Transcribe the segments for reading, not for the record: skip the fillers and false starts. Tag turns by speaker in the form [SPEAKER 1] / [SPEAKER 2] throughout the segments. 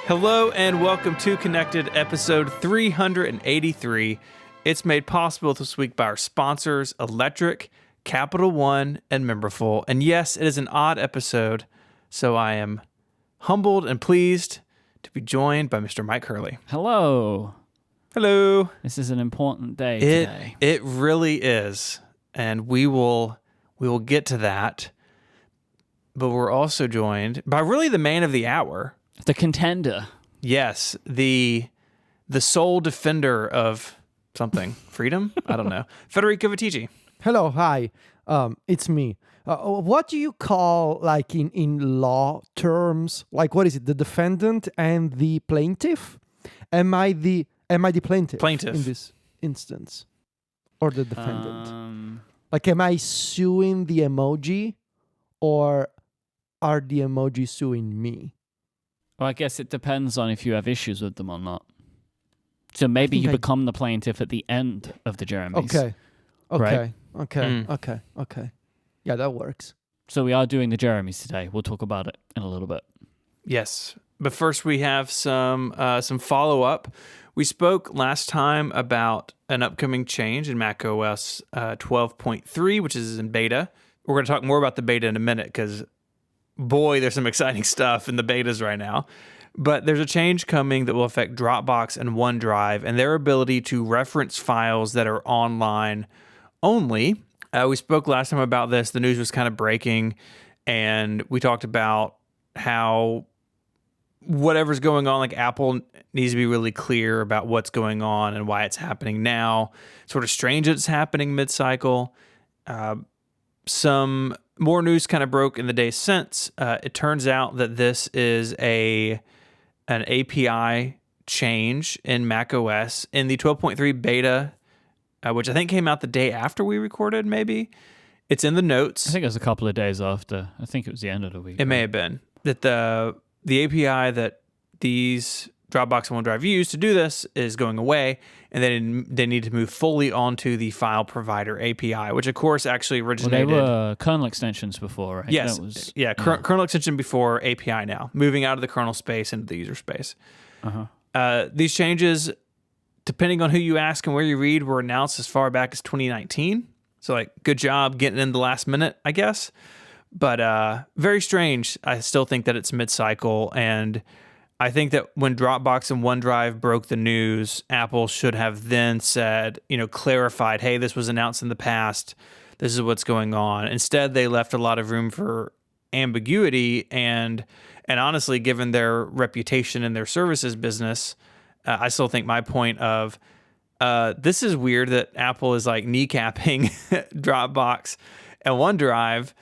[SPEAKER 1] Hello and welcome to Connected, episode 383. It's made possible this week by our sponsors, Electric, Capital One, and Memberful. And yes, it is an odd episode, so I am humbled and pleased to be joined by Mr. Mike Hurley.
[SPEAKER 2] Hello.
[SPEAKER 1] Hello.
[SPEAKER 2] This is an important day today.
[SPEAKER 1] It really is, and we will get to that. But we're also joined by really the man of the hour.
[SPEAKER 2] The contender.
[SPEAKER 1] Yes, the sole defender of something. Freedom? I don't know. Federico Vitici.
[SPEAKER 3] Hello, hi. It's me. What do you call, like, in law terms? Like, what is it? The defendant and the plaintiff? Am I the plaintiff?
[SPEAKER 1] Plaintiff.
[SPEAKER 3] In this instance. Or the defendant? Like, am I suing the emoji? Or are the emojis suing me?
[SPEAKER 2] Well, I guess it depends on if you have issues with them or not. So maybe you become the plaintiff at the end of the Jeremies.
[SPEAKER 3] Okay.
[SPEAKER 2] Right?
[SPEAKER 3] Okay. Yeah, that works.
[SPEAKER 2] So we are doing the Jeremies today. We'll talk about it in a little bit.
[SPEAKER 1] Yes, but first we have some follow-up. We spoke last time about an upcoming change in macOS 12.3, which is in beta. We're going to talk more about the beta in a minute because, boy, there's some exciting stuff in the betas right now. But there's a change coming that will affect Dropbox and OneDrive and their ability to reference files that are online only. We spoke last time about this. The news was kind of breaking, and we talked about how whatever's going on, like Apple needs to be really clear about what's going on and why it's happening now. Sort of strange it's happening mid-cycle. Some more news kind of broke in the days since. It turns out that this is an API change in macOS in the 12.3 beta, which I think came out the day after we recorded, maybe. It's in the notes.
[SPEAKER 2] I think it was a couple of days after. I think it was the end of the week.
[SPEAKER 1] It may have been. That the API that these Dropbox and OneDrive use to do this is going away, and then they need to move fully onto the file provider API, which of course actually originated.
[SPEAKER 2] Well, they were kernel extensions before, right?
[SPEAKER 1] Yes,
[SPEAKER 2] that was,
[SPEAKER 1] kernel extension before API now, moving out of the kernel space into the user space. These changes, depending on who you ask and where you read, were announced as far back as 2019. So, like, good job getting in the last minute, I guess. But very strange. I still think that it's mid-cycle, and I think that when Dropbox and OneDrive broke the news, Apple should have then said, clarified, hey, this was announced in the past. This is what's going on. Instead, they left a lot of room for ambiguity, and honestly, given their reputation in their services business, I still think my point of this is weird that Apple is like kneecapping Dropbox and OneDrive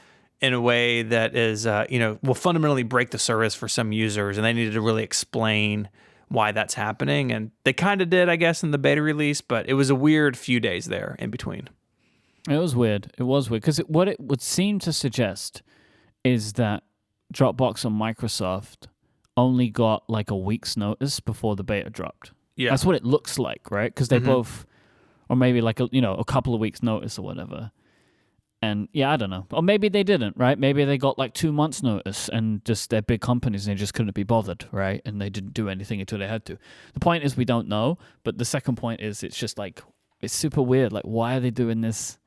[SPEAKER 1] in a way that is, will fundamentally break the service for some users, and they needed to really explain why that's happening. And they kind of did, I guess, in the beta release, but it was a weird few days there in between.
[SPEAKER 2] It was weird. Because what it would seem to suggest is that Dropbox and Microsoft only got like a week's notice before the beta dropped.
[SPEAKER 1] Yeah.
[SPEAKER 2] That's what it looks like, right? Because they both, or maybe like a couple of weeks notice or whatever. And yeah, I don't know. Or maybe they didn't, right? Maybe they got like 2 months notice and just they're big companies and they just couldn't be bothered, right? And they didn't do anything until they had to. The point is we don't know. But the second point is it's just like, it's super weird. Like, why are they doing this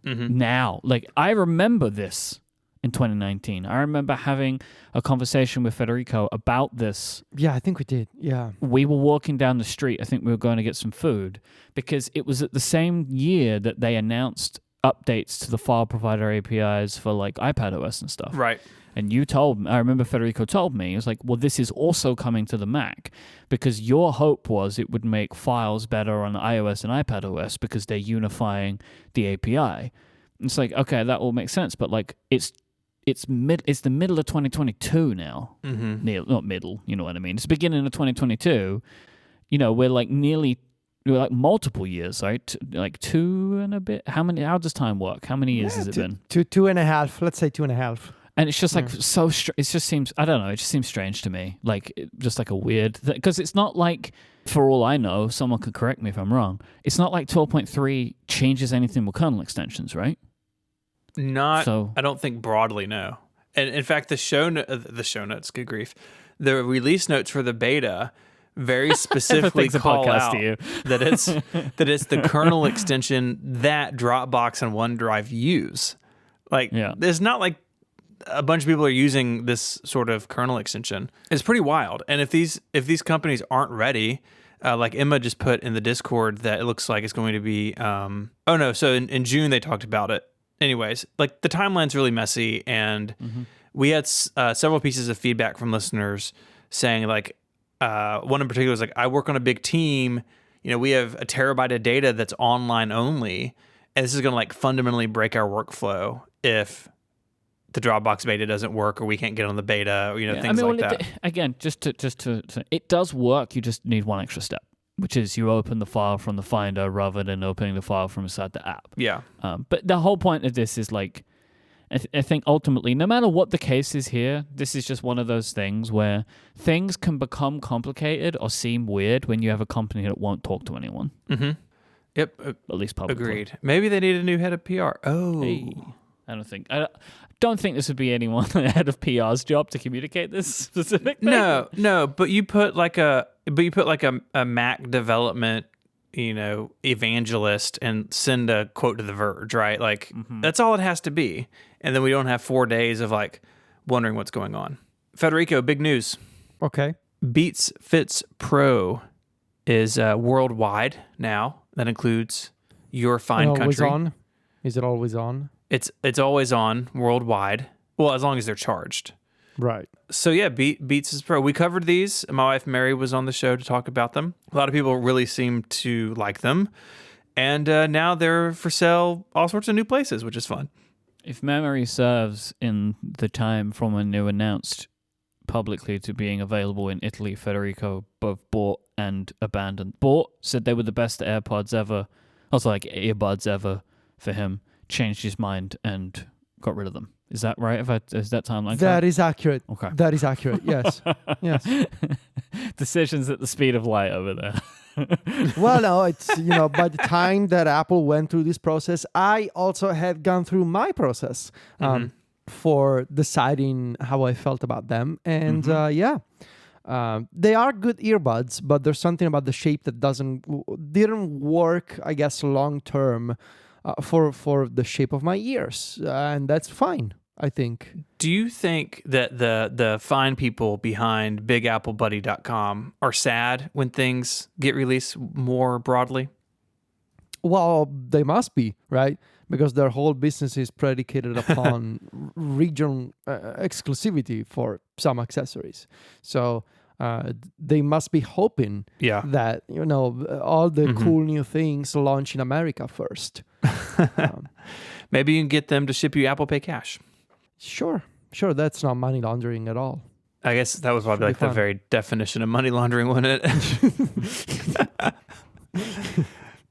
[SPEAKER 2] now? Like, I remember this in 2019. I remember having a conversation with Federico about this.
[SPEAKER 3] Yeah, I think we did. Yeah.
[SPEAKER 2] We were walking down the street. I think we were going to get some food because it was at the same year that they announced updates to the file provider APIs for like iPadOS and stuff.
[SPEAKER 1] Right.
[SPEAKER 2] And I remember Federico told me, he was like, well, this is also coming to the Mac because your hope was it would make files better on iOS and iPadOS because they're unifying the API. It's like, okay, that all makes sense, but like it's the middle of 2022 now. Not middle, you know what I mean? It's the beginning of 2022. We're like multiple years, right? Like 2 and a bit. How does time work? How many years has it been?
[SPEAKER 3] Two and a half. Let's say 2.5.
[SPEAKER 2] And it's just like it just seems, I don't know, it just seems strange to me. Like, just like a weird, because it's not like, for all I know, someone could correct me if I'm wrong, it's not like 12.3 changes anything with kernel extensions, right?
[SPEAKER 1] I don't think broadly, no. And in fact, the show notes, good grief, the release notes for the beta very specifically
[SPEAKER 2] Everything's a
[SPEAKER 1] call
[SPEAKER 2] podcast
[SPEAKER 1] out
[SPEAKER 2] to you.
[SPEAKER 1] that it's the kernel extension that Dropbox and OneDrive use. Like, there's not like a bunch of people are using this sort of kernel extension. It's pretty wild. And if these companies aren't ready, like Emma just put in the Discord that it looks like it's going to be, so in June they talked about it. Anyways, like the timeline's really messy, and we had several pieces of feedback from listeners saying like, one in particular was like, I work on a big team. We have a terabyte of data that's online only, and this is going to like fundamentally break our workflow if the Dropbox beta doesn't work or we can't get on the beta, or, things like that.
[SPEAKER 2] Again, just to it does work. You just need one extra step, which is you open the file from the Finder rather than opening the file from inside the app.
[SPEAKER 1] Yeah.
[SPEAKER 2] But the whole point of this is like, I think ultimately, no matter what the case is here, this is just one of those things where things can become complicated or seem weird when you have a company that won't talk to anyone.
[SPEAKER 1] Mm-hmm. Yep.
[SPEAKER 2] At least publicly.
[SPEAKER 1] Agreed. Maybe they need a new head of PR. Oh.
[SPEAKER 2] Hey. I don't think this would be anyone head of PR's job to communicate this specific thing.
[SPEAKER 1] No, but you put like a Mac development, evangelist and send a quote to The Verge, right? Like that's all it has to be. And then we don't have 4 days of like wondering what's going on. Federico, big news.
[SPEAKER 3] Okay.
[SPEAKER 1] Beats Fits Pro is worldwide now. That includes your fine country.
[SPEAKER 3] On? Is it always on?
[SPEAKER 1] It's always on worldwide. Well, as long as they're charged.
[SPEAKER 3] Right.
[SPEAKER 1] So yeah, Beats is Pro. We covered these. My wife Mary was on the show to talk about them. A lot of people really seem to like them. And now they're for sale all sorts of new places, which is fun.
[SPEAKER 2] If memory serves, in the time from when they were announced publicly to being available in Italy, Federico both bought and abandoned. Bought, said they were the best AirPods ever, also like earbuds ever for him, changed his mind and got rid of them. Is that right? Is that timeline?
[SPEAKER 3] That is accurate.
[SPEAKER 2] Okay.
[SPEAKER 3] That is accurate. Yes. Yes.
[SPEAKER 2] Decisions at the speed of light over there.
[SPEAKER 3] Well, no, it's, by the time that Apple went through this process, I also had gone through my process for deciding how I felt about them. And they are good earbuds, but there's something about the shape that didn't work, I guess, long term for the shape of my ears. And that's fine, I think.
[SPEAKER 1] Do you think that the fine people behind BigAppleBuddy.com are sad when things get released more broadly?
[SPEAKER 3] Well, they must be, right? Because their whole business is predicated upon region exclusivity for some accessories. So they must be hoping that, all the cool new things launch in America first.
[SPEAKER 1] Maybe you can get them to ship you Apple Pay Cash.
[SPEAKER 3] Sure. That's not money laundering at all.
[SPEAKER 1] I guess that was probably like the very definition of money laundering, wasn't it?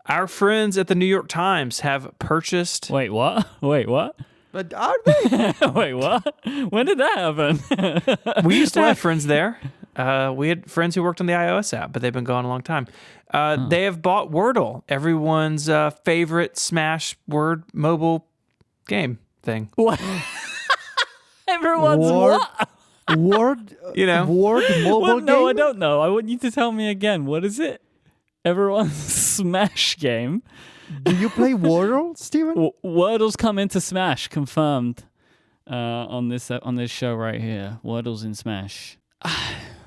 [SPEAKER 1] Our friends at the New York Times have purchased...
[SPEAKER 2] Wait, what?
[SPEAKER 3] But are they?
[SPEAKER 2] Wait, what? When did that happen?
[SPEAKER 1] We used to have friends there. We had friends who worked on the iOS app, but they've been gone a long time. They have bought Wordle, everyone's favorite Smash word mobile game thing.
[SPEAKER 2] What? Everyone's what?
[SPEAKER 3] Word mobile game?
[SPEAKER 2] No, I don't know. I want you to tell me again. What is it? Everyone's Smash game.
[SPEAKER 3] Do you play Wordle, Steven?
[SPEAKER 2] Wordle's come into Smash, confirmed on this show right here. Wordle's in Smash.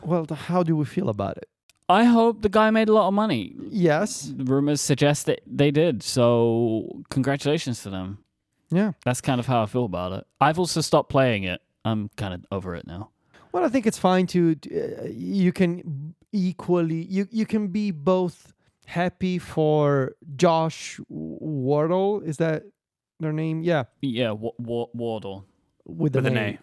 [SPEAKER 3] Well, how do we feel about it?
[SPEAKER 2] I hope the guy made a lot of money.
[SPEAKER 3] Yes.
[SPEAKER 2] The rumors suggest that they did, so congratulations to them.
[SPEAKER 3] Yeah.
[SPEAKER 2] That's kind of how I feel about it. I've also stopped playing it. I'm kind of over it now.
[SPEAKER 3] Well, I think it's fine to... you can equally... You can be both happy for Josh Wardle. Is that their name? Yeah.
[SPEAKER 2] Yeah, Wardle.
[SPEAKER 3] With an A.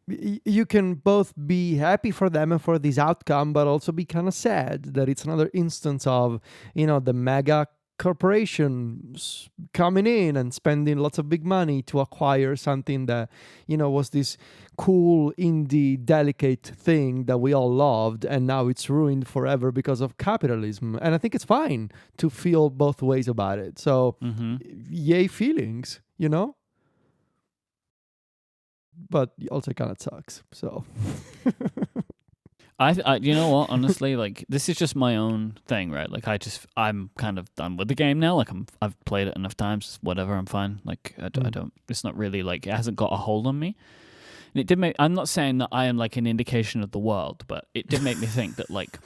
[SPEAKER 3] You can both be happy for them and for this outcome, but also be kind of sad that it's another instance of, the mega corporations coming in and spending lots of big money to acquire something that, was this cool, indie, delicate thing that we all loved, and now it's ruined forever because of capitalism. And I think it's fine to feel both ways about it. So, yay feelings, But also kind of sucks, so...
[SPEAKER 2] You know what? Honestly, like this is just my own thing, right? Like I'm kind of done with the game now. Like I've played it enough times. Whatever, I'm fine. Like I don't. It's not really like it hasn't got a hold on me. And it did make. I'm not saying that I am like an indication of the world, but it did make me think that like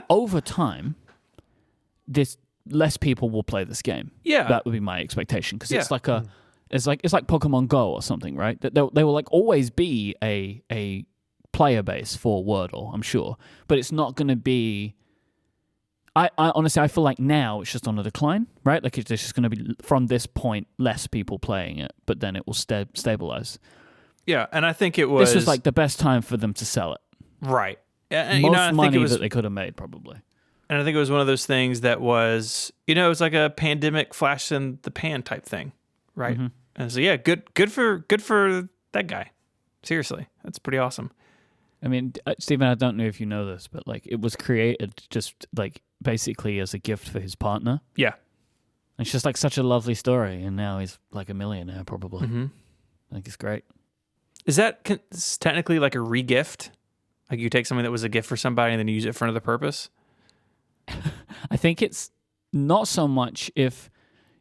[SPEAKER 2] over time, less people will play this game.
[SPEAKER 1] Yeah,
[SPEAKER 2] that would be my expectation because it's like it's like Pokemon Go or something, right? That they will like always be a player base for Wordle, I'm sure, but it's not going to be. I honestly, I feel like now it's just on a decline, right? Like it's just going to be from this point less people playing it, but then it will stabilize.
[SPEAKER 1] Yeah, and I think it was.
[SPEAKER 2] This was like the best time for them to sell it.
[SPEAKER 1] Right. And,
[SPEAKER 2] most
[SPEAKER 1] I think
[SPEAKER 2] money
[SPEAKER 1] it was,
[SPEAKER 2] that they could have made, probably.
[SPEAKER 1] And I think it was one of those things that was, it was like a pandemic flash in the pan type thing, right? Mm-hmm. And so yeah, good for that guy. Seriously, that's pretty awesome.
[SPEAKER 2] I mean, Stephen, I don't know if you know this, but like it was created just like basically as a gift for his partner.
[SPEAKER 1] Yeah.
[SPEAKER 2] It's just like such a lovely story, and now he's like a millionaire probably.
[SPEAKER 1] Mm-hmm.
[SPEAKER 2] I think it's great.
[SPEAKER 1] Is that technically like a re-gift? Like you take something that was a gift for somebody and then you use it for another purpose?
[SPEAKER 2] I think it's not so much if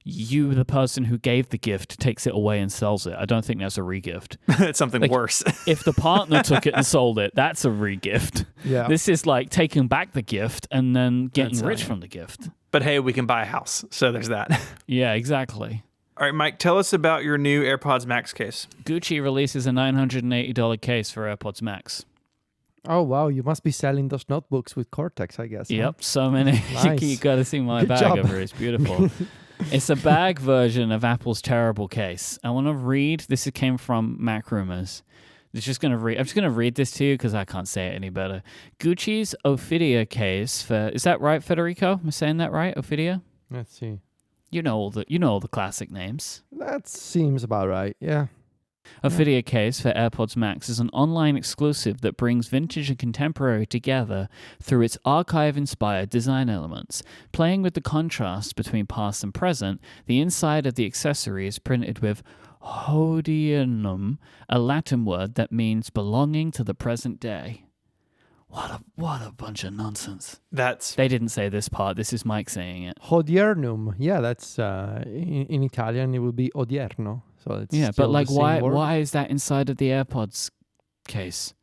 [SPEAKER 2] you, the person who gave the gift, takes it away and sells it. I don't think that's a re-gift.
[SPEAKER 1] It's something
[SPEAKER 2] like,
[SPEAKER 1] worse.
[SPEAKER 2] If the partner took it and sold it, that's a re-gift.
[SPEAKER 3] Yeah.
[SPEAKER 2] This is like taking back the gift and then getting rich from the gift.
[SPEAKER 1] But hey, we can buy a house. So there's that.
[SPEAKER 2] Yeah, exactly.
[SPEAKER 1] All right, Mike, tell us about your new AirPods Max case.
[SPEAKER 2] Gucci releases a $980 case for AirPods Max.
[SPEAKER 3] Oh, wow. You must be selling those notebooks with Cortex, I guess.
[SPEAKER 2] Yep,
[SPEAKER 3] huh?
[SPEAKER 2] so many.
[SPEAKER 3] Nice.
[SPEAKER 2] You got to see my
[SPEAKER 3] Good
[SPEAKER 2] bag
[SPEAKER 3] job.
[SPEAKER 2] over here. It's beautiful. It's a bag version of Apple's terrible case. I want to read. This came from Mac Rumors. I'm just going to read this to you because I can't say it any better. Gucci's Ophidia case for. Is that right, Federico? Am I saying that right? Ophidia?
[SPEAKER 3] Let's see.
[SPEAKER 2] You know all the classic names.
[SPEAKER 3] That seems about right. Yeah.
[SPEAKER 2] Ophidia case for AirPods Max is an online exclusive that brings vintage and contemporary together through its archive-inspired design elements. Playing with the contrast between past and present, the inside of the accessory is printed with hodionum, a Latin word that means belonging to the present day. What a bunch of nonsense. They didn't say this part. This is Mike saying it.
[SPEAKER 3] Hodiernum. Yeah, that's in Italian it would be odierno. So it's
[SPEAKER 2] but like
[SPEAKER 3] word.
[SPEAKER 2] why is that inside of the AirPods case?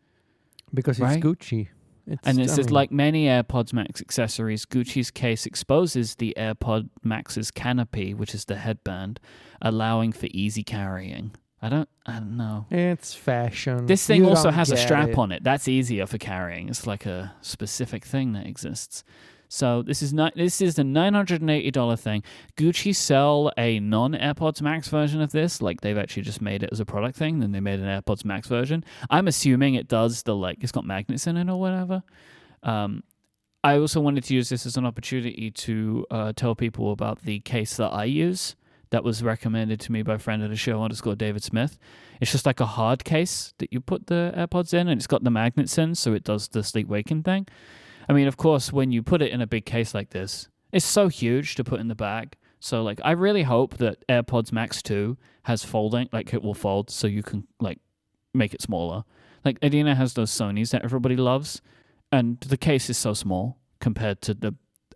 [SPEAKER 3] Because
[SPEAKER 2] right?
[SPEAKER 3] it's Gucci.
[SPEAKER 2] It says like many AirPods Max accessories, Gucci's case exposes the AirPod Max's canopy, which is the headband, allowing for easy carrying. I don't know.
[SPEAKER 3] It's fashion.
[SPEAKER 2] This thing also has a strap
[SPEAKER 3] it.
[SPEAKER 2] on it. That's easier for carrying. It's like a specific thing that exists. So this is the $980 thing. Gucci sell a non-AirPods Max version of this, like they've actually just made it as a product thing. Then they made an AirPods Max version. I'm assuming it does it's got magnets in it or whatever. I also wanted to use this as an opportunity to tell people about the case that I use. That was recommended to me by a friend of the show _David Smith. It's just like a hard case that you put the AirPods in, and it's got the magnets in, so it does the sleep-waking thing. I mean, of course, when you put it in a big case like this, it's so huge to put in the bag. So, like, I really hope that AirPods Max 2 has folding, like it will fold so you can, like, make it smaller. Like, Adina has those Sonys that everybody loves, and the case is so small compared to the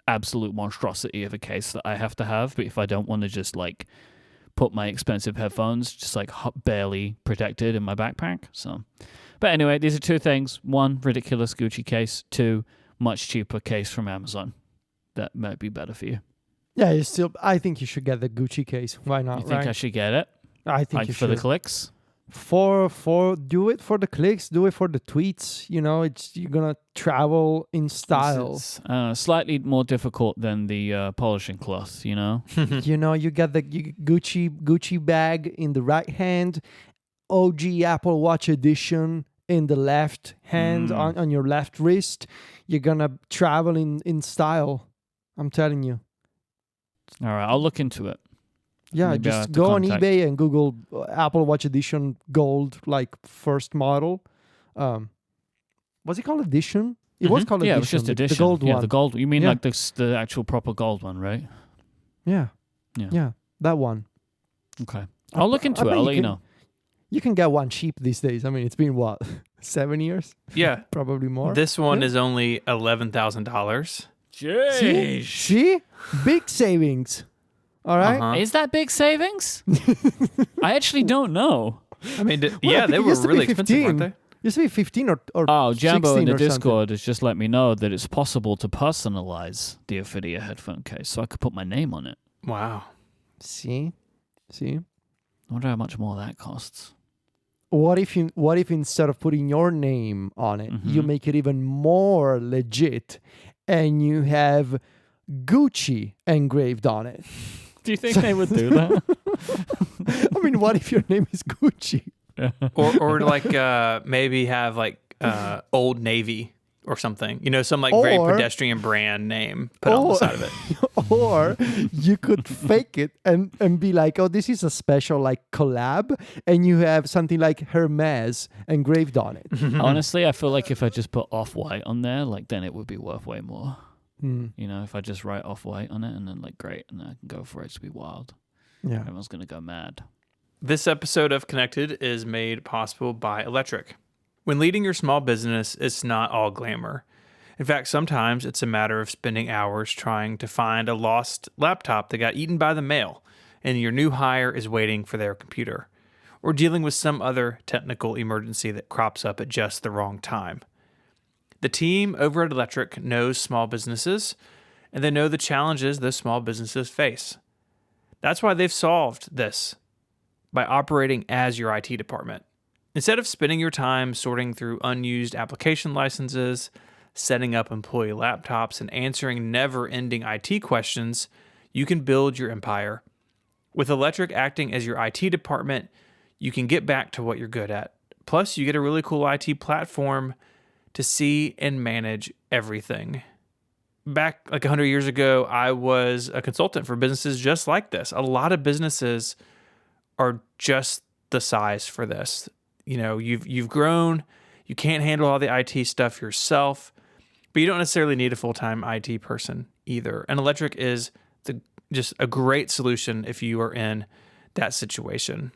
[SPEAKER 2] absolute monstrosity of a case that I have to have. But if I don't want to just, like, put my expensive headphones just, like, barely protected in my backpack. So, but anyway, these are two things. One, ridiculous Gucci case. Two, much cheaper case from Amazon. That might be better for you.
[SPEAKER 3] Yeah, I think you should get the Gucci case. Why not?
[SPEAKER 2] You think I should get it?
[SPEAKER 3] I think
[SPEAKER 2] like
[SPEAKER 3] you
[SPEAKER 2] for
[SPEAKER 3] should.
[SPEAKER 2] the clicks?
[SPEAKER 3] Do it for the clicks, do it for the tweets. You're gonna travel in style.
[SPEAKER 2] It's slightly more difficult than the polishing cloth, you know?
[SPEAKER 3] You get the Gucci bag in the right hand, OG Apple Watch edition in the left hand on your left wrist. You're gonna travel in style. I'm telling you.
[SPEAKER 2] All right, I'll look into it.
[SPEAKER 3] Yeah,
[SPEAKER 2] Maybe
[SPEAKER 3] just go on eBay and Google Apple Watch Edition Gold, like first model. Was it called Edition? It was called Edition.
[SPEAKER 2] Yeah, it was just Edition.
[SPEAKER 3] The gold one.
[SPEAKER 2] The gold. You mean like the actual proper gold one, right?
[SPEAKER 3] Yeah, that one.
[SPEAKER 2] Okay, I'll look into it. I'll let you know.
[SPEAKER 3] You can get one cheap these days. I mean, it's been what? 7 years?
[SPEAKER 1] Yeah.
[SPEAKER 3] Probably more.
[SPEAKER 1] This one
[SPEAKER 3] Yeah.
[SPEAKER 1] is only $11,000.
[SPEAKER 2] Jeez.
[SPEAKER 3] See? Big savings. All right.
[SPEAKER 1] Uh-huh.
[SPEAKER 2] Is that big savings? I actually don't know.
[SPEAKER 1] I mean,
[SPEAKER 3] Well,
[SPEAKER 1] yeah, they
[SPEAKER 3] it
[SPEAKER 1] were
[SPEAKER 3] used to be
[SPEAKER 1] really expensive, weren't
[SPEAKER 3] 15.
[SPEAKER 1] they?
[SPEAKER 3] Used to be 15 or
[SPEAKER 2] Oh, Jambo
[SPEAKER 3] 16
[SPEAKER 2] in the
[SPEAKER 3] or something.
[SPEAKER 2] Discord has just let me know that it's possible to personalize the Ophidia headphone case, so I could put my name on it.
[SPEAKER 1] Wow.
[SPEAKER 3] See?
[SPEAKER 2] I wonder how much more that costs.
[SPEAKER 3] What if instead of putting your name on it, you
[SPEAKER 2] Mhm.
[SPEAKER 3] make it even more legit and you have Gucci engraved on it?
[SPEAKER 2] Do you think they would do that?
[SPEAKER 3] I mean, what if your name is Gucci?
[SPEAKER 1] Or like maybe have like Old Navy or something. You know, some like very
[SPEAKER 3] Or-
[SPEAKER 1] pedestrian brand name put on the side of it.
[SPEAKER 3] Or you could fake it and be like, oh, this is a special like collab, and you have something like Hermes engraved on it.
[SPEAKER 2] Honestly, I feel like if I just put Off-White on there, like then it would be worth way more.
[SPEAKER 3] Hmm.
[SPEAKER 2] You know, if I just write Off-White on it and then like great, and then I can go for it to be wild.
[SPEAKER 3] Yeah.
[SPEAKER 2] Everyone's gonna go mad.
[SPEAKER 1] This episode of Connected is made possible by Electric. When leading your small business, it's not all glamour. In fact, sometimes it's a matter of spending hours trying to find a lost laptop that got eaten by the mail, and your new hire is waiting for their computer, or dealing with some other technical emergency that crops up at just the wrong time. The team over at Electric knows small businesses, and they know the challenges those small businesses face. That's why they've solved this by operating as your IT department. Instead of spending your time sorting through unused application licenses, setting up employee laptops, and answering never-ending IT questions, you can build your empire. With Electric acting as your IT department, you can get back to what you're good at. Plus, you get a really cool IT platform to see and manage everything. Back like 100 years ago, I was a consultant for businesses just like this. A lot of businesses are just the size for this. You know, you've grown, you can't handle all the IT stuff yourself, but you don't necessarily need a full-time IT person either. And Electric is just a great solution if you are in that situation.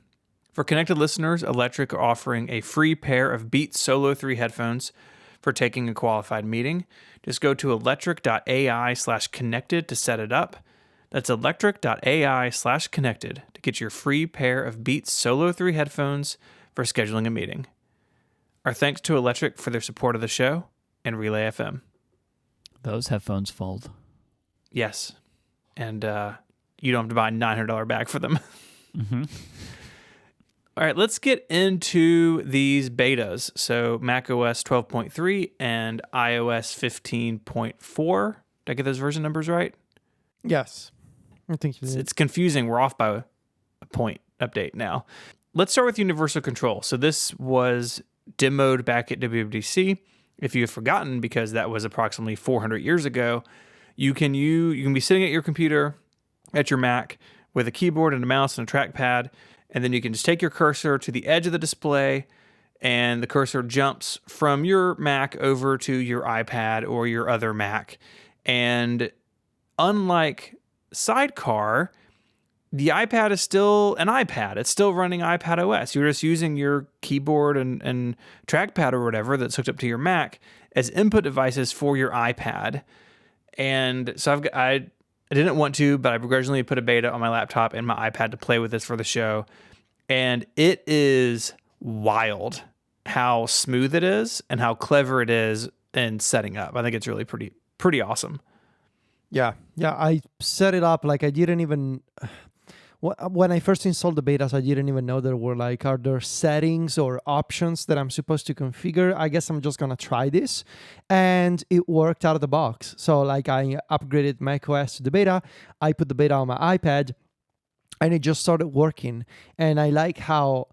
[SPEAKER 1] For Connected listeners, Electric are offering a free pair of Beats Solo 3 headphones for taking a qualified meeting. Just go to electric.ai/connected to set it up. That's electric.ai/connected to get your free pair of Beats Solo 3 headphones for scheduling a meeting. Our thanks to Electric for their support of the show and Relay FM.
[SPEAKER 2] Those headphones fold.
[SPEAKER 1] Yes. And you don't have to buy a $900 bag for them.
[SPEAKER 2] Mm-hmm.
[SPEAKER 1] All right, let's get into these betas. So macOS 12.3 and iOS 15.4. Did I get those version numbers right?
[SPEAKER 3] Yes. I think you did.
[SPEAKER 1] It's confusing. We're off by a point update now. Let's start with universal control. So this was demoed back at WWDC. If you have forgotten, because that was approximately 400 years ago, you can be sitting at your computer, at your Mac, with a keyboard and a mouse and a trackpad, and then you can just take your cursor to the edge of the display, and the cursor jumps from your Mac over to your iPad or your other Mac. And unlike Sidecar, the iPad is still an iPad. It's still running iPad OS. You're just using your keyboard and trackpad or whatever that's hooked up to your Mac as input devices for your iPad. And so I didn't want to, but I begrudgingly put a beta on my laptop and my iPad to play with this for the show. And it is wild how smooth it is and how clever it is in setting up. I think it's really pretty awesome.
[SPEAKER 3] Yeah. I set it up like I didn't even. When I first installed the betas, I didn't even know there were are there settings or options that I'm supposed to configure. I guess I'm just gonna try this, and it worked out of the box. So I upgraded macOS to the beta. I put the beta on my iPad, and it just started working. And I like how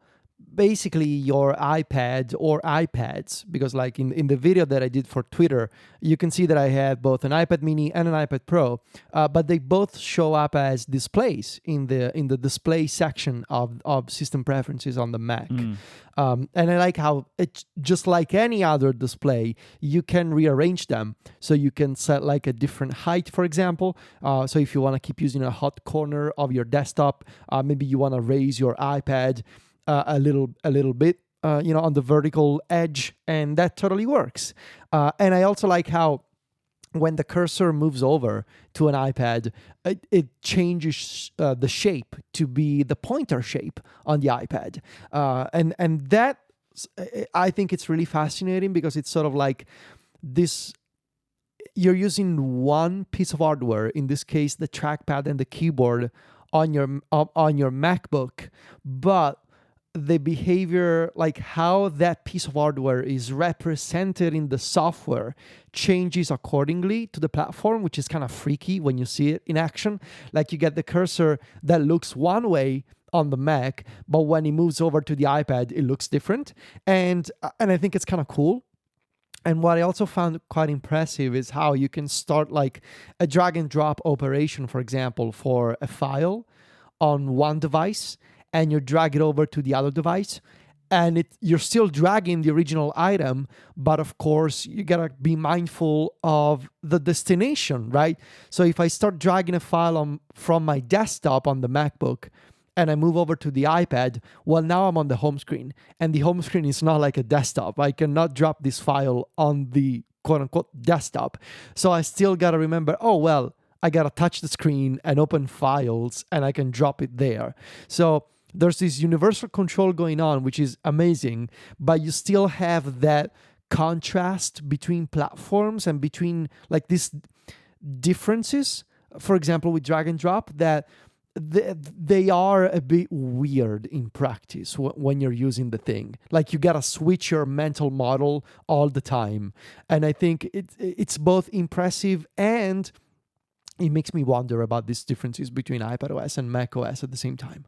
[SPEAKER 3] basically your iPad or iPads, because in the video that I did for Twitter, you can see that I have both an iPad mini and an iPad Pro, but they both show up as displays in the display section of system preferences on the Mac. And I like how it's just like any other display, you can rearrange them. So you can set a different height, for example. So if you want to keep using a hot corner of your desktop, maybe you want to raise your iPad a little bit on the vertical edge, and that totally works. And I also like how when the cursor moves over to an iPad, it changes the shape to be the pointer shape on the iPad. And that, I think it's really fascinating because it's sort of like this, you're using one piece of hardware, in this case, the trackpad and the keyboard on your MacBook, but the behavior, like how that piece of hardware is represented in the software, changes accordingly to the platform, which is kind of freaky when you see it in action. Like you get the cursor that looks one way on the Mac, but when it moves over to the iPad, it looks different. And I think it's kind of cool. And what I also found quite impressive is how you can start like a drag and drop operation, for example, for a file on one device, and you drag it over to the other device, and you're still dragging the original item, but of course you gotta be mindful of the destination, right? So if I start dragging a file from my desktop on the MacBook and I move over to the iPad, well, now I'm on the home screen, and the home screen is not like a desktop. I cannot drop this file on the quote-unquote desktop. So I still gotta remember, oh, well, I gotta touch the screen and open files, and I can drop it there. So there's this universal control going on, which is amazing, but you still have that contrast between platforms and between like these differences. For example, with drag and drop, that they are a bit weird in practice when you're using the thing. Like you gotta switch your mental model all the time, and I think it's both impressive and it makes me wonder about these differences between iPadOS and macOS at the same time.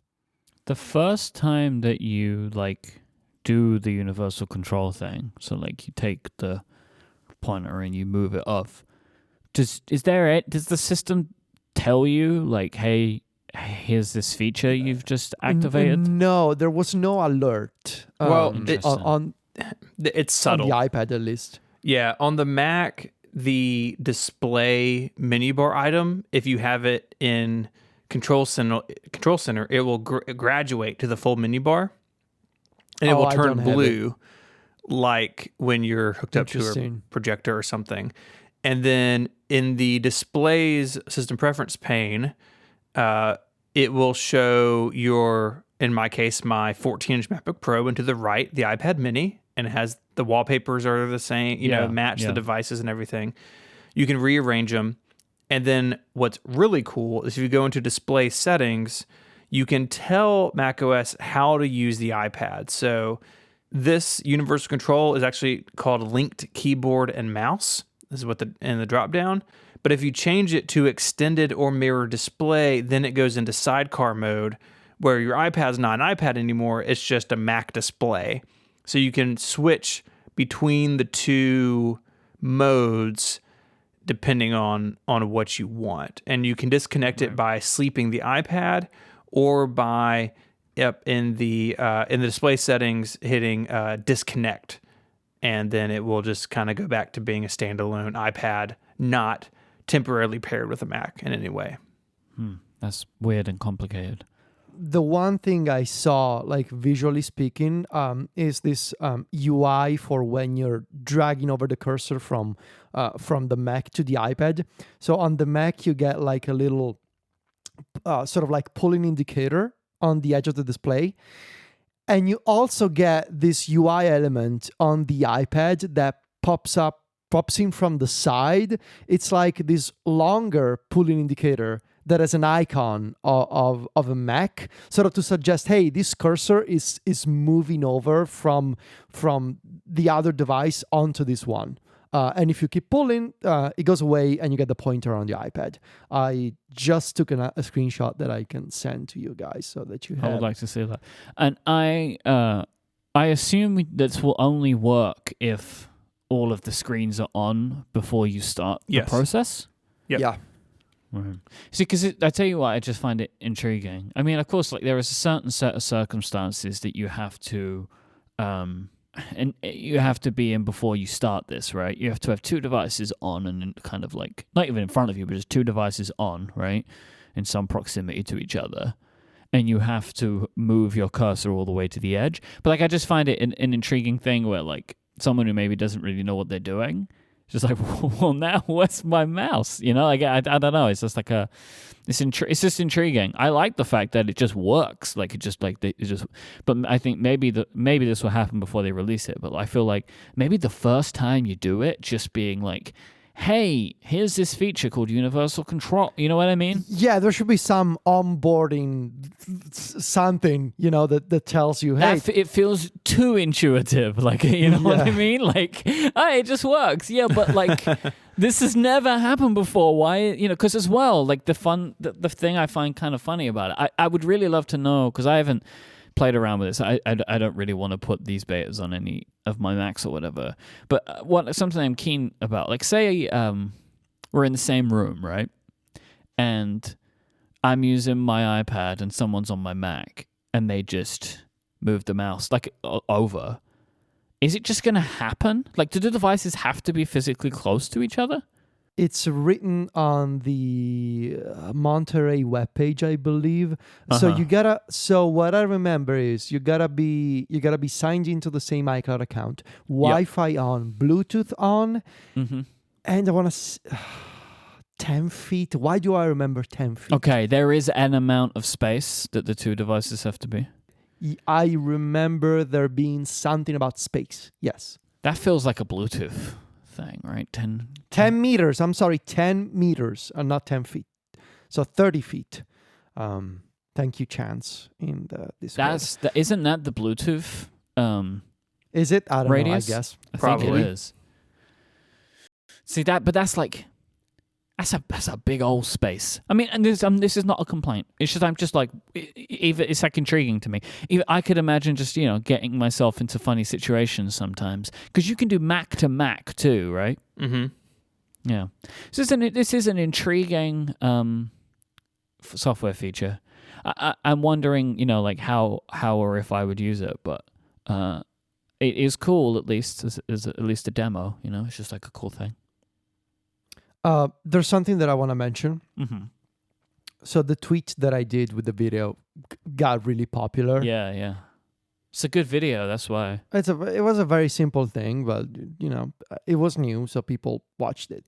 [SPEAKER 2] The first time that you like do the universal control thing, so like you take the pointer and you move it off, does the system tell you like, hey, here's this feature you've just activated?
[SPEAKER 3] No, there was no alert.
[SPEAKER 1] Well,
[SPEAKER 3] it's
[SPEAKER 1] subtle.
[SPEAKER 3] On the iPad, at least.
[SPEAKER 1] Yeah, on the Mac, the display menu bar item, if you have it in Control Center, it will graduate to the full menu bar, and it will turn blue, like when you're hooked up to a projector or something. And then in the displays system preference pane, it will show in my case, my 14-inch MacBook Pro, and to the right, the iPad Mini, and it has the wallpapers are the same, match the devices and everything. You can rearrange them. And then what's really cool is if you go into display settings, you can tell macOS how to use the iPad. So this universal control is actually called linked keyboard and mouse. This is what in the drop down. But if you change it to extended or mirror display, then it goes into sidecar mode, where your iPad's not an iPad anymore. It's just a Mac display. So you can switch between the two modes depending on what you want. And you can disconnect it by sleeping the iPad, or by in the display settings hitting disconnect, and then it will just kind of go back to being a standalone iPad, not temporarily paired with a Mac in any way.
[SPEAKER 2] That's weird and complicated.
[SPEAKER 3] The one thing I saw, like visually speaking, is this UI for when you're dragging over the cursor from the Mac to the iPad. So on the Mac, you get like a little sort of like pulling indicator on the edge of the display. And you also get this UI element on the iPad that pops in from the side. It's like this longer pulling indicator that has an icon of a Mac, sort of to suggest, hey, this cursor is moving over from the other device onto this one. And if you keep pulling, it goes away and you get the pointer on the iPad. I just took a screenshot that I can send to you guys so that you have.
[SPEAKER 2] I would like to see that. And I assume this will only work if all of the screens are on before you start the process?
[SPEAKER 1] Yep.
[SPEAKER 3] Yeah.
[SPEAKER 2] Right. See, because I tell you what, I just find it intriguing. I mean, of course, like there is a certain set of circumstances that you have to, and you have to be in before you start this, right? You have to have two devices on, and kind of like not even in front of you, but just two devices on, right, in some proximity to each other. and you have to move your cursor all the way to the edge. But like I just find it an intriguing thing where like someone who maybe doesn't really know what they're doing, just like, well, now where's my mouse? You know, like I don't know. It's just like it's just intriguing. I like the fact that it just works. Like but I think maybe this will happen before they release it. But I feel like maybe the first time you do it, just being like, hey, here's this feature called universal control. You know what I mean?
[SPEAKER 3] Yeah, there should be some onboarding something, that tells you, hey,
[SPEAKER 2] it feels too intuitive. Like, you know what I mean? Like, it just works. Yeah, but like, this has never happened before. Why? Because as well, like the thing I find kind of funny about it, I would really love to know, because I haven't played around with this. I don't really want to put these betas on any of my Macs or whatever. But something I'm keen about, like say we're in the same room, right? And I'm using my iPad and someone's on my Mac and they just move the mouse like over. Is it just going to happen? Like, do the devices have to be physically close to each other?
[SPEAKER 3] it's written on the Monterey webpage, I believe. So what I remember is you gotta be signed into the same iCloud account, Wi-Fi on, Bluetooth on, and I want to 10 feet. Why do I remember 10 feet?
[SPEAKER 2] Okay, there is an amount of space that the two devices have to be.
[SPEAKER 3] I remember there being something about space. Yes.
[SPEAKER 2] That feels like a Bluetooth thing, right? 10
[SPEAKER 3] meters. I'm sorry, 10 meters and not 10 feet. So 30 feet. Thank you, Chance. In this
[SPEAKER 2] isn't that the Bluetooth?
[SPEAKER 3] Is it? I don't
[SPEAKER 2] radius?
[SPEAKER 3] know, I guess.
[SPEAKER 2] I think it is. See that, but that's like that's a big old space. I mean, and this is not a complaint. It's just I'm just like it's like intriguing to me. Even I could imagine just getting myself into funny situations sometimes, because you can do Mac to Mac too, right?
[SPEAKER 1] Mm-hmm.
[SPEAKER 2] Yeah. So this is an intriguing software feature. I'm wondering, like how or if I would use it, but it is cool at least as at least a demo. It's just like a cool thing.
[SPEAKER 3] There's something that I want to mention.
[SPEAKER 2] Mm-hmm.
[SPEAKER 3] So the tweet that I did with the video got really popular.
[SPEAKER 2] Yeah. It's a good video, that's why.
[SPEAKER 3] It was a very simple thing, but it was new, so people watched it.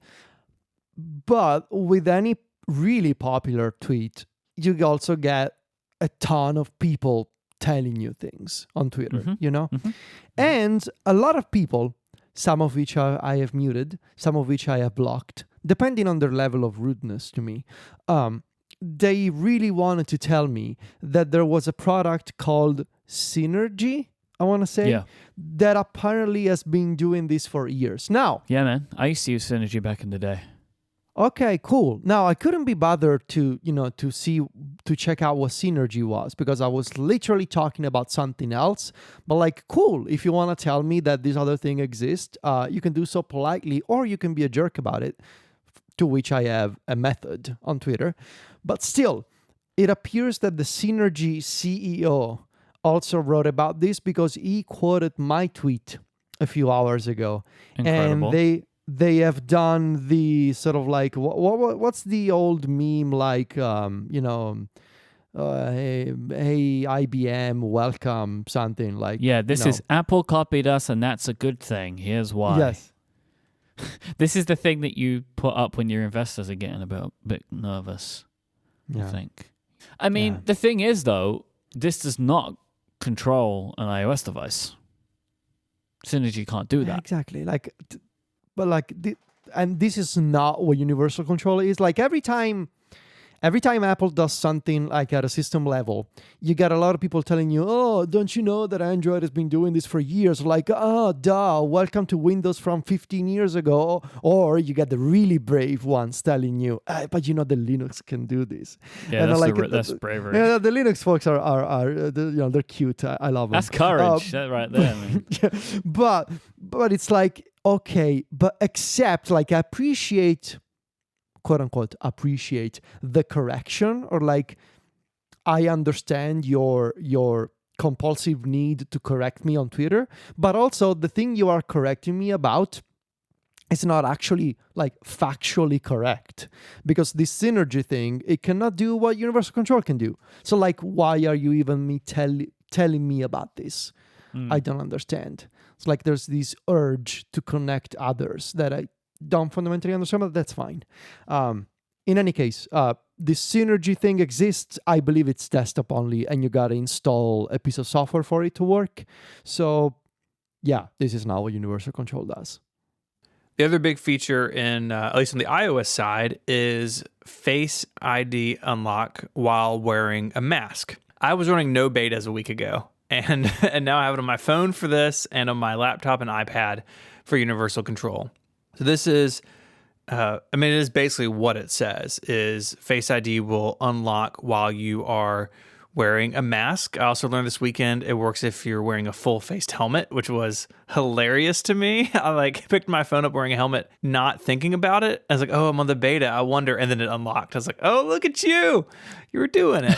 [SPEAKER 3] But with any really popular tweet, you also get a ton of people telling you things on Twitter,
[SPEAKER 2] Mm-hmm.
[SPEAKER 3] And a lot of people, some of which I have muted, some of which I have blocked, depending on their level of rudeness to me, they really wanted to tell me that there was a product called Synergy, I want to say, that apparently has been doing this for years. Now,
[SPEAKER 2] yeah, man, I used to use Synergy back in the day.
[SPEAKER 3] Okay, cool. Now I couldn't be bothered to check out what Synergy was, because I was literally talking about something else. But like, cool, if you want to tell me that this other thing exists, you can do so politely, or you can be a jerk about it, to which I have a method on Twitter. But still, it appears that the Synergy CEO also wrote about this, because he quoted my tweet a few hours ago.
[SPEAKER 2] Incredible.
[SPEAKER 3] And they have done the sort of like, what's the old meme like, hey IBM, welcome, something like.
[SPEAKER 2] Yeah, this is Apple copied us, and that's a good thing. Here's why.
[SPEAKER 3] Yes.
[SPEAKER 2] This is the thing that you put up when your investors are getting a bit nervous, I think. I mean, the thing is, though, this does not control an iOS device. Synergy can't do that.
[SPEAKER 3] Exactly. And this is not what universal control is. Like every time Apple does something like at a system level, you get a lot of people telling you, oh, don't you know that Android has been doing this for years? Like, welcome to Windows from 15 years ago. Or you get the really brave ones telling you, but the Linux can do this.
[SPEAKER 2] Yeah, that's bravery.
[SPEAKER 3] Yeah, the Linux folks are they're cute. I love them.
[SPEAKER 2] That's courage, that right there. Man.
[SPEAKER 3] But it's like, okay, but except like I appreciate, quote unquote, appreciate the correction, or like I understand your compulsive need to correct me on Twitter, but also the thing you are correcting me about it's not actually like factually correct, because this synergy thing, it cannot do what universal control can do. So like, why are you even telling me about this? I don't understand. It's like there's this urge to connect others that I don't fundamentally understand, but that's fine. In any case, this synergy thing exists. I believe it's desktop only, and you gotta install a piece of software for it to work. So yeah, this is not what universal control does.
[SPEAKER 1] The other big feature in, at least on the iOS side, is Face ID unlock while wearing a mask. I was running no betas a week ago, and now I have it on my phone for this and on my laptop and iPad for universal control. So this is, it is basically what it says, is Face ID will unlock while you are wearing a mask. I also learned this weekend it works if you're wearing a full-faced helmet, which was hilarious to me. I picked my phone up wearing a helmet, not thinking about it. I was like, oh, I'm on the beta, I wonder. And then it unlocked. I was like, oh, look at you. You were doing it.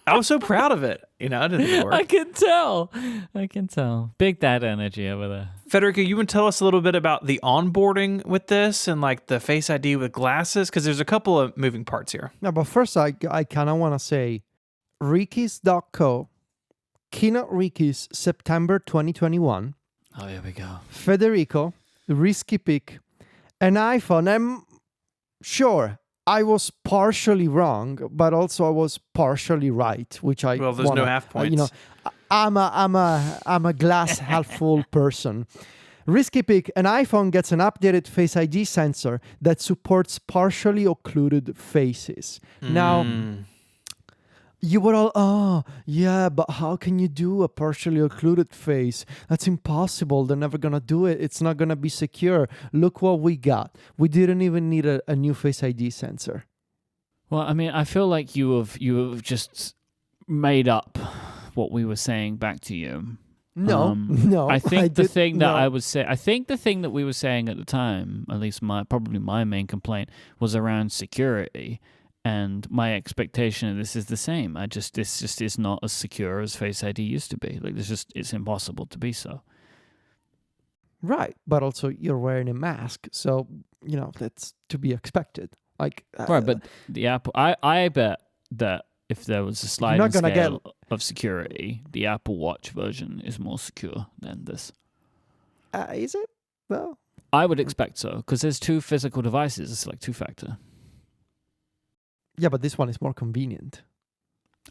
[SPEAKER 1] I was so proud of it. I didn't work.
[SPEAKER 2] I can tell. Big dad energy over there.
[SPEAKER 1] Federico, you would tell us a little bit about the onboarding with this and like the Face ID with glasses, because there's a couple of moving parts here.
[SPEAKER 3] No, but first I kind of want to say Rikis.co, Keynote Rikis, September 2021.
[SPEAKER 2] Oh, here we go.
[SPEAKER 3] Federico, Risky Pick, an iPhone. I'm sure I was partially wrong, but also I was partially right, which I
[SPEAKER 1] there's no half points.
[SPEAKER 3] I'm a glass half full person. Risky Pick, an iPhone gets an updated Face ID sensor that supports partially occluded faces. Now, you were all, oh, yeah, but how can you do a partially occluded face? That's impossible. They're never going to do it. It's not going to be secure. Look what we got. We didn't even need a new Face ID sensor.
[SPEAKER 2] Well, I feel like you have just made up what we were saying back to you.
[SPEAKER 3] No.
[SPEAKER 2] I think the thing that we were saying at the time, at least probably my main complaint, was around security. And my expectation of this is the same. This just is not as secure as Face ID used to be. Like, it's impossible to be so.
[SPEAKER 3] Right, but also you're wearing a mask, so that's to be expected. Right,
[SPEAKER 2] but the Apple, I bet that if there was a sliding scale of security, the Apple Watch version is more secure than this.
[SPEAKER 3] Is it? Well,
[SPEAKER 2] I would expect so, because there's two physical devices. It's like two-factor.
[SPEAKER 3] Yeah, but this one is more convenient.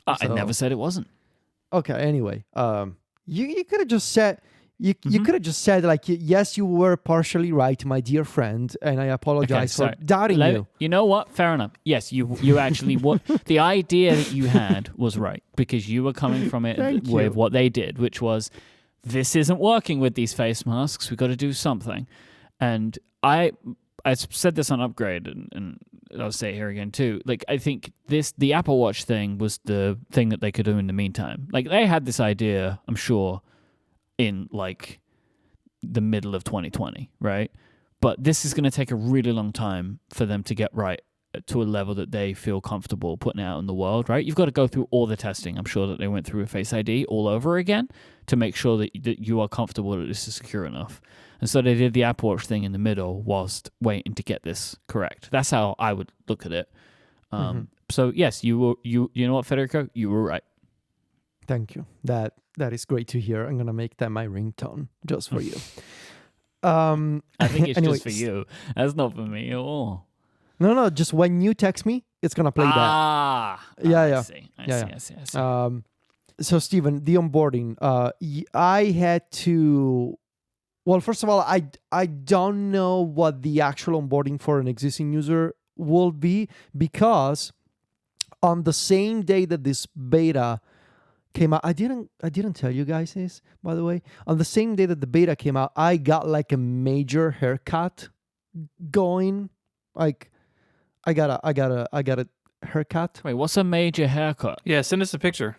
[SPEAKER 2] I never said it wasn't.
[SPEAKER 3] Okay. Anyway, you could have just said you could have just said like, yes, you were partially right, my dear friend, and I apologize for doubting you.
[SPEAKER 2] You know what? Fair enough. Yes, you actually the idea that you had was right, because you were coming from it with what they did, which was, this isn't working with these face masks. We got to do something, and I said this on Upgrade, and I'll say it here again too. Like, I think the Apple Watch thing was the thing that they could do in the meantime. Like, they had this idea, I'm sure, in like the middle of 2020, right? But this is going to take a really long time for them to get right to a level that they feel comfortable putting out in the world, right? You've got to go through all the testing. I'm sure that they went through a Face ID all over again to make sure that you are comfortable that this is secure enough. And so they did the Apple Watch thing in the middle whilst waiting to get this correct. That's how I would look at it. So yes, you know what, Federico? You were right.
[SPEAKER 3] Thank you. That is great to hear. I'm gonna make that my ringtone just for you. I
[SPEAKER 2] think it's just for you. That's not for me at all.
[SPEAKER 3] No. Just when you text me, it's gonna play that.
[SPEAKER 2] I see. I see.
[SPEAKER 3] So, Steven, the onboarding. I had to. Well, first of all, I don't know what the actual onboarding for an existing user will be, because on the same day that this beta came out, I didn't tell you guys this, by the way. On the same day that the beta came out, I got like a major haircut going. Like, I got a haircut.
[SPEAKER 2] Wait, what's a major haircut?
[SPEAKER 1] Yeah, send us a picture.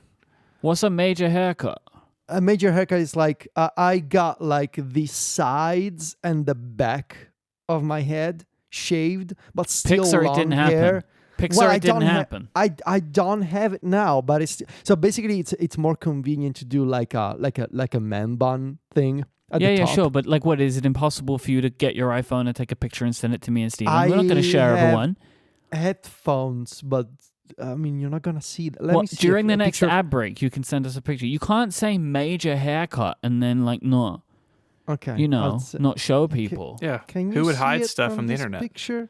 [SPEAKER 2] What's a major haircut?
[SPEAKER 3] A major haircut is like, I got like the sides and the back of my head shaved, but still
[SPEAKER 2] Pixar,
[SPEAKER 3] long
[SPEAKER 2] it didn't
[SPEAKER 3] hair.
[SPEAKER 2] happen. Pixar, it didn't happen.
[SPEAKER 3] I don't have it now, but it's so basically it's more convenient to do like a man bun thing. at
[SPEAKER 2] Yeah,
[SPEAKER 3] the
[SPEAKER 2] yeah,
[SPEAKER 3] top.
[SPEAKER 2] sure. But like, what is it impossible for you to get your iPhone and take a picture and send it to me and Steven?
[SPEAKER 3] I
[SPEAKER 2] We're not going to share
[SPEAKER 3] have
[SPEAKER 2] everyone.
[SPEAKER 3] headphones, but I mean, you're not gonna see that. Let
[SPEAKER 2] Well,
[SPEAKER 3] me see
[SPEAKER 2] during
[SPEAKER 3] a
[SPEAKER 2] the next
[SPEAKER 3] picture.
[SPEAKER 2] ad break, you can send us a picture. You can't say major haircut and then like not,
[SPEAKER 3] Okay,
[SPEAKER 2] not show people.
[SPEAKER 1] Yeah.
[SPEAKER 3] Can you
[SPEAKER 1] Who would
[SPEAKER 3] see
[SPEAKER 1] hide
[SPEAKER 3] it
[SPEAKER 1] stuff from the
[SPEAKER 3] this
[SPEAKER 1] internet?
[SPEAKER 3] picture?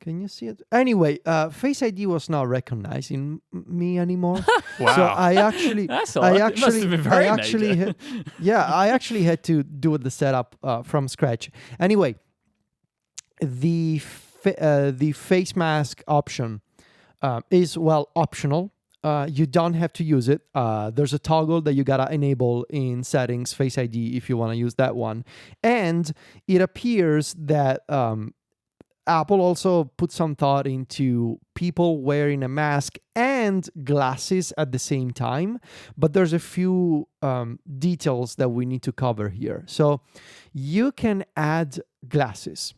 [SPEAKER 3] Can you see it? Anyway, Face ID was not recognizing me anymore.
[SPEAKER 1] Wow.
[SPEAKER 3] So I actually,
[SPEAKER 2] That's odd. It must have been very major.
[SPEAKER 3] I actually had to do the setup from scratch. Anyway, the face mask option is optional. You don't have to use it. There's a toggle that you gotta enable in settings, Face ID, if you want to use that one. And it appears that Apple also put some thought into people wearing a mask and glasses at the same time, but there's a few details that we need to cover here. So you can add glasses.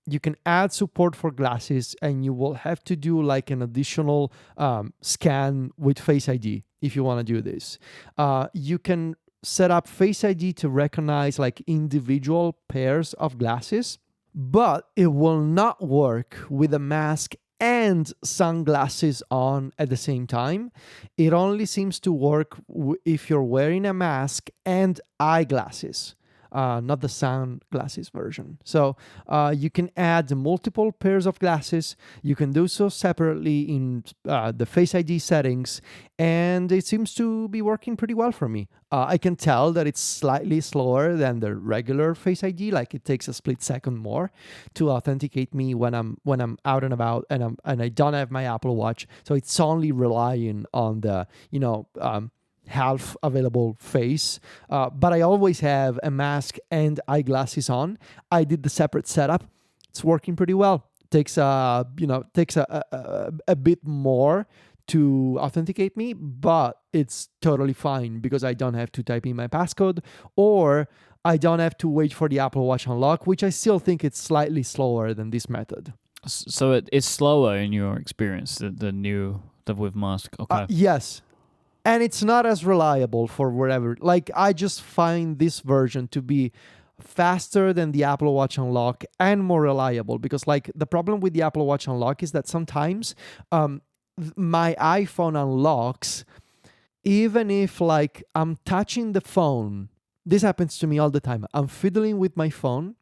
[SPEAKER 3] You can add support for glasses, and you will have to do like an additional scan with Face ID if you want to do this. You can set up Face ID to recognize like individual pairs of glasses, but it will not work with a mask and sunglasses on at the same time. It only seems to work if you're wearing a mask and eyeglasses. Not the sunglasses version. So you can add multiple pairs of glasses. You can do so separately in the Face ID settings, and it seems to be working pretty well for me. I can tell that it's slightly slower than the regular Face ID. Like it takes a split second more to authenticate me when I'm out and about and I don't have my Apple Watch. So it's only relying on the half available face, but I always have a mask and eyeglasses on. I did the separate setup. It's working pretty well. Takes a bit more to authenticate me, but it's totally fine because I don't have to type in my passcode, or I don't have to wait for the Apple Watch unlock, which I still think it's slightly slower than this method.
[SPEAKER 2] So it's slower in your experience, the with mask. Okay.
[SPEAKER 3] Yes. And it's not as reliable for wherever. Like, I just find this version to be faster than the Apple Watch Unlock and more reliable, because, like, the problem with the Apple Watch Unlock is that sometimes my iPhone unlocks even if, like, I'm touching the phone. This happens to me all the time. I'm fiddling with my phone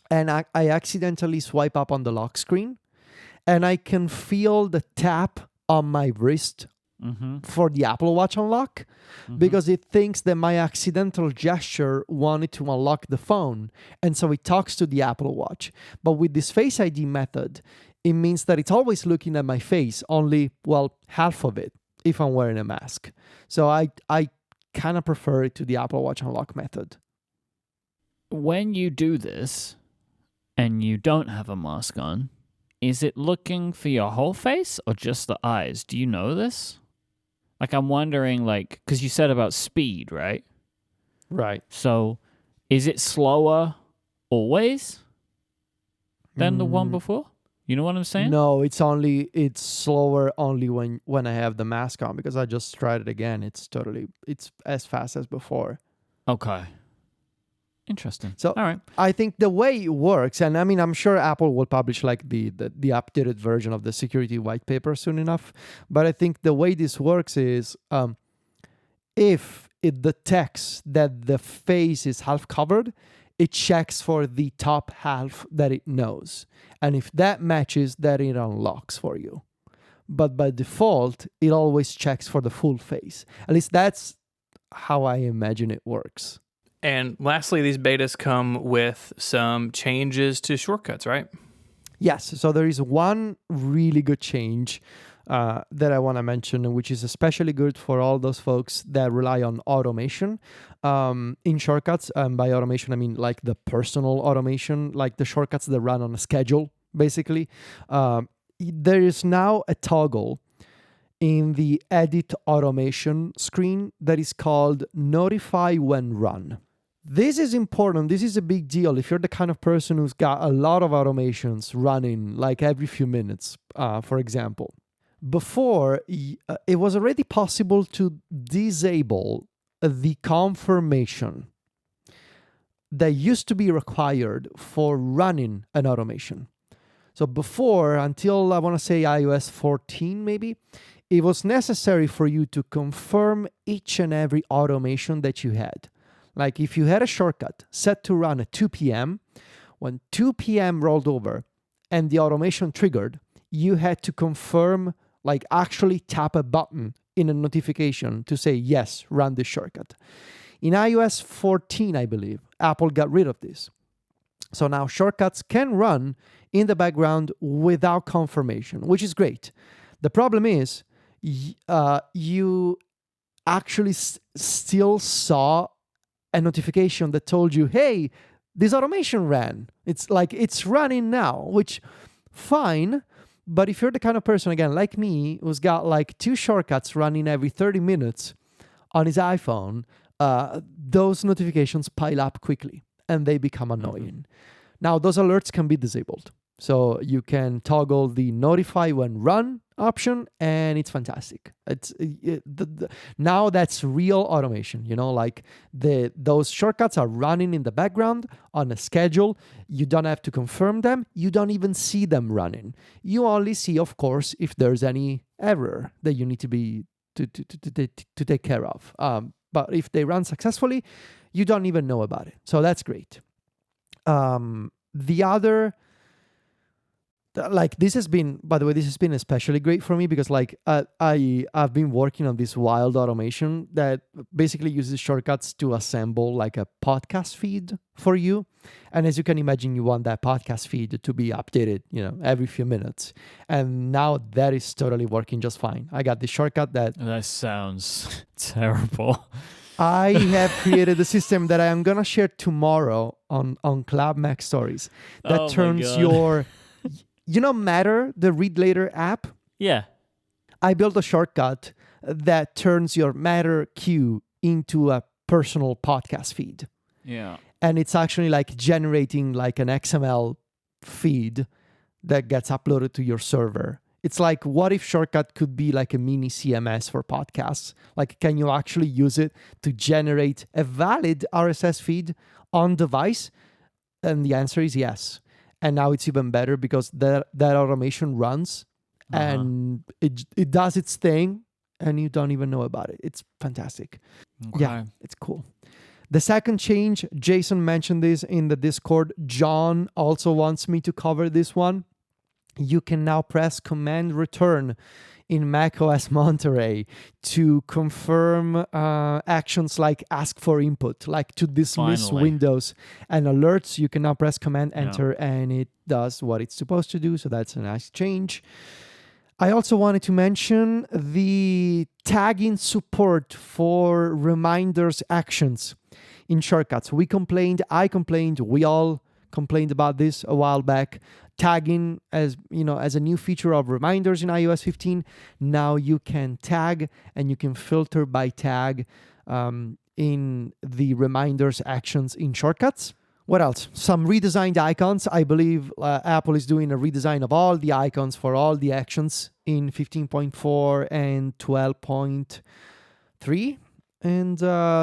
[SPEAKER 3] and I accidentally swipe up on the lock screen, and I can feel the tap on my wrist for the Apple Watch unlock, because it thinks that my accidental gesture wanted to unlock the phone, and so it talks to the Apple Watch. But with this Face ID method, it means that it's always looking at my face, only, half of it if I'm wearing a mask. So I kind of prefer it to the Apple Watch unlock method.
[SPEAKER 2] When you do this and you don't have a mask on, is it looking for your whole face or just the eyes? Do you know this? Like, I'm wondering, like, because you said about speed, right?
[SPEAKER 3] Right.
[SPEAKER 2] So, is it slower always than the one before? You know what I'm saying?
[SPEAKER 3] No, it's slower only when I have the mask on, because I just tried it again. It's as fast as before.
[SPEAKER 2] Okay. Interesting.
[SPEAKER 3] So
[SPEAKER 2] all right.
[SPEAKER 3] I think the way it works, and I mean, I'm sure Apple will publish like the updated version of the security white paper soon enough. But I think the way this works is if it detects that the face is half covered, it checks for the top half that it knows. And if that matches, then it unlocks for you. But by default, it always checks for the full face. At least that's how I imagine it works.
[SPEAKER 1] And lastly, these betas come with some changes to shortcuts, right?
[SPEAKER 3] Yes. So there is one really good change that I want to mention, which is especially good for all those folks that rely on automation in shortcuts. By automation, I mean like the personal automation, like the shortcuts that run on a schedule, basically. There is now a toggle in the edit automation screen that is called notify when run. This is important. This is a big deal if you're the kind of person who's got a lot of automations running like every few minutes, for example. Before, it was already possible to disable the confirmation that used to be required for running an automation. So before, until I want to say iOS 14 maybe, it was necessary for you to confirm each and every automation that you had. Like if you had a shortcut set to run at 2 p.m., when 2 p.m. rolled over and the automation triggered, you had to confirm, like actually tap a button in a notification to say, yes, run this shortcut. In iOS 14, I believe, Apple got rid of this. So now shortcuts can run in the background without confirmation, which is great. The problem is you actually still saw a notification that told you, hey, this automation ran. It's like it's running now, which fine. But if you're the kind of person, again, like me, who's got like 2 shortcuts running every 30 minutes on his iPhone, those notifications pile up quickly and they become annoying. Now, those alerts can be disabled. So you can toggle the notify when run option, and it's fantastic. Now that's real automation. Like those shortcuts are running in the background on a schedule. You don't have to confirm them. You don't even see them running. You only see, of course, if there's any error that you need to take care of. But if they run successfully, you don't even know about it. So that's great. The other, like this has been especially great for me because like I've been working on this wild automation that basically uses shortcuts to assemble like a podcast feed for you. And as you can imagine, you want that podcast feed to be updated, every few minutes. And now that is totally working just fine. I got the shortcut that
[SPEAKER 2] sounds terrible.
[SPEAKER 3] I have created a system that I am gonna share tomorrow on Club Mac Stories that turns your, Matter, the Read Later app.
[SPEAKER 2] Yeah.
[SPEAKER 3] I built a shortcut that turns your Matter queue into a personal podcast feed.
[SPEAKER 2] Yeah.
[SPEAKER 3] And it's actually like generating like an XML feed that gets uploaded to your server. It's like, what if Shortcut could be like a mini CMS for podcasts? Like, can you actually use it to generate a valid RSS feed on device? And the answer is yes. And now it's even better because that automation runs and it does its thing and you don't even know about it. It's fantastic.
[SPEAKER 2] Okay.
[SPEAKER 3] Yeah, it's cool. The second change, Jason mentioned this in the Discord. John also wants me to cover this one. You can now press Command Return in macOS Monterey to confirm actions like ask for input, like to dismiss windows and alerts. You can now press Command Enter and it does what it's supposed to do. So that's a nice change. I also wanted to mention the tagging support for reminders actions in shortcuts. I complained, we all complained about this a while back. Tagging as a new feature of reminders in iOS 15. Now you can tag and you can filter by tag in the reminders actions in shortcuts. What else? Some redesigned icons. I believe Apple is doing a redesign of all the icons for all the actions in 15.4 and 12.3. And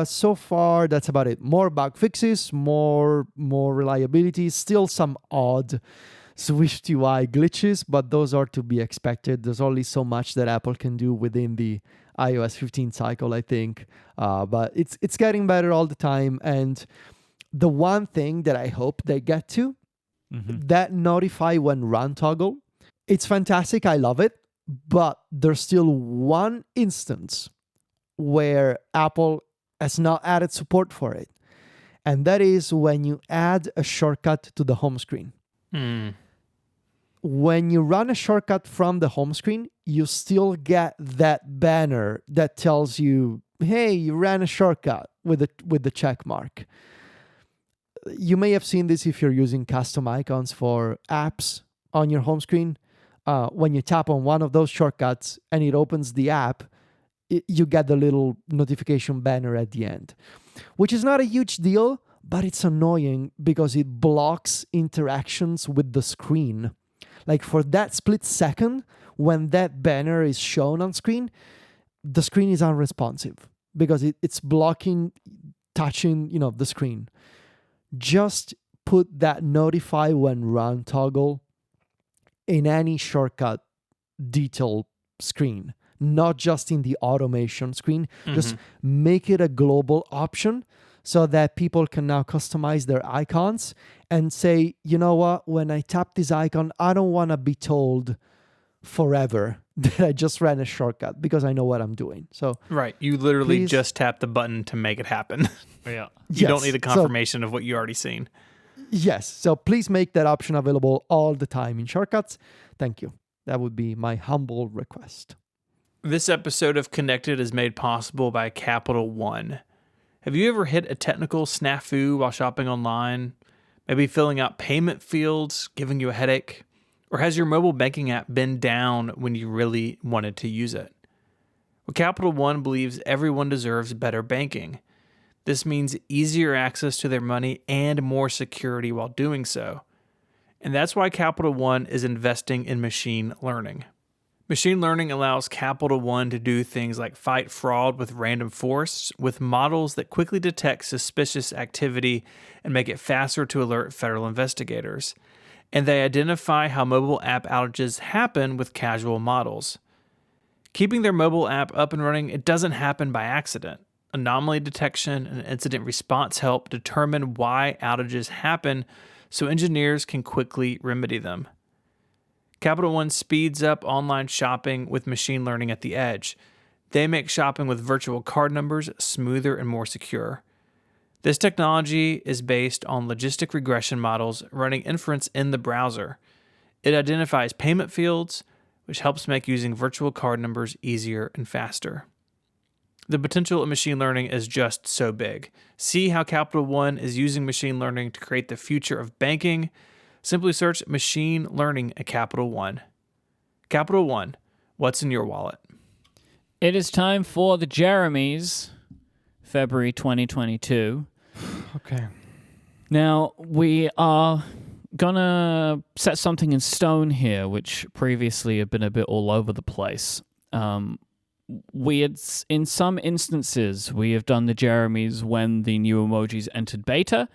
[SPEAKER 3] so far, that's about it. More bug fixes, more reliability, still some odd Swift UI glitches, but those are to be expected. There's only so much that Apple can do within the iOS 15 cycle, I think. But it's getting better all the time. And the one thing that I hope they get to, that notify when run toggle, it's fantastic. I love it. But there's still one instance where Apple has not added support for it. And that is when you add a shortcut to the home screen. When you run a shortcut from the home screen, you still get that banner that tells you, hey, you ran a shortcut with the check mark. You may have seen this if you're using custom icons for apps on your home screen. When you tap on one of those shortcuts and it opens the app, you get the little notification banner at the end, which is not a huge deal, but it's annoying because it blocks interactions with the screen. Like for that split second, when that banner is shown on screen, the screen is unresponsive because it's blocking touching, the screen. just put that notify when run toggle in any shortcut detail screen, not just in the automation screen. Just make it a global option so that people can now customize their icons and say, you know what, when I tap this icon, I don't want to be told forever that I just ran a shortcut because I know what I'm doing. So
[SPEAKER 1] right, you literally just tap the button to make it happen.
[SPEAKER 2] Yeah.
[SPEAKER 1] You don't need a confirmation of what you already seen.
[SPEAKER 3] Yes, so please make that option available all the time in shortcuts. Thank you. That would be my humble request.
[SPEAKER 1] This episode of Connected is made possible by Capital One. Have you ever hit a technical snafu while shopping online? Maybe filling out payment fields, giving you a headache? Or has your mobile banking app been down when you really wanted to use it? Well, Capital One believes everyone deserves better banking. This means easier access to their money and more security while doing so. And that's why Capital One is investing in machine learning. Machine learning allows Capital One to do things like fight fraud with random force with models that quickly detect suspicious activity and make it faster to alert federal investigators. And they identify how mobile app outages happen with casual models. Keeping their mobile app up and running, it doesn't happen by accident. Anomaly detection and incident response help determine why outages happen so engineers can quickly remedy them. Capital One speeds up online shopping with machine learning at the edge. They make shopping with virtual card numbers smoother and more secure. This technology is based on logistic regression models running inference in the browser. It identifies payment fields, which helps make using virtual card numbers easier and faster. The potential of machine learning is just so big. See how Capital One is using machine learning to create the future of banking. Simply search machine learning at Capital One. Capital One, what's in your wallet?
[SPEAKER 2] It is time for the Jeremies, February 2022.
[SPEAKER 3] Okay.
[SPEAKER 2] Now, we are gonna set something in stone here, which previously had been a bit all over the place. In some instances, we have done the Jeremies when the new emojis entered beta.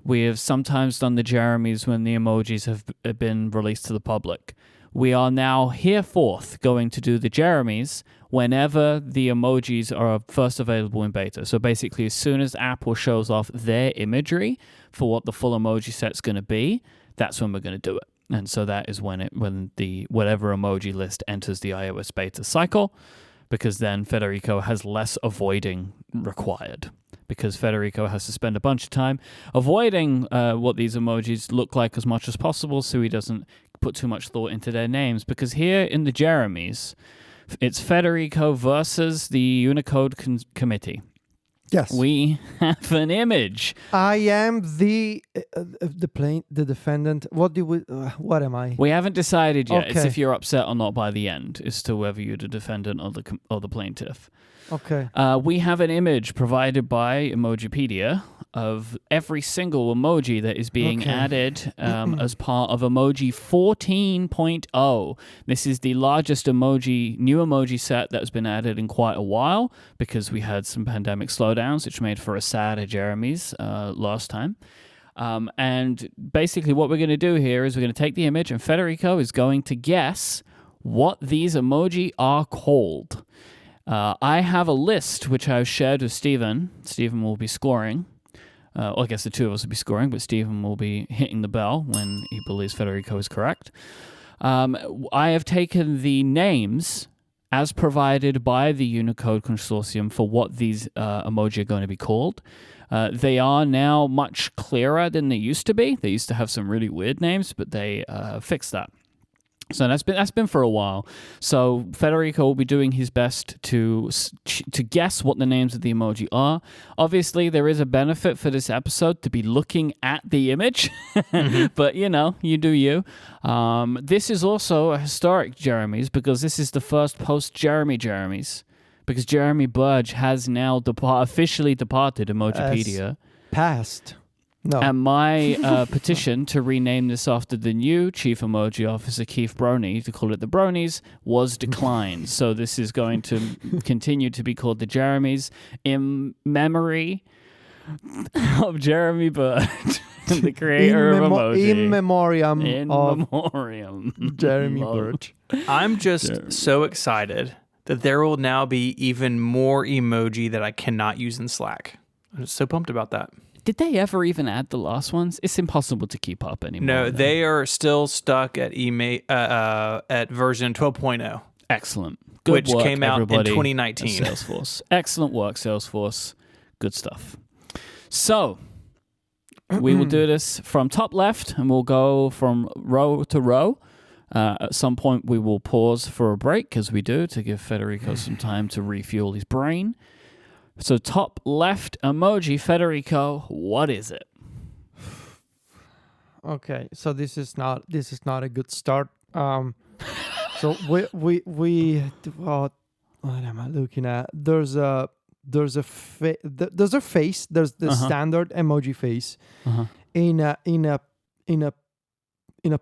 [SPEAKER 2] We have sometimes done the Jeremies when the emojis have been released to the public. We are now hereforth going to do the Jeremies whenever the emojis are first available in beta. So basically, as soon as Apple shows off their imagery for what the full emoji set's going to be, that's when we're going to do it. And so that is when the whatever emoji list enters the iOS beta cycle, because then Federico has less avoiding required. Because Federico has to spend a bunch of time avoiding what these emojis look like as much as possible, so he doesn't put too much thought into their names. Because here in the Jeremies, it's Federico versus the Unicode committee.
[SPEAKER 3] Yes.
[SPEAKER 2] We have an image.
[SPEAKER 3] I am the defendant. What am I?
[SPEAKER 2] We haven't decided yet.
[SPEAKER 3] Okay.
[SPEAKER 2] It's if you're upset or not by the end as to whether you're the defendant or the plaintiff.
[SPEAKER 3] Okay.
[SPEAKER 2] We have an image provided by Emojipedia of every single emoji that is being added as part of Emoji 14.0. This is the largest new emoji set that has been added in quite a while because we had some pandemic slowdowns, which made for a sadder Jeremies last time. And basically what we're going to do here is we're going to take the image and Federico is going to guess what these emoji are called. I have a list which I've shared with Stephen. Stephen will be scoring. I guess the two of us will be scoring, but Stephen will be hitting the bell when he believes Federico is correct. I have taken the names as provided by the Unicode Consortium for what these emoji are going to be called. They are now much clearer than they used to be. They used to have some really weird names, but they fixed that. So that's been for a while. So Federico will be doing his best to guess what the names of the emoji are. Obviously, there is a benefit for this episode to be looking at the image, but you do you. This is also a historic Jeremies because this is the first post-Jeremy Jeremies because Jeremy Burge has now officially departed Emojipedia.
[SPEAKER 3] Passed. No.
[SPEAKER 2] And my petition to rename this after the new Chief Emoji Officer, Keith Brony, to call it the Bronies, was declined. So this is going to continue to be called the Jeremies in memory of Jeremy Bird, the creator of emoji.
[SPEAKER 3] In memoriam
[SPEAKER 2] In
[SPEAKER 3] of
[SPEAKER 2] memoriam.
[SPEAKER 3] Jeremy
[SPEAKER 2] Love.
[SPEAKER 3] Bird.
[SPEAKER 1] I'm just so excited that there will now be even more emoji that I cannot use in Slack. I'm just so pumped about that.
[SPEAKER 2] Did they ever even add the last ones? It's impossible to keep up anymore.
[SPEAKER 1] No, they are still stuck at at version 12.0.
[SPEAKER 2] Excellent. Good
[SPEAKER 1] which
[SPEAKER 2] work,
[SPEAKER 1] came out in
[SPEAKER 2] everybody
[SPEAKER 1] 2019.
[SPEAKER 2] at Salesforce. Excellent work, Salesforce. Good stuff. So, we will do this from top left, and we'll go from row to row. At some point, we will pause for a break, as we do, to give Federico some time to refuel his brain. So, top left emoji, Federico, what is it?
[SPEAKER 3] Okay, so this is not a good start. So we what am I looking at? There's a face. There's the standard emoji face in a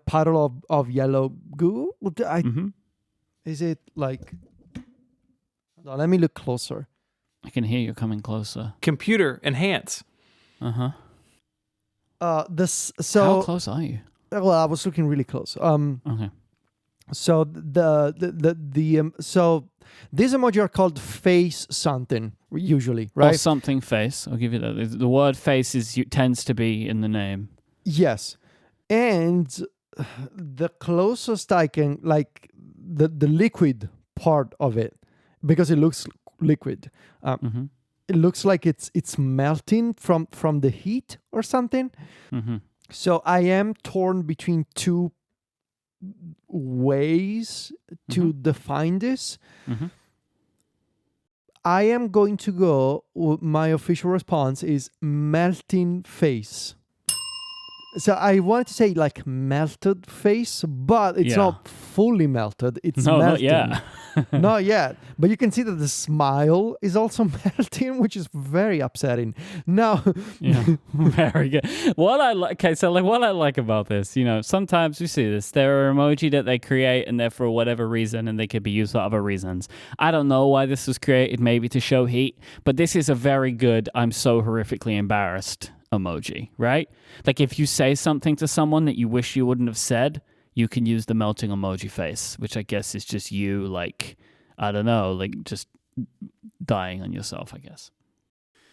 [SPEAKER 3] puddle of yellow goo. Is it like? Hold on, let me look closer.
[SPEAKER 2] I can hear you coming closer.
[SPEAKER 1] Computer enhance.
[SPEAKER 2] So
[SPEAKER 3] How
[SPEAKER 2] close are you?
[SPEAKER 3] Well, I was looking really close.
[SPEAKER 2] Okay.
[SPEAKER 3] So so these emoji are called face something usually, right?
[SPEAKER 2] Or something face. I'll give you that. The word face tends to be in the name.
[SPEAKER 3] Yes, and the closest I can, like the liquid part of it, because it looks liquid. It looks like it's melting from the heat or something. So I am torn between two ways to define this. I am going to go with my official response is melting face. So I wanted to say like melted face, but it's not fully melted. It's melting.
[SPEAKER 2] Not yet.
[SPEAKER 3] Not yet. But you can see that the smile is also melting, which is very upsetting. Now,
[SPEAKER 2] Very good. What I like about this, sometimes we see this. There are emoji that they create, and they're for whatever reason, and they could be used for other reasons. I don't know why this was created, maybe to show heat, but this is a very good, I'm so horrifically embarrassed emoji, right? Like if you say something to someone that you wish you wouldn't have said, you can use the melting emoji face, which I guess is just you, like, I don't know, like just dying on yourself, I guess.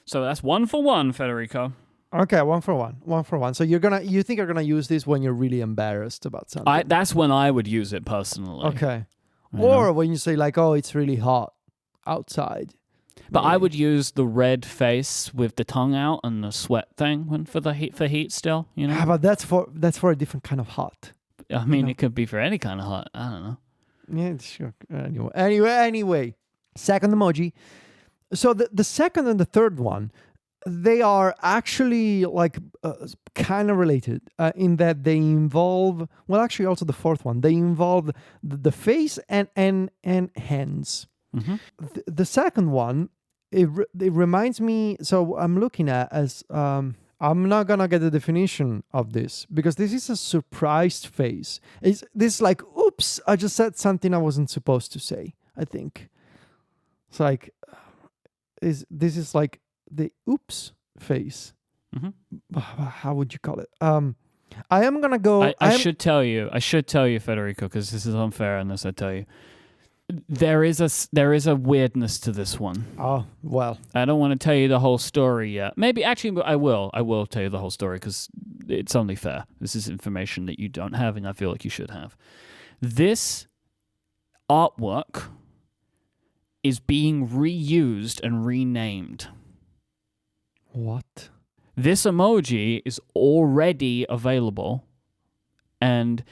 [SPEAKER 2] So that's 1 for 1, Federico.
[SPEAKER 3] Okay, 1 for 1. 1 for 1. So you think you're gonna use this when you're really embarrassed about something?
[SPEAKER 2] That's when I would use it personally.
[SPEAKER 3] Okay. Or when you say like, oh, it's really hot outside.
[SPEAKER 2] But I would use the red face with the tongue out and the sweat thing for heat still,
[SPEAKER 3] Yeah, but that's for a different kind of hot.
[SPEAKER 2] I mean, it could be for any kind of hot. I don't know.
[SPEAKER 3] Yeah, sure. Anyway. Second emoji. So the second and the third one, they are actually like kind of related in that they involve. Well, actually, also the fourth one. They involve the face and hands. The second one, it reminds me. So I'm looking at as I'm not gonna get the definition of this because this is a surprised face. It's this like, oops, I just said something I wasn't supposed to say. I think it's like this is like the oops face. How would you call it? I am gonna go.
[SPEAKER 2] I should tell you, Federico, because this is unfair unless I tell you. There is a weirdness to this one.
[SPEAKER 3] Oh, well.
[SPEAKER 2] I don't want to tell you the whole story yet. Maybe, actually, I will. I will tell you the whole story because it's only fair. This is information that you don't have and I feel like you should have. This artwork is being reused and renamed.
[SPEAKER 3] What?
[SPEAKER 2] This emoji is already available, and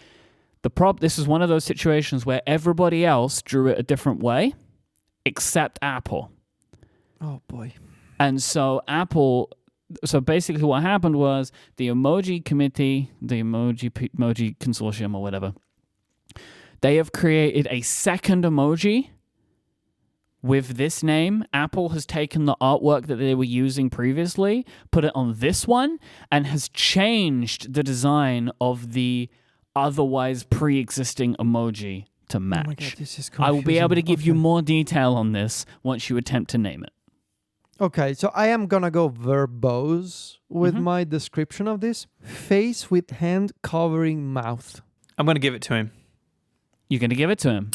[SPEAKER 2] this is one of those situations where everybody else drew it a different way, except Apple.
[SPEAKER 3] Oh boy!
[SPEAKER 2] And so so basically, what happened was the emoji committee, the emoji consortium, or whatever, they have created a second emoji with this name. Apple has taken the artwork that they were using previously, put it on this one, and has changed the design of the otherwise pre-existing emoji to match.
[SPEAKER 3] Oh my God, this is
[SPEAKER 2] I will be able to
[SPEAKER 3] confusing.
[SPEAKER 2] give you more detail on this once you attempt to name it.
[SPEAKER 3] Okay, so I am gonna go verbose with
[SPEAKER 2] Mm-hmm.
[SPEAKER 3] my description of this. Face with hand covering mouth.
[SPEAKER 1] I'm going to give it to him.
[SPEAKER 2] You're going to give it to him.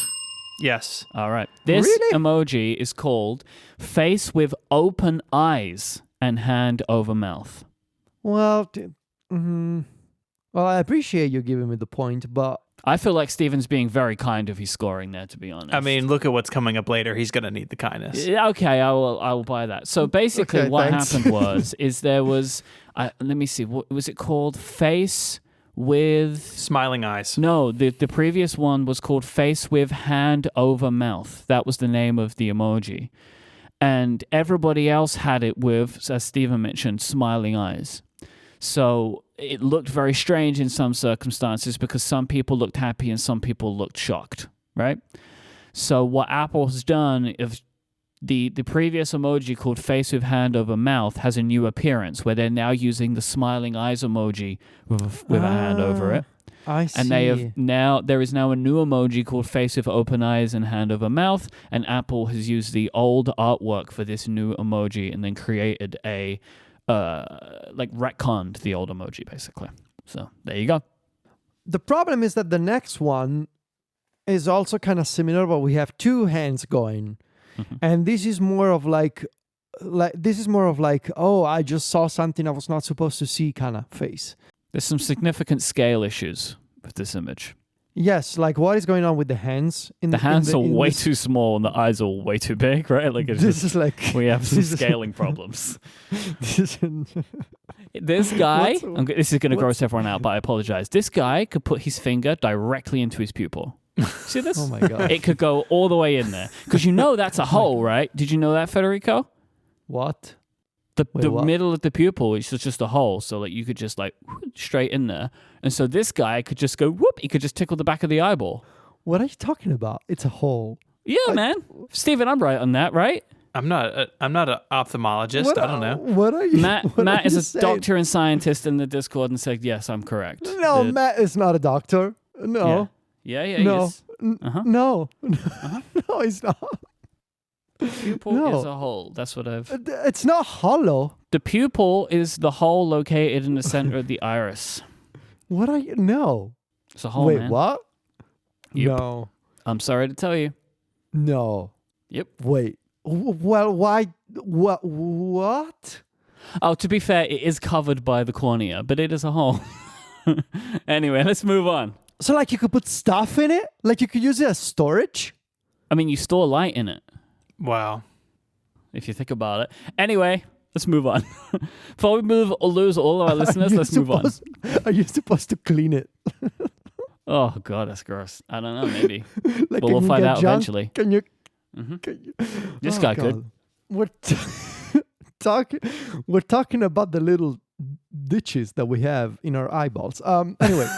[SPEAKER 1] Yes.
[SPEAKER 2] All right. This
[SPEAKER 3] Really?
[SPEAKER 2] emoji is called face with open eyes and hand over mouth.
[SPEAKER 3] Well, well, I appreciate you giving me the point, but
[SPEAKER 2] I feel like Steven's being very kind if he's scoring there, to be honest.
[SPEAKER 1] I mean, look at what's coming up later. He's going to need the kindness.
[SPEAKER 2] Yeah, okay, I will buy that. So basically,
[SPEAKER 3] Okay,
[SPEAKER 2] what
[SPEAKER 3] thanks.
[SPEAKER 2] happened is there was, let me see, what was it called? Face with.
[SPEAKER 1] Smiling eyes.
[SPEAKER 2] No, the previous one was called face with hand over mouth. That was the name of the emoji. And everybody else had it with, as Steven mentioned, smiling eyes. So it looked very strange in some circumstances because some people looked happy and some people looked shocked, right? So what Apple has done, if the previous emoji called face with hand over mouth has a new appearance where they're now using the smiling eyes emoji with a hand over it.
[SPEAKER 3] I see.
[SPEAKER 2] And there is now a new emoji called face with open eyes and hand over mouth, and Apple has used the old artwork for this new emoji and then created a retconned the old emoji basically. So there you go.
[SPEAKER 3] The problem is that the next one is also kind of similar, but we have two hands going. And this is more of like oh, I just saw something I was not supposed to see kind of face.
[SPEAKER 2] There's some significant scale issues with this image.
[SPEAKER 3] Yes, like what is going on with the hands?
[SPEAKER 2] The hands are way too small and the eyes are way too big, right? Like it's
[SPEAKER 3] This
[SPEAKER 2] just,
[SPEAKER 3] is like
[SPEAKER 2] we have some
[SPEAKER 3] this is-
[SPEAKER 2] scaling problems.
[SPEAKER 3] this
[SPEAKER 2] This guy,
[SPEAKER 3] What's-
[SPEAKER 2] this is going to
[SPEAKER 3] what's-
[SPEAKER 2] gross everyone out, but I apologize. This guy could put his finger directly into his pupil. See this?
[SPEAKER 3] Oh my god!
[SPEAKER 2] It could go all the way in there. Because you know that's a hole, right? Did you know that, Federico?
[SPEAKER 3] What?
[SPEAKER 2] The
[SPEAKER 3] what?
[SPEAKER 2] middle of the pupil is just a hole. So like you could just like straight in there. And so this guy could just go whoop. He could just tickle the back of the eyeball.
[SPEAKER 3] What are you talking about? It's a hole.
[SPEAKER 2] Yeah, man. Steven, I'm right on that, right?
[SPEAKER 1] I'm not an ophthalmologist.
[SPEAKER 3] What
[SPEAKER 1] I don't know.
[SPEAKER 3] What are you?
[SPEAKER 2] Matt
[SPEAKER 3] what
[SPEAKER 2] Matt
[SPEAKER 3] are
[SPEAKER 2] is
[SPEAKER 3] you
[SPEAKER 2] a
[SPEAKER 3] saying?
[SPEAKER 2] doctor and scientist in the Discord and said, yes, I'm correct.
[SPEAKER 3] No,
[SPEAKER 2] The-
[SPEAKER 3] Matt is not a doctor. No.
[SPEAKER 2] Yeah,
[SPEAKER 3] No.
[SPEAKER 2] Yes. Uh-huh.
[SPEAKER 3] No. No, he's not.
[SPEAKER 2] Pupil
[SPEAKER 3] No.
[SPEAKER 2] is a hole. That's what I've...
[SPEAKER 3] It's not hollow.
[SPEAKER 2] The pupil is the hole located in the center of the iris.
[SPEAKER 3] What are you? No.
[SPEAKER 2] It's a hole,
[SPEAKER 3] Wait,
[SPEAKER 2] man.
[SPEAKER 3] what?
[SPEAKER 2] Yep.
[SPEAKER 3] No.
[SPEAKER 2] I'm sorry to tell you.
[SPEAKER 3] No.
[SPEAKER 2] Yep.
[SPEAKER 3] Wait. Well, why? What?
[SPEAKER 2] Oh, to be fair, it is covered by the cornea, but it is a hole. Anyway, let's move on.
[SPEAKER 3] So, like, you could put stuff in it? Like, you could use it as storage?
[SPEAKER 2] I mean, you store light in it,
[SPEAKER 1] Wow.
[SPEAKER 2] if you think about it. Anyway, let's move on. Before we lose all our listeners, let's move on.
[SPEAKER 3] Are you supposed to clean it?
[SPEAKER 2] Oh, God, that's gross. I don't know, maybe.
[SPEAKER 3] Like,
[SPEAKER 2] Well, we'll
[SPEAKER 3] can you
[SPEAKER 2] find
[SPEAKER 3] get
[SPEAKER 2] out
[SPEAKER 3] junk?
[SPEAKER 2] eventually.
[SPEAKER 3] Can you?
[SPEAKER 2] Mhm.
[SPEAKER 3] Can you?
[SPEAKER 2] This
[SPEAKER 3] Oh,
[SPEAKER 2] guy
[SPEAKER 3] God.
[SPEAKER 2] could.
[SPEAKER 3] We're talking about the little ditches that we have in our eyeballs. Anyway.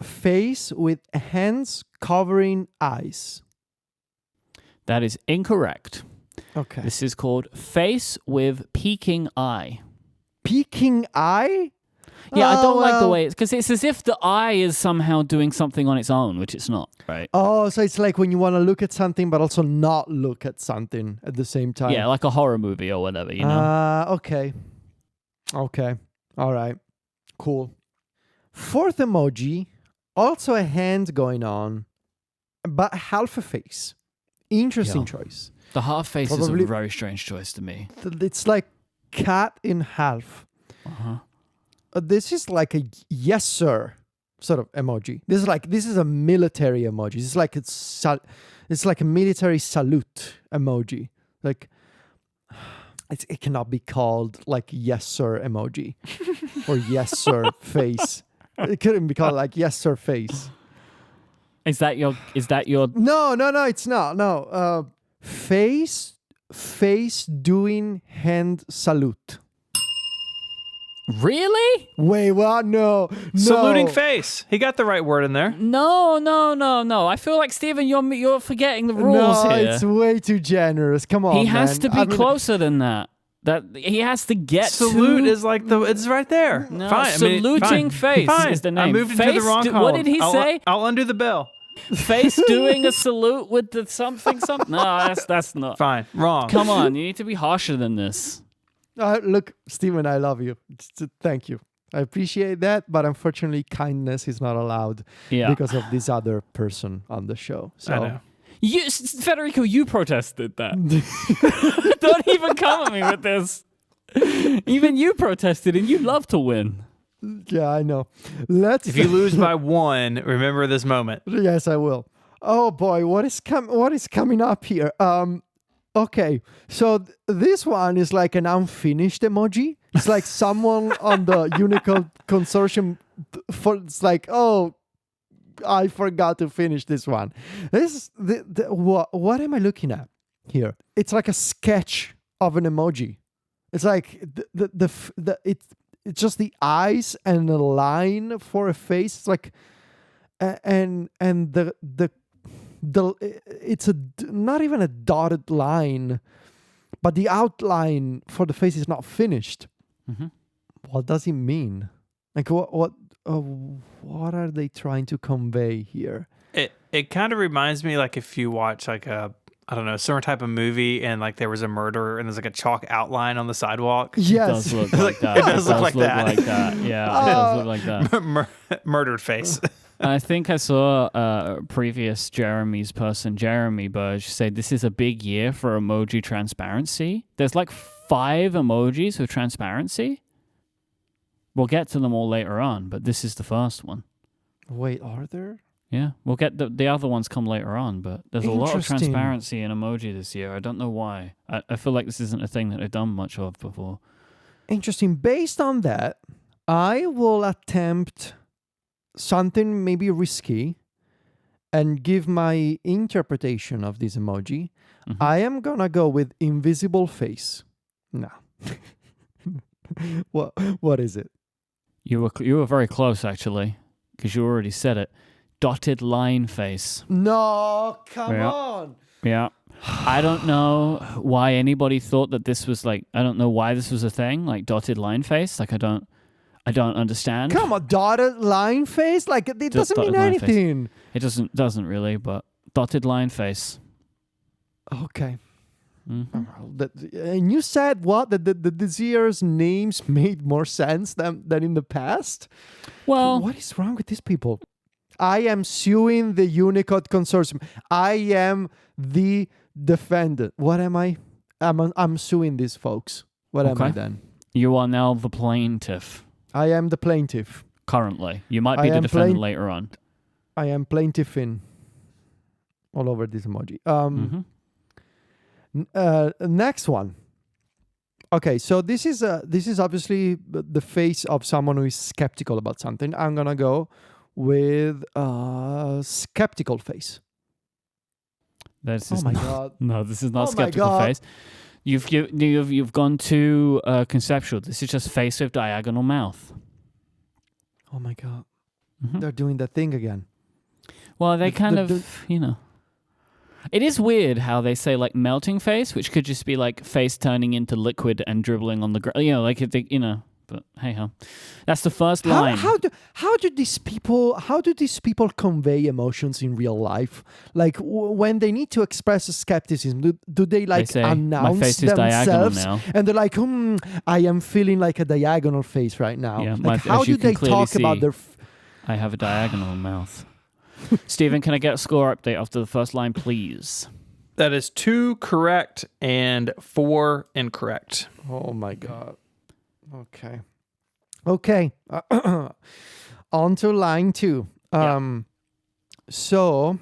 [SPEAKER 3] Face with hands covering eyes.
[SPEAKER 2] That is incorrect.
[SPEAKER 3] Okay.
[SPEAKER 2] This is called face with peeking eye.
[SPEAKER 3] Peeking eye?
[SPEAKER 2] Yeah, I
[SPEAKER 3] Oh,
[SPEAKER 2] don't like the
[SPEAKER 3] well.
[SPEAKER 2] way it's because it's as if the eye is somehow doing something on its own, which it's not, right?
[SPEAKER 3] Oh, so it's like when you want to look at something but also not look at something at the same time.
[SPEAKER 2] Yeah, like a horror movie or whatever, you know?
[SPEAKER 3] Okay. Okay. All right. Cool. Fourth emoji, also a hand going on, but half a face. Interesting
[SPEAKER 2] Yeah.
[SPEAKER 3] choice.
[SPEAKER 2] The half face is
[SPEAKER 3] Probably-
[SPEAKER 2] a very strange choice to me.
[SPEAKER 3] It's like cut in half.
[SPEAKER 2] Uh-huh.
[SPEAKER 3] This is like a yes sir sort of emoji. This is a military emoji. It's like a military salute emoji. Like it cannot be called like yes sir emoji or yes sir face. It couldn't be called like yes sir face.
[SPEAKER 2] Is that your
[SPEAKER 3] No, it's not. No. Face doing hand salute.
[SPEAKER 2] really?
[SPEAKER 3] Wait, what? No.
[SPEAKER 1] Saluting face. He got the right word in there.
[SPEAKER 2] No. I feel like Steven, you're forgetting the rules
[SPEAKER 3] No,
[SPEAKER 2] here.
[SPEAKER 3] it's way too generous. Come on,
[SPEAKER 2] He has
[SPEAKER 3] man.
[SPEAKER 2] to be closer than that. That he has to get
[SPEAKER 1] Salute
[SPEAKER 2] to.
[SPEAKER 1] is like it's right there.
[SPEAKER 2] No,
[SPEAKER 1] fine.
[SPEAKER 2] saluting
[SPEAKER 1] fine.
[SPEAKER 2] face
[SPEAKER 1] Fine.
[SPEAKER 2] is the
[SPEAKER 1] I
[SPEAKER 2] name.
[SPEAKER 1] moved into the
[SPEAKER 2] Face
[SPEAKER 1] wrong
[SPEAKER 2] do-
[SPEAKER 1] column.
[SPEAKER 2] what did he say?
[SPEAKER 1] I'll undo the bell.
[SPEAKER 2] Face doing a salute with the something. No, that's not.
[SPEAKER 1] Fine. Wrong.
[SPEAKER 2] Come on, you need to be harsher than this.
[SPEAKER 3] Look, Steven, I love you. Thank you. I appreciate that, but unfortunately, kindness is not allowed because of this other person on the show. So.
[SPEAKER 1] I know.
[SPEAKER 2] Federico, you protested that. Don't even come at me with this. Even you protested, and you love to win.
[SPEAKER 3] Yeah, I know.
[SPEAKER 1] If you lose by 1, remember this moment.
[SPEAKER 3] Yes, I will. Oh boy, what is coming up here? Okay, so this one is like an unfinished emoji. It's like someone on the Unicode consortium. It's like, oh, I forgot to finish this one. This what am I looking at here? It's like a sketch of an emoji. It's like it's just the eyes and a line for a face. It's like and the it's not even a dotted line, but the outline for the face is not finished.
[SPEAKER 2] Mm-hmm.
[SPEAKER 3] What does it mean? Like what are they trying to convey here?
[SPEAKER 1] It kind of reminds me like if you watch like a certain type of movie and like there was a murder and there's like a chalk outline on the sidewalk.
[SPEAKER 3] Yes,
[SPEAKER 2] it does look like that.
[SPEAKER 1] It does look like that.
[SPEAKER 2] Yeah, it does look like that.
[SPEAKER 1] Murdered face.
[SPEAKER 2] I think I saw a previous Jeremies person, Jeremy Burge, say this is a big year for emoji transparency. There's like 5 emojis with transparency. We'll get to them all later on, but this is the first one.
[SPEAKER 3] Wait, are there?
[SPEAKER 2] Yeah, we'll get the other ones come later on, but there's a lot of transparency in emoji this year. I don't know why. I feel like this isn't a thing that I've done much of before.
[SPEAKER 3] Interesting. Based on that, I will attempt something maybe risky and give my interpretation of this emoji. Mm-hmm. I am gonna go with invisible face. No. What is it?
[SPEAKER 2] You were very close actually, because you already said it. Dotted line face.
[SPEAKER 3] No, come on.
[SPEAKER 2] Yeah. I don't know why anybody thought that this was like, I don't know why this was a thing, like dotted line face. Like I don't understand.
[SPEAKER 3] Come on, dotted line face? Like it doesn't mean anything.
[SPEAKER 2] It doesn't really, but dotted line face.
[SPEAKER 3] Okay.
[SPEAKER 2] Mm-hmm.
[SPEAKER 3] And you said what? That this year's names made more sense than in the past?
[SPEAKER 2] Well,
[SPEAKER 3] what is wrong with these people? I am suing the Unicode consortium. I am the defendant. What am I? I'm suing these folks. What am I then?
[SPEAKER 2] You are now the plaintiff.
[SPEAKER 3] I am the plaintiff.
[SPEAKER 2] Currently. You might be the defendant later on.
[SPEAKER 3] I am plaintiffing all over this emoji. Next one. Okay, so this is obviously the face of someone who is skeptical about something. I'm gonna go with a skeptical face.
[SPEAKER 2] My
[SPEAKER 3] God!
[SPEAKER 2] No, this is not skeptical face. You've gone too conceptual. This is just face with diagonal mouth.
[SPEAKER 3] Oh my God!
[SPEAKER 2] Mm-hmm.
[SPEAKER 3] They're doing that thing again.
[SPEAKER 2] Well, they It is weird how they say like melting face, which could just be like face turning into liquid and dribbling on the ground. You know, like if they, But hey ho, that's the first line.
[SPEAKER 3] How do these people convey emotions in real life? Like when they need to express skepticism, do they like
[SPEAKER 2] say,
[SPEAKER 3] announce
[SPEAKER 2] my face is diagonal
[SPEAKER 3] themselves
[SPEAKER 2] now.
[SPEAKER 3] and they're like, I am feeling like a diagonal face right now.
[SPEAKER 2] Yeah,
[SPEAKER 3] like how do they talk about their?
[SPEAKER 2] I have a diagonal mouth. Stephen, can I get a score update after the first line, please?
[SPEAKER 1] That is 2 correct and 4 incorrect.
[SPEAKER 3] Oh my God. Okay. On to line 2. So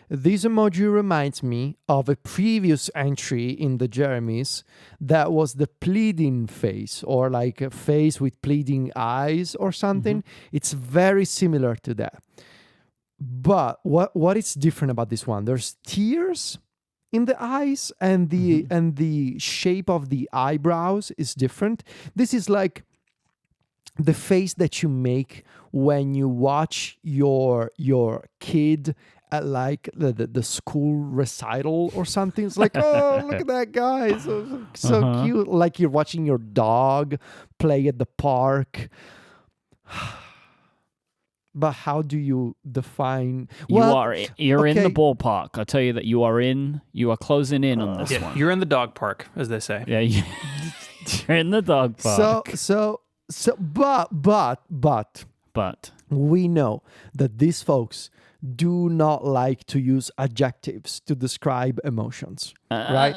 [SPEAKER 3] this emoji reminds me of a previous entry in the Jeremies that was the pleading face, or like a face with pleading eyes or something. Mm-hmm. It's very similar to that. But what is different about this one? There's tears in the eyes, and the shape of the eyebrows is different. This is like the face that you make when you watch your kid at like the school recital or something. It's like, oh, look at that guy, so cute. Like you're watching your dog play at the park. But how do you define?
[SPEAKER 2] You're in the
[SPEAKER 3] okay.
[SPEAKER 2] ballpark. I'll tell you that you are closing in on this one.
[SPEAKER 1] You're in the dog park, as they say.
[SPEAKER 2] Yeah, you're in the dog park.
[SPEAKER 3] But we know that these folks do not like to use adjectives to describe emotions, right?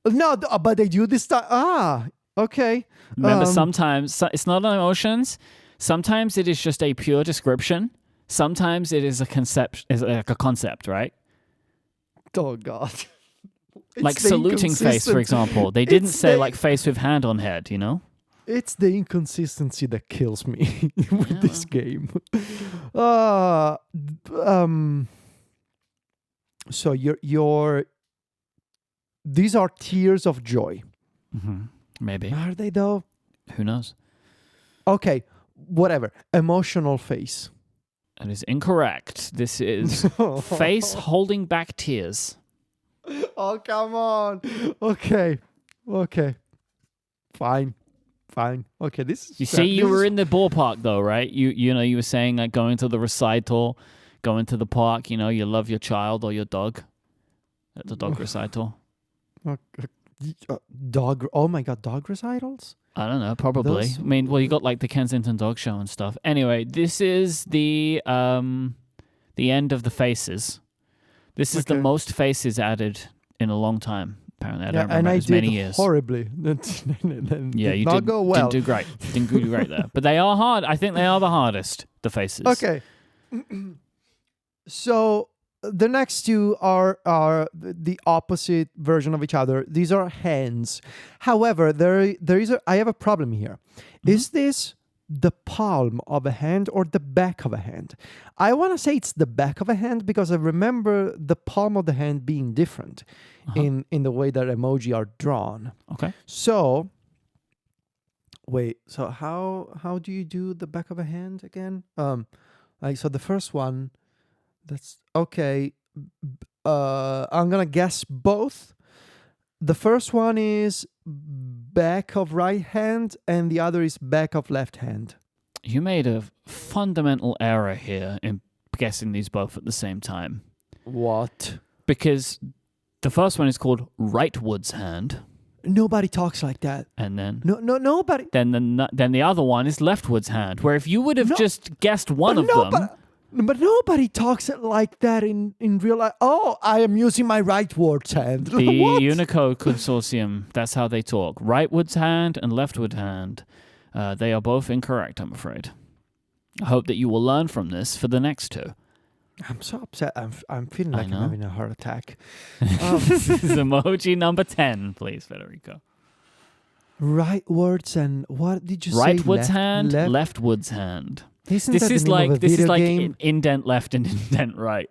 [SPEAKER 3] No, but they do this time. Okay.
[SPEAKER 2] Remember, sometimes it's not emotions. Sometimes it is just a pure description. Sometimes it is a concept, right?
[SPEAKER 3] Oh God.
[SPEAKER 2] Like saluting face, for example. They didn't say like face with hand on head, you know?
[SPEAKER 3] It's the inconsistency that kills me with this game. So these are tears of joy.
[SPEAKER 2] Mm-hmm. Maybe.
[SPEAKER 3] Are they though?
[SPEAKER 2] Who knows?
[SPEAKER 3] Okay, whatever. Emotional face.
[SPEAKER 2] That is incorrect. This is face holding back tears.
[SPEAKER 3] Oh, come on. Okay. Fine. Okay, this is...
[SPEAKER 2] You see, you were in the ballpark though, right? You were saying like going to the recital, going to the park, you love your child or your dog at the dog recital.
[SPEAKER 3] Dog... Oh my God, dog recitals?
[SPEAKER 2] I don't know, probably. I mean, well, you got like the Kensington Dog Show and stuff. Anyway, this is the end of the faces. This is the most faces added in a long time. Apparently, I don't remember as many years.
[SPEAKER 3] Horribly.
[SPEAKER 2] Yeah, you
[SPEAKER 3] didn't go well.
[SPEAKER 2] Didn't do great. Didn't do great there. But they are hard. I think they are the hardest. The faces.
[SPEAKER 3] Okay. So the next two are the opposite version of each other. These are hands. However, I have a problem here. Mm-hmm. Is this the palm of a hand or the back of a hand? I want to say it's the back of a hand because I remember the palm of the hand being different in the way that emoji are drawn.
[SPEAKER 2] Okay.
[SPEAKER 3] So wait, so how do you do the back of a hand again? So the first one, that's okay. I'm gonna guess both. The first one is back of right hand and the other is back of left hand.
[SPEAKER 2] You made a fundamental error here in guessing these both at the same time.
[SPEAKER 3] What?
[SPEAKER 2] Because the first one is called rightwards hand.
[SPEAKER 3] Nobody talks like that.
[SPEAKER 2] And then
[SPEAKER 3] nobody.
[SPEAKER 2] Then the other one is leftwards hand, where if you would have just guessed one of them.
[SPEAKER 3] But nobody talks it like that in real life. Oh, I am using my rightwards hand.
[SPEAKER 2] The Unicode Consortium, that's how they talk. Rightwards hand and leftward hand. They are both incorrect, I'm afraid. I hope that you will learn from this for the next two.
[SPEAKER 3] I'm so upset. I'm feeling like I'm having a heart attack.
[SPEAKER 2] This is emoji number 10, please, Federico.
[SPEAKER 3] Rightwards and what did you say?
[SPEAKER 2] Rightwards hand, leftwards hand.
[SPEAKER 3] This is like
[SPEAKER 2] indent left and indent right.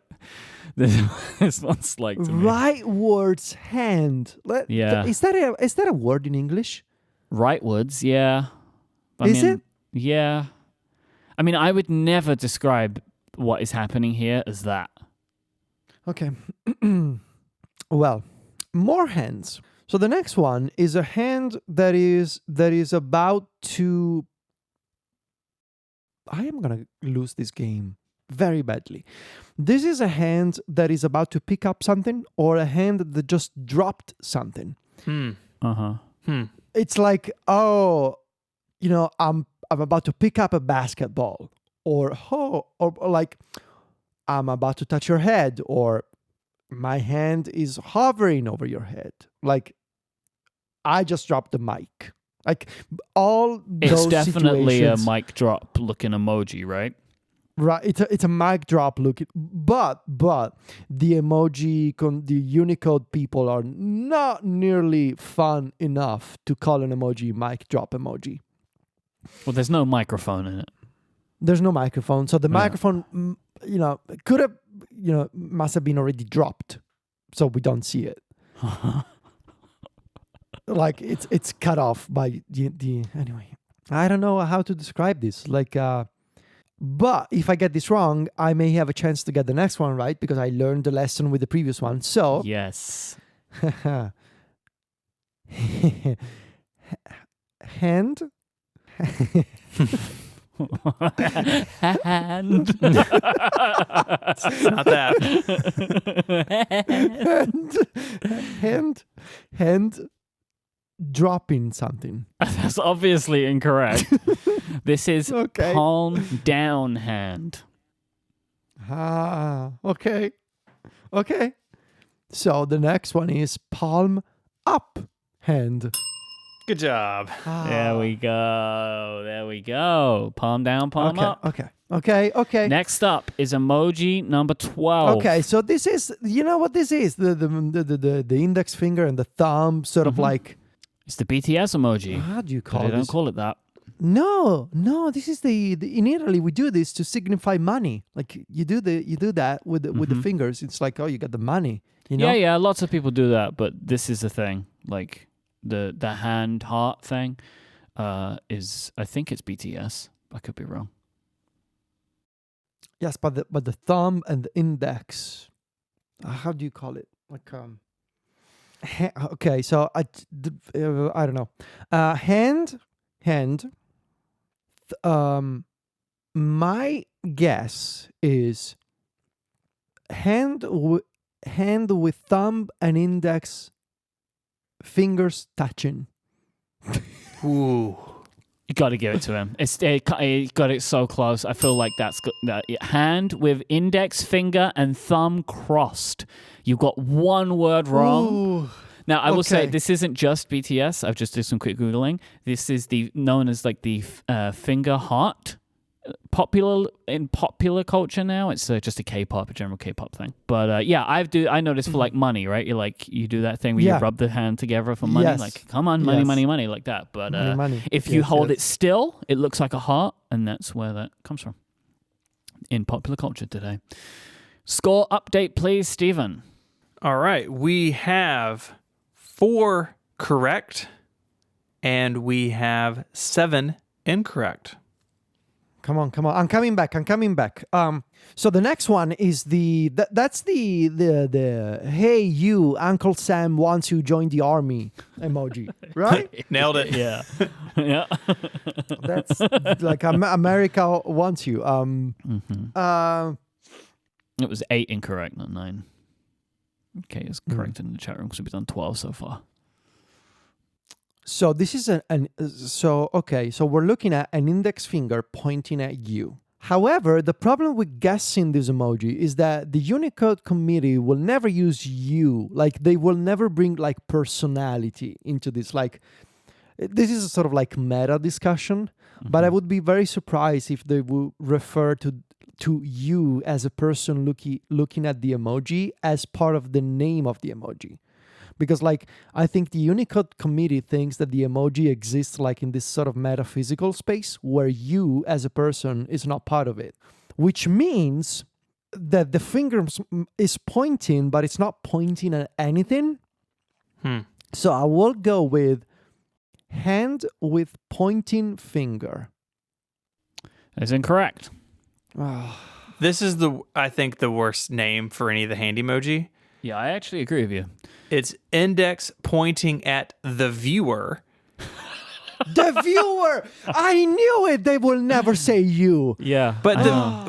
[SPEAKER 2] This one's like to me.
[SPEAKER 3] Rightwards hand.
[SPEAKER 2] Yeah.
[SPEAKER 3] Is that a word in English?
[SPEAKER 2] Rightwards, yeah.
[SPEAKER 3] Is it?
[SPEAKER 2] Yeah. I mean, I would never describe what is happening here as that.
[SPEAKER 3] Okay. Well, more hands. So the next one is a hand that is about to... I am going to lose this game very badly. This is a hand that is about to pick up something or a hand that just dropped something. It's like, I'm about to pick up a basketball or like I'm about to touch your head or my hand is hovering over your head. Like I just dropped the mic. Like all those
[SPEAKER 2] It's definitely
[SPEAKER 3] situations,
[SPEAKER 2] a mic drop looking emoji, right?
[SPEAKER 3] Right, it's a mic drop looking, but the emoji, the Unicode people are not nearly fun enough to call an emoji mic drop emoji.
[SPEAKER 2] Well, there's no microphone in it.
[SPEAKER 3] There's no microphone, so the microphone, could have, must have been already dropped, so we don't see it. Like it's cut off by the anyway. I don't know how to describe this. Like, but if I get this wrong, I may have a chance to get the next one right because I learned the lesson with the previous one. So
[SPEAKER 2] yes,
[SPEAKER 3] hand.
[SPEAKER 2] Hand.
[SPEAKER 1] It's not that.
[SPEAKER 3] hand dropping something.
[SPEAKER 2] That's obviously incorrect. This is
[SPEAKER 3] Okay.
[SPEAKER 2] palm down hand.
[SPEAKER 3] Okay. So the next one is palm up hand.
[SPEAKER 1] Good job.
[SPEAKER 2] There we go. Palm down, palm up.
[SPEAKER 3] Okay.
[SPEAKER 2] Next up is emoji number 12.
[SPEAKER 3] Okay, so this is, you know what this is? The index finger and the thumb, sort of like.
[SPEAKER 2] It's the BTS emoji.
[SPEAKER 3] How do you
[SPEAKER 2] But
[SPEAKER 3] call
[SPEAKER 2] they
[SPEAKER 3] it?
[SPEAKER 2] don't call it that.
[SPEAKER 3] No. This is the in Italy we do this to signify money. Like you do that with the fingers. It's like, oh, you got the money. You know?
[SPEAKER 2] Yeah. Lots of people do that, but this is the thing. Like the hand heart thing is, I think it's BTS. I could be wrong.
[SPEAKER 3] Yes, but the thumb and the index. How do you call it? Like okay, so I don't know. Hand. My guess is hand with thumb and index fingers touching.
[SPEAKER 1] Ooh.
[SPEAKER 2] You got to give it to him. He got it so close. I feel like that's good. Hand with index finger and thumb crossed. You got one word wrong.
[SPEAKER 3] Ooh.
[SPEAKER 2] Now, I will say
[SPEAKER 3] Okay.
[SPEAKER 2] this isn't just BTS. I've just did some quick Googling. This is known as like the finger heart. In popular culture now, it's just a general K-pop thing. But I noticed for like money, right? You do that thing where you rub the hand together for money.
[SPEAKER 3] Yes.
[SPEAKER 2] Like, come on, money,
[SPEAKER 3] Yes.
[SPEAKER 2] money, like that. But
[SPEAKER 3] Money.
[SPEAKER 2] if you
[SPEAKER 3] Yes,
[SPEAKER 2] hold
[SPEAKER 3] yes.
[SPEAKER 2] it still, it looks like a heart, and that's where that comes from in popular culture today. Score update, please, Stephen.
[SPEAKER 1] All right. We have 4 correct, and we have 7 incorrect.
[SPEAKER 3] Come on. I'm coming back. So the next one is that's the hey you Uncle Sam wants you join the army emoji, right?
[SPEAKER 1] Nailed it.
[SPEAKER 2] Yeah. Yeah.
[SPEAKER 3] That's like America wants you.
[SPEAKER 2] It was 8 incorrect, not 9. Okay, it's corrected in the chat room because we've done 12 so far.
[SPEAKER 3] So this is so we're looking at an index finger pointing at you. However, the problem with guessing this emoji is that the Unicode committee will never use you. Like they will never bring like personality into this. Like this is a sort of like meta discussion, but I would be very surprised if they would refer to you as a person looking at the emoji as part of the name of the emoji. Because like I think the Unicode committee thinks that the emoji exists like in this sort of metaphysical space where you as a person is not part of it, which means that the finger is pointing, but it's not pointing at anything. So I will go with hand with pointing finger.
[SPEAKER 2] That's incorrect.
[SPEAKER 1] This is I think the worst name for any of the hand emoji.
[SPEAKER 2] Yeah, I actually agree with you.
[SPEAKER 1] It's index pointing at the viewer.
[SPEAKER 3] The viewer! I knew it! They will never say you.
[SPEAKER 2] Yeah.
[SPEAKER 1] But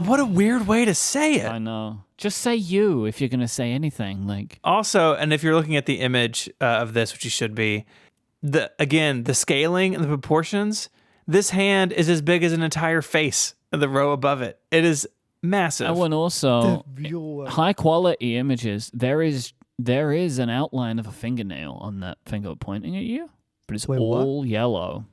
[SPEAKER 1] what a weird way to say it.
[SPEAKER 2] I know. Just say you if you're going to say anything. Like
[SPEAKER 1] Also, and if you're looking at the image of this, which you should be, the scaling and the proportions, this hand is as big as an entire face in the row above it. It is massive.
[SPEAKER 2] and also
[SPEAKER 3] The viewer.
[SPEAKER 2] high quality images, there is an outline of a fingernail on that finger pointing at you, but it's
[SPEAKER 3] Wait,
[SPEAKER 2] all yellow.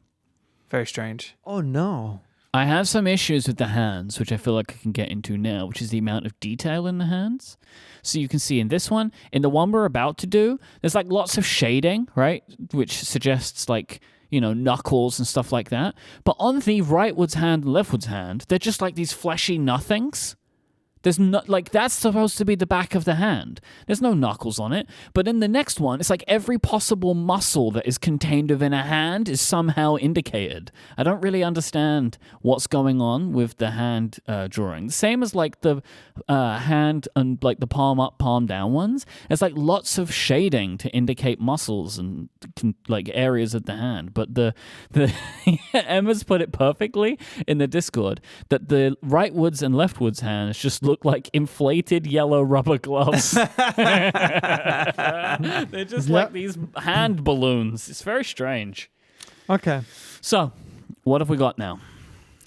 [SPEAKER 1] Very strange.
[SPEAKER 3] Oh no.
[SPEAKER 2] I have some issues with the hands, which I feel like I can get into now, which is the amount of detail in the hands. So you can see in this one, in the one we're about to do, there's like lots of shading, right? Which suggests like, knuckles and stuff like that. But on the rightwards hand and leftwards hand, they're just like these fleshy nothings. There's no, like, that's supposed to be the back of the hand. There's no knuckles on it. But in the next one, it's like every possible muscle that is contained within a hand is somehow indicated. I don't really understand what's going on with the hand drawing. The same as like the hand and like the palm up, palm down ones. It's like lots of shading to indicate muscles and like areas of the hand. But the Emma's put it perfectly in the Discord that the rightwards and leftwards hands just look like inflated yellow rubber gloves. They're just like these hand balloons. It's very strange.
[SPEAKER 3] Okay.
[SPEAKER 2] So, what have we got now?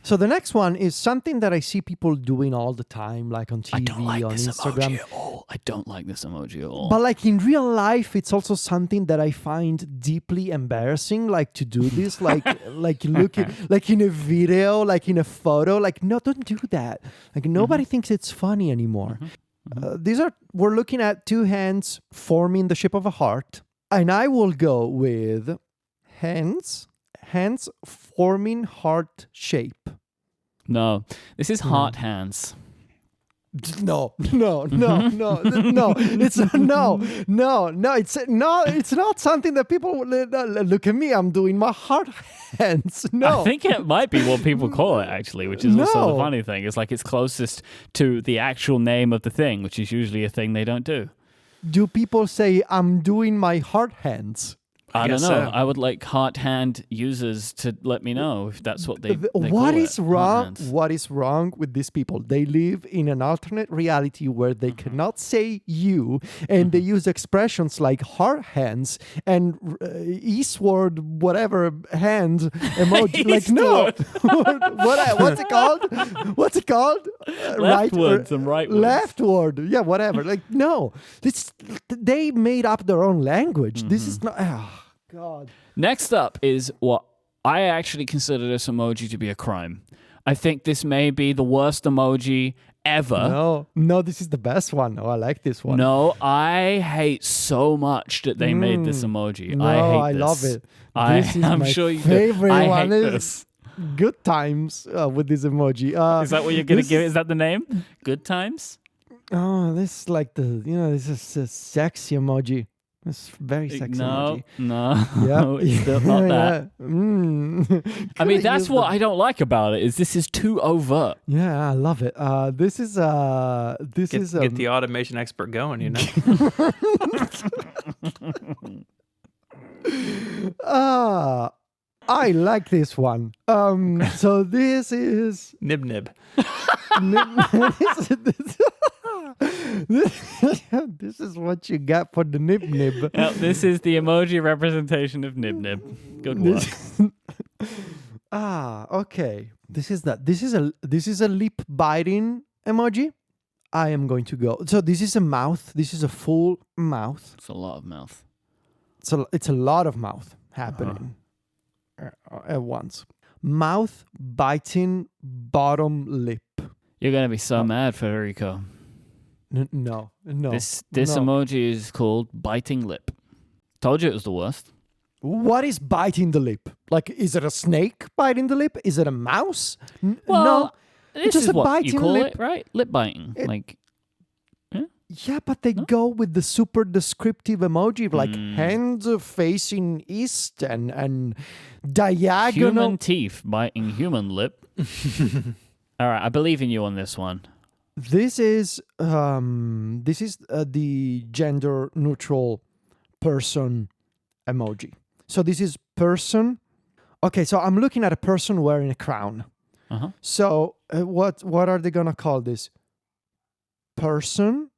[SPEAKER 3] So the next one is something that I see people doing all the time, like on TV,
[SPEAKER 2] I don't like
[SPEAKER 3] on
[SPEAKER 2] this
[SPEAKER 3] Instagram.
[SPEAKER 2] emoji at all. I don't like this emoji at all.
[SPEAKER 3] But like in real life, it's also something that I find deeply embarrassing. Like to do this, like looking, like in a video, like in a photo. Like no, don't do that. Like nobody thinks it's funny anymore. We're looking at two hands forming the shape of a heart, and I will go with hands forming heart shape.
[SPEAKER 2] No, this is heart hands.
[SPEAKER 3] No. It's not something that people will look at me. I'm doing my heart hands. No,
[SPEAKER 2] I think it might be what people call it actually, which is also the funny thing. It's like it's closest to the actual name of the thing, which is usually a thing they don't do.
[SPEAKER 3] Do people say I'm doing my heart hands?
[SPEAKER 2] I don't know.
[SPEAKER 1] So.
[SPEAKER 2] I would like heart hand users to let me know if that's what they
[SPEAKER 3] What
[SPEAKER 2] call
[SPEAKER 3] is
[SPEAKER 2] it.
[SPEAKER 3] wrong? What is wrong with these people? They live in an alternate reality where they cannot say you, and they use expressions like heart hands and eastward whatever hand emoji. Like no, what's it called? What's it called?
[SPEAKER 2] Leftwards and rightwards.
[SPEAKER 3] Leftward, yeah, whatever. Like no, they made up their own language. This is not. God.
[SPEAKER 2] Next up is what I actually consider this emoji to be a crime. I think this may be the worst emoji ever.
[SPEAKER 3] No, this is the best one. Oh, I like this one.
[SPEAKER 2] No, I hate so much that they made this emoji.
[SPEAKER 3] No,
[SPEAKER 2] I hate this.
[SPEAKER 3] love it. This is
[SPEAKER 2] I'm
[SPEAKER 3] my
[SPEAKER 2] sure you do.
[SPEAKER 3] favorite
[SPEAKER 2] I
[SPEAKER 3] one.
[SPEAKER 2] hate
[SPEAKER 3] Is
[SPEAKER 2] this.
[SPEAKER 3] Good times with this emoji.
[SPEAKER 2] Is that what you're going to give it? Is that the name? Good times?
[SPEAKER 3] Oh, this is like this is a sexy emoji. It's very sexy emoji.
[SPEAKER 2] No,
[SPEAKER 3] Yeah.
[SPEAKER 2] it's still not that.
[SPEAKER 3] Yeah.
[SPEAKER 2] I mean, that's what I don't like about it. Is this is too overt.
[SPEAKER 3] Yeah, I love it. This is
[SPEAKER 1] Get the automation expert going, you know.
[SPEAKER 3] I like this one. So this is
[SPEAKER 1] Nib nib.
[SPEAKER 3] this is what you got for the nib nib.
[SPEAKER 2] Now, this is the emoji representation of nib nib. Good work.
[SPEAKER 3] Okay. This is a lip biting emoji. I am going to go. So this is a mouth. This is a full mouth.
[SPEAKER 2] It's a lot of mouth.
[SPEAKER 3] So it's a lot of mouth happening at once. Mouth biting bottom lip.
[SPEAKER 2] You're gonna be so mad, Federico.
[SPEAKER 3] No.
[SPEAKER 2] This emoji is called biting lip. Told you it was the worst.
[SPEAKER 3] What is biting the lip? Like, is it a snake biting the lip? Is it a mouse?
[SPEAKER 2] Well,
[SPEAKER 3] no.
[SPEAKER 2] This
[SPEAKER 3] just
[SPEAKER 2] is
[SPEAKER 3] a
[SPEAKER 2] what
[SPEAKER 3] biting
[SPEAKER 2] you call
[SPEAKER 3] lip.
[SPEAKER 2] it, right? Lip biting.
[SPEAKER 3] Yeah, but they go with the super descriptive emoji, like hands facing east and diagonal.
[SPEAKER 2] Human teeth biting human lip. All right, I believe in you on this one.
[SPEAKER 3] This is the gender neutral person emoji. So this is person. Okay, so I'm looking at a person wearing a crown.
[SPEAKER 2] Uh-huh.
[SPEAKER 3] So what are they gonna call this? Person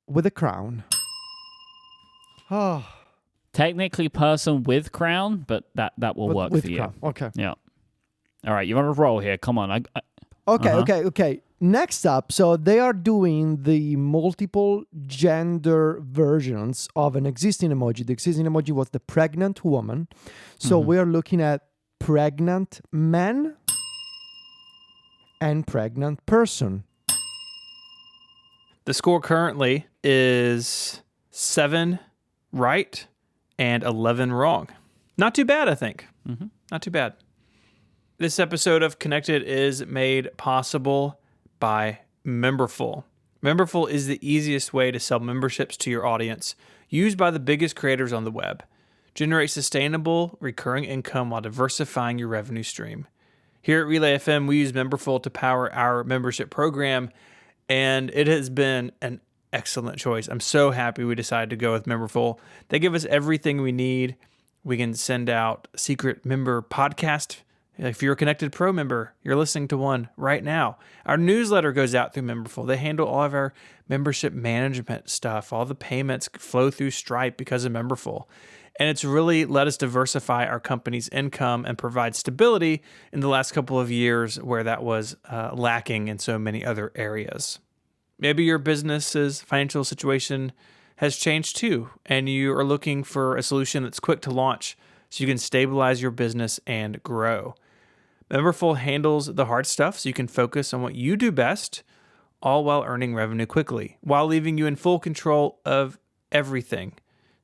[SPEAKER 3] with a crown. Oh,
[SPEAKER 2] Technically person with crown, but that will work
[SPEAKER 3] with
[SPEAKER 2] for you.
[SPEAKER 3] crown. Okay.
[SPEAKER 2] Yeah. All right, you're on a roll here. Come on.
[SPEAKER 3] Okay. Next up, so they are doing the multiple gender versions of an existing emoji. The existing emoji was the pregnant woman. So we are looking at pregnant man and pregnant person.
[SPEAKER 1] The score currently is 7 right and 11 wrong. Not too bad, I think. Not too bad. This episode of Connected is made possible by Memberful. Memberful is the easiest way to sell memberships to your audience, used by the biggest creators on the web. Generate sustainable, recurring income while diversifying your revenue stream. Here at Relay FM, we use Memberful to power our membership program, and it has been an excellent choice. I'm so happy we decided to go with Memberful. They give us everything we need. We can send out secret member podcast. If you're a Connected Pro member, you're listening to one right now. Our newsletter goes out through Memberful. They handle all of our membership management stuff. All the payments flow through Stripe because of Memberful. And it's really let us diversify our company's income and provide stability in the last couple of years where that was lacking in so many other areas. Maybe your business's financial situation has changed too, and you are looking for a solution that's quick to launch so you can stabilize your business and grow. Memberful handles the hard stuff so you can focus on what you do best, all while earning revenue quickly, while leaving you in full control of everything.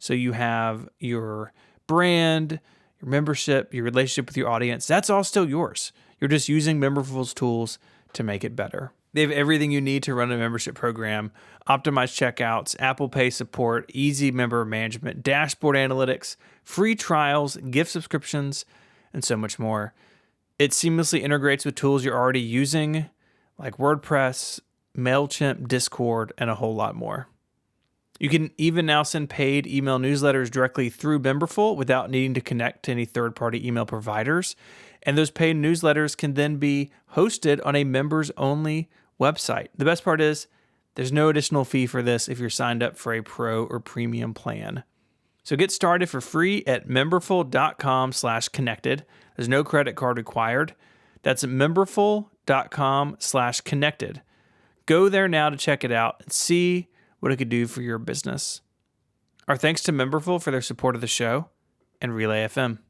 [SPEAKER 1] So you have your brand, your membership, your relationship with your audience. That's all still yours. You're just using Memberful's tools to make it better. They have everything you need to run a membership program: optimized checkouts, Apple Pay support, easy member management, dashboard analytics, free trials, gift subscriptions, and so much more. It seamlessly integrates with tools you're already using, like WordPress, MailChimp, Discord, and a whole lot more. You can even now send paid email newsletters directly through Memberful without needing to connect to any third-party email providers. And those paid newsletters can then be hosted on a members-only website. The best part is there's no additional fee for this if you're signed up for a pro or premium plan. So get started for free at memberful.com/connected. There's no credit card required. That's memberful.com/connected. Go there now to check it out and see what it could do for your business. Our thanks to Memberful for their support of the show and Relay FM.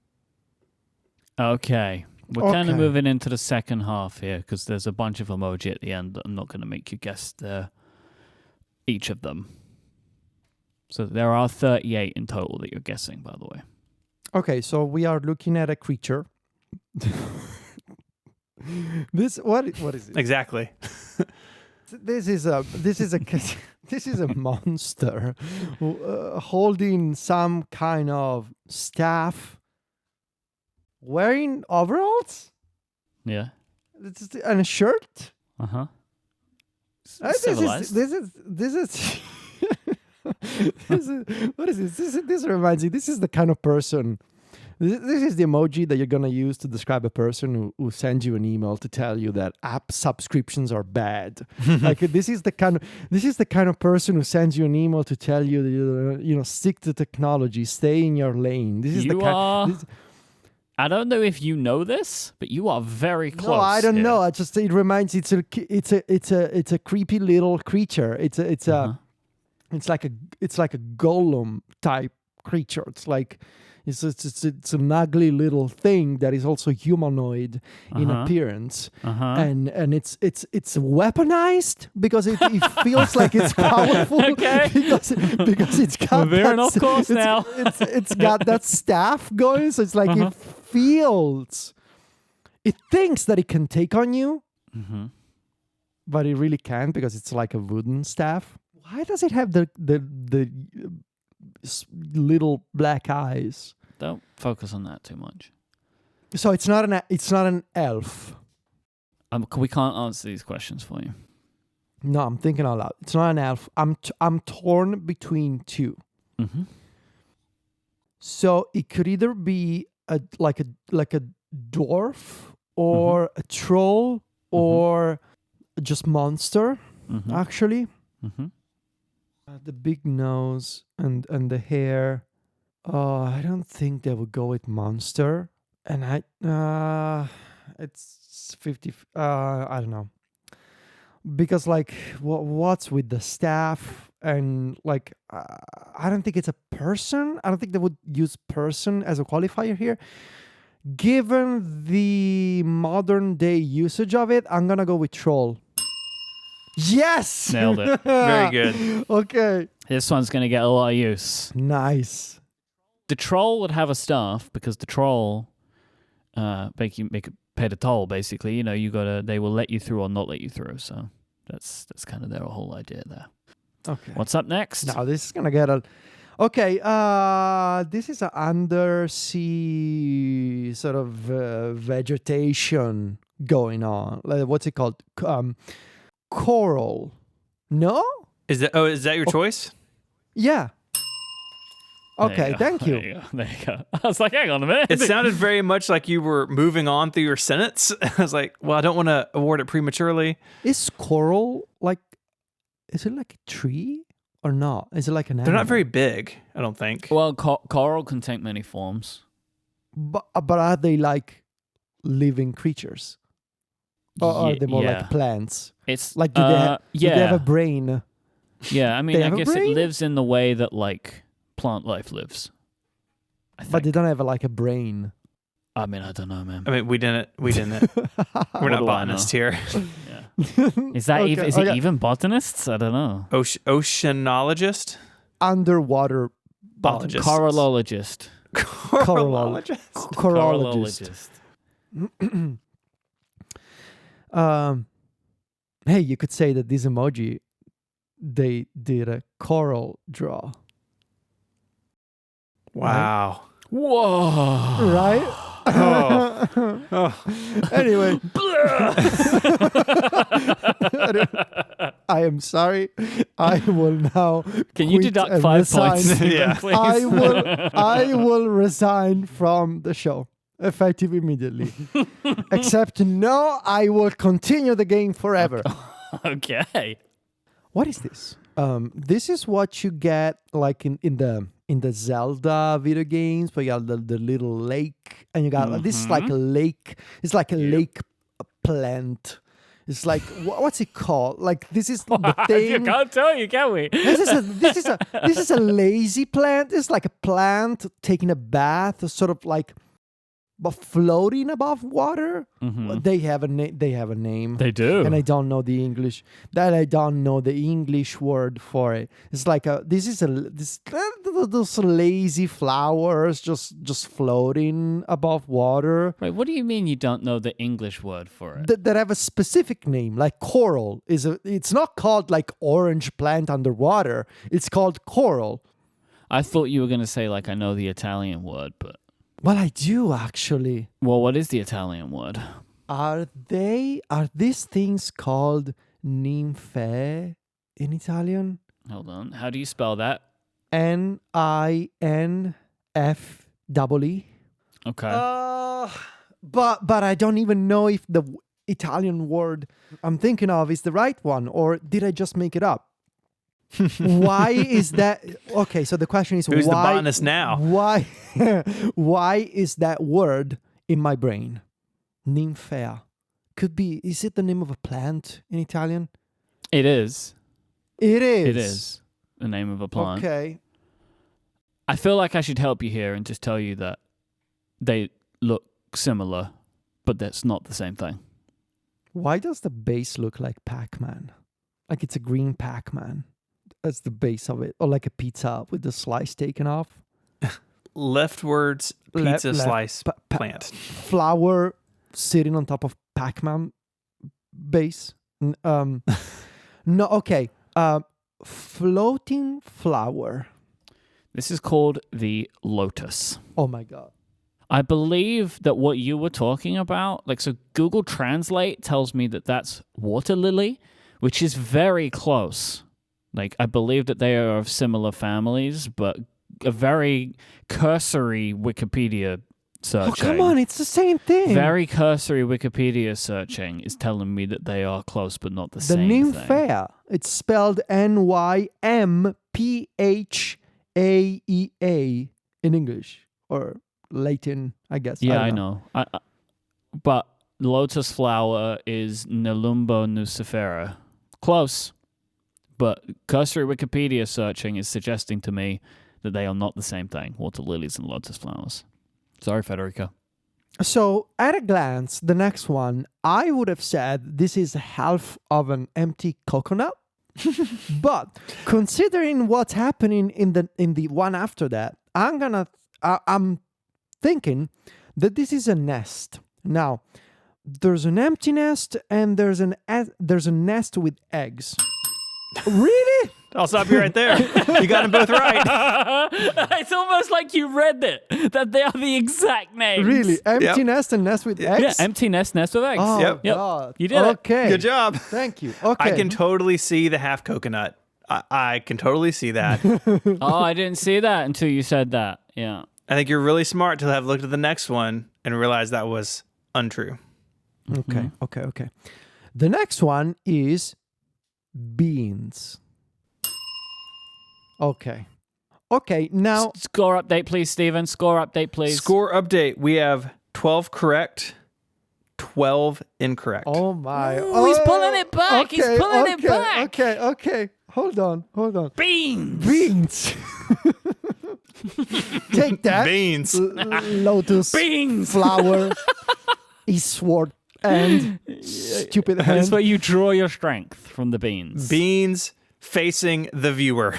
[SPEAKER 2] Okay. We're kind of moving into the second half here because there's a bunch of emoji at the end that I'm not going to make you guess each of them. So there are 38 in total that you're guessing, by the way.
[SPEAKER 3] Okay, so we are looking at a creature. What is it?
[SPEAKER 1] Exactly.
[SPEAKER 3] This is a monster holding some kind of staff, wearing overalls.
[SPEAKER 2] Yeah.
[SPEAKER 3] And a shirt.
[SPEAKER 2] Uh-huh.
[SPEAKER 3] This is what is this? This reminds me. This is the kind of person. This is the emoji that you're gonna use to describe a person who sends you an email to tell you that app subscriptions are bad. Like this is the kind of person who sends you an email to tell you that, stick to technology, stay in your lane. This is
[SPEAKER 2] I don't know if you know this, but you are very close.
[SPEAKER 3] No, I don't know. It reminds. It's a creepy little creature. It's like a golem type creature. It's an ugly little thing that is also humanoid in appearance, and it's weaponized because it feels like it's powerful.
[SPEAKER 2] Okay.
[SPEAKER 3] because it's got
[SPEAKER 2] We're veering off course now.
[SPEAKER 3] It's got that staff going, so it's like it thinks that it can take on you, but it really can't because it's like a wooden staff. Why does it have the little black eyes?
[SPEAKER 2] Don't focus on that too much.
[SPEAKER 3] So it's not an elf.
[SPEAKER 2] We can't answer these questions for you.
[SPEAKER 3] No, I'm thinking out loud. It's not an elf. I'm torn between two.
[SPEAKER 2] Mm-hmm.
[SPEAKER 3] So it could either be like a dwarf or a troll or just monster. Actually. The big nose and the hair. I don't think they would go with monster. And it's 50. I don't know. Because what's with the staff and I don't think it's a person. I don't think they would use person as a qualifier here. Given the modern day usage of it, I'm gonna go with troll. Yes!
[SPEAKER 2] Nailed it.
[SPEAKER 1] Very good.
[SPEAKER 3] Okay.
[SPEAKER 2] This one's going to get a lot of use.
[SPEAKER 3] Nice.
[SPEAKER 2] The troll would have a staff because the troll make it pay the toll, basically. They will let you through or not let you through. So That's kind of their whole idea there.
[SPEAKER 3] Okay.
[SPEAKER 2] What's up next?
[SPEAKER 3] Now this is gonna get a. Okay, this is an undersea sort of vegetation going on. Like, what's it called? Coral. No?
[SPEAKER 1] Is that your choice?
[SPEAKER 3] Yeah. Okay, thank
[SPEAKER 2] There
[SPEAKER 3] you.
[SPEAKER 2] you go. There you go. I was like, hang on a minute.
[SPEAKER 1] It sounded very much like you were moving on through your sentence. I was like, well, I don't want to award it prematurely.
[SPEAKER 3] Is coral like? Is it like a tree or not? Is it like an animal?
[SPEAKER 1] They're not very big, I don't think.
[SPEAKER 2] Well, coral can take many forms.
[SPEAKER 3] But are they like living creatures? Or are they more
[SPEAKER 2] yeah.
[SPEAKER 3] like plants?
[SPEAKER 2] It's
[SPEAKER 3] Like, do they have a brain?
[SPEAKER 2] Yeah, I mean,
[SPEAKER 3] They
[SPEAKER 2] I
[SPEAKER 3] have a
[SPEAKER 2] guess it
[SPEAKER 3] brain?
[SPEAKER 2] lives in the way that like plant life lives. I
[SPEAKER 3] But
[SPEAKER 2] think.
[SPEAKER 3] they don't have like a brain.
[SPEAKER 2] I mean, I don't know, man.
[SPEAKER 1] I mean, we didn't. We're
[SPEAKER 2] What
[SPEAKER 1] not
[SPEAKER 2] do I
[SPEAKER 1] botanists here.
[SPEAKER 2] Yeah. Is that even? Is it even botanists? I don't know.
[SPEAKER 1] Oceanologist?
[SPEAKER 3] Underwater
[SPEAKER 1] Biologist.
[SPEAKER 2] Corallologist.
[SPEAKER 1] Corallologist?
[SPEAKER 3] corallologist. Hey, you could say that this emoji, they did a coral draw,
[SPEAKER 1] Wow.
[SPEAKER 2] Whoa!
[SPEAKER 3] right?
[SPEAKER 1] Oh.
[SPEAKER 3] Anyway, I am sorry. I will now.
[SPEAKER 2] Can you
[SPEAKER 3] quit
[SPEAKER 2] deduct
[SPEAKER 3] and
[SPEAKER 2] 5
[SPEAKER 3] resign.
[SPEAKER 2] points, Stephen, please?
[SPEAKER 3] I will resign from the show effective immediately. Except no, I will continue the game forever.
[SPEAKER 2] Okay.
[SPEAKER 3] What is this? This is what you get like in the Zelda video games, but you got the little lake, and you got this is like a lake. It's like a lake plant. It's like what's it called? Like this is the thing.
[SPEAKER 2] You can't tell you, can we?
[SPEAKER 3] This is a lazy plant. It's like a plant taking a bath, sort of like, but floating above water. They have a name.
[SPEAKER 2] They do.
[SPEAKER 3] And I don't know the English. That I don't know the English word for it. It's like those lazy flowers just floating above water.
[SPEAKER 2] Wait, what do you mean you don't know the English word for it?
[SPEAKER 3] That have a specific name. Like coral it's not called like orange plant underwater. It's called coral.
[SPEAKER 2] I thought you were going to say like I know the Italian word, but
[SPEAKER 3] Well, I do actually.
[SPEAKER 2] well, what is the Italian word?
[SPEAKER 3] Are these things called nymphae in Italian?
[SPEAKER 2] Hold on. How do you spell that?
[SPEAKER 3] NINFEE.
[SPEAKER 2] Okay.
[SPEAKER 3] But I don't even know if the Italian word I'm thinking of is the right one, or did I just make it up? Why is that? Okay, so the question is,
[SPEAKER 1] Who's
[SPEAKER 3] why,
[SPEAKER 1] the botanist now?
[SPEAKER 3] Why is that word in my brain? Nymphea. Could be, is it the name of a plant in Italian?
[SPEAKER 2] It is.
[SPEAKER 3] It is.
[SPEAKER 2] It is the name of a plant.
[SPEAKER 3] Okay.
[SPEAKER 2] I feel like I should help you here and just tell you that they look similar, but that's not the same thing.
[SPEAKER 3] Why does the base look like Pac-Man? Like it's a green Pac-Man. That's the base of it. Or like a pizza with the slice taken off.
[SPEAKER 1] Leftwards pizza slice plant.
[SPEAKER 3] Flower sitting on top of Pac-Man base. No, okay. Floating flower.
[SPEAKER 2] This is called the lotus.
[SPEAKER 3] Oh my God.
[SPEAKER 2] I believe that what you were talking about, like, so Google Translate tells me that that's water lily, which is very close. Like, I believe that they are of similar families, but a very cursory Wikipedia searching.
[SPEAKER 3] Oh, come on. It's the same thing.
[SPEAKER 2] Very cursory Wikipedia searching is telling me that they are close, but not the
[SPEAKER 3] The
[SPEAKER 2] same thing.
[SPEAKER 3] nymphea. It's spelled NYMPHAEA in English, or Latin, I guess.
[SPEAKER 2] Yeah,
[SPEAKER 3] I
[SPEAKER 2] I
[SPEAKER 3] don't know.
[SPEAKER 2] know. But lotus flower is Nelumbo nucifera. Close. But cursory Wikipedia searching is suggesting to me that they are not the same thing, water lilies and lotus flowers. Sorry, Federico.
[SPEAKER 3] So, at a glance, the next one, I would have said this is half of an empty coconut. But considering what's happening in the one after that, I'm thinking that this is a nest. Now, there's an empty nest and there's a nest with eggs. Really?
[SPEAKER 1] I'll stop you right there. You got them both right.
[SPEAKER 2] It's almost like you read it, that they are the exact names.
[SPEAKER 3] Really? Empty
[SPEAKER 1] Yep.
[SPEAKER 3] nest and nest with eggs?
[SPEAKER 2] Yeah, empty nest with eggs.
[SPEAKER 3] Oh,
[SPEAKER 1] Yep.
[SPEAKER 3] God.
[SPEAKER 2] You did it.
[SPEAKER 3] Okay.
[SPEAKER 1] Good job.
[SPEAKER 3] Thank you. Okay.
[SPEAKER 1] I can totally see the half coconut. I can totally see that.
[SPEAKER 2] Oh, I didn't see that until you said that. Yeah.
[SPEAKER 1] I think you're really smart to have looked at the next one and realized that was untrue.
[SPEAKER 3] Okay. The next one is beans. Okay, now
[SPEAKER 2] Score update, please, Steven. Score update, please.
[SPEAKER 1] Score update. We have 12 correct, 12 incorrect.
[SPEAKER 3] oh my.
[SPEAKER 2] Oh, he's pulling it back. He's pulling it back.
[SPEAKER 3] Okay. Hold on.
[SPEAKER 2] Beans.
[SPEAKER 3] Take that.
[SPEAKER 1] Beans.
[SPEAKER 3] Lotus.
[SPEAKER 2] Beans.
[SPEAKER 3] Flower. Eastward. And stupid hand.
[SPEAKER 2] That's where you draw your strength from the beans.
[SPEAKER 1] Beans facing the viewer.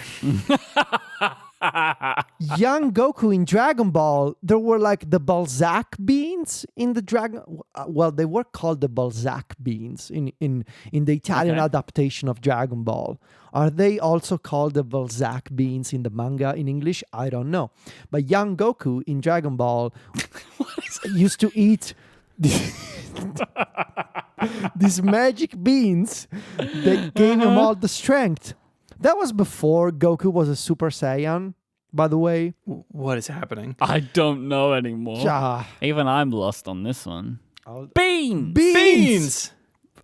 [SPEAKER 3] Young Goku in Dragon Ball, there were like the Balzac beans in the Dragon. Well, they were called the Balzac beans in the Italian adaptation of Dragon Ball. Are they also called the Balzac beans in the manga in English? I don't know. But young Goku in Dragon Ball used to eat these magic beans that gave him all the strength. That was before Goku was a Super Saiyan, by the way.
[SPEAKER 1] What is happening?
[SPEAKER 2] I don't know anymore.
[SPEAKER 3] Ah,
[SPEAKER 2] Even I'm lost on this one. Beans.
[SPEAKER 1] Beans.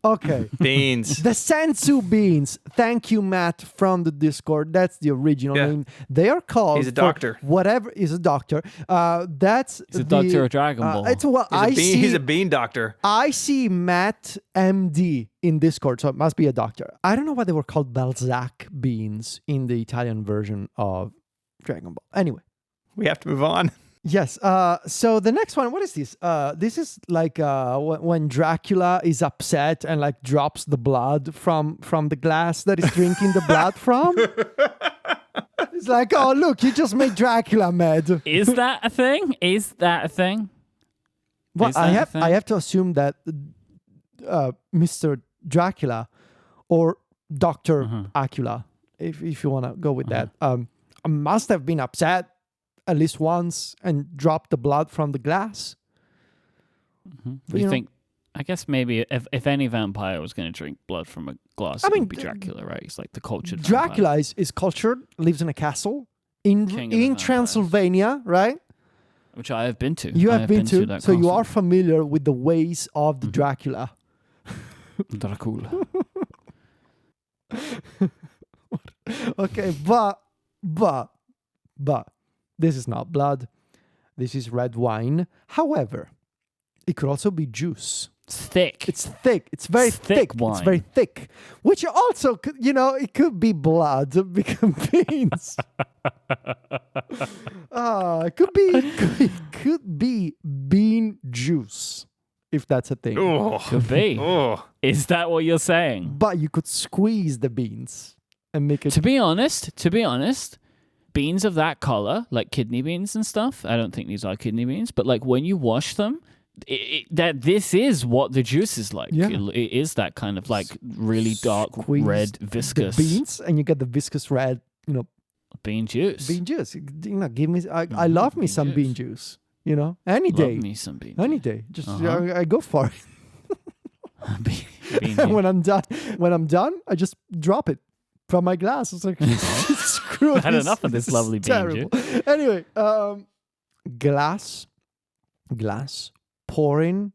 [SPEAKER 3] Okay.
[SPEAKER 1] Beans.
[SPEAKER 3] The Sensu beans. Thank you, Matt, from the Discord. That's the original name. They are called.
[SPEAKER 1] He's a doctor.
[SPEAKER 3] Whatever is a doctor. That's
[SPEAKER 2] He's a doctor of Dragon Ball.
[SPEAKER 3] It's what
[SPEAKER 1] He's a bean doctor.
[SPEAKER 3] I see Matt MD in Discord, so it must be a doctor. I don't know why they were called Balzac beans in the Italian version of Dragon Ball. Anyway.
[SPEAKER 1] We have to move on.
[SPEAKER 3] Yes. So the next one, what is this? This is like when Dracula is upset and like drops the blood from the glass that he's drinking the blood from. It's like, oh look, you just made Dracula mad.
[SPEAKER 2] Is that a thing?
[SPEAKER 3] Well,
[SPEAKER 2] Is that a
[SPEAKER 3] I have to assume that Mr. Dracula or Dr. Acula, if you want to go with that, must have been upset at least once and dropped the blood from the glass.
[SPEAKER 2] You think? I guess maybe if any vampire was going to drink blood from a glass, it would be Dracula, right? He's like the cultured
[SPEAKER 3] Dracula
[SPEAKER 2] vampire.
[SPEAKER 3] is cultured, lives in a castle
[SPEAKER 2] King of the
[SPEAKER 3] in
[SPEAKER 2] vampires.
[SPEAKER 3] Transylvania, right?
[SPEAKER 2] Which I have been to.
[SPEAKER 3] You have been to,
[SPEAKER 2] that
[SPEAKER 3] so you
[SPEAKER 2] castle.
[SPEAKER 3] are familiar with the ways of the Dracula.
[SPEAKER 2] Dracula.
[SPEAKER 3] Okay, but this is not blood. This is red wine. However, it could also be juice.
[SPEAKER 2] It's thick.
[SPEAKER 3] It's thick. It's very thick.
[SPEAKER 2] wine.
[SPEAKER 3] It's very thick. Which also, could, it could be blood because beans. It could be bean juice, if that's a thing.
[SPEAKER 2] Could be.
[SPEAKER 1] Oh.
[SPEAKER 2] Is that what you're saying?
[SPEAKER 3] But you could squeeze the beans and make it.
[SPEAKER 2] To be honest, beans of that color, like kidney beans and stuff, I don't think these are kidney beans, but like when you wash them, this is what the juice is like.
[SPEAKER 3] Yeah.
[SPEAKER 2] It is that kind of like really dark
[SPEAKER 3] Squeeze
[SPEAKER 2] red viscous
[SPEAKER 3] the beans, and you get the viscous red,
[SPEAKER 2] bean juice.
[SPEAKER 3] bean juice. Give me. I love me
[SPEAKER 2] bean
[SPEAKER 3] some
[SPEAKER 2] juice.
[SPEAKER 3] bean juice. Any
[SPEAKER 2] Love
[SPEAKER 3] day,
[SPEAKER 2] me some bean
[SPEAKER 3] any
[SPEAKER 2] juice.
[SPEAKER 3] day. Just
[SPEAKER 2] Uh-huh.
[SPEAKER 3] I go for it.
[SPEAKER 2] bean
[SPEAKER 3] And
[SPEAKER 2] juice.
[SPEAKER 3] when I'm done, I just drop it from my glass. It's like screw
[SPEAKER 2] I've had
[SPEAKER 3] this.
[SPEAKER 2] enough of this
[SPEAKER 3] is
[SPEAKER 2] lovely bean
[SPEAKER 3] terrible. Anyway, glass, pouring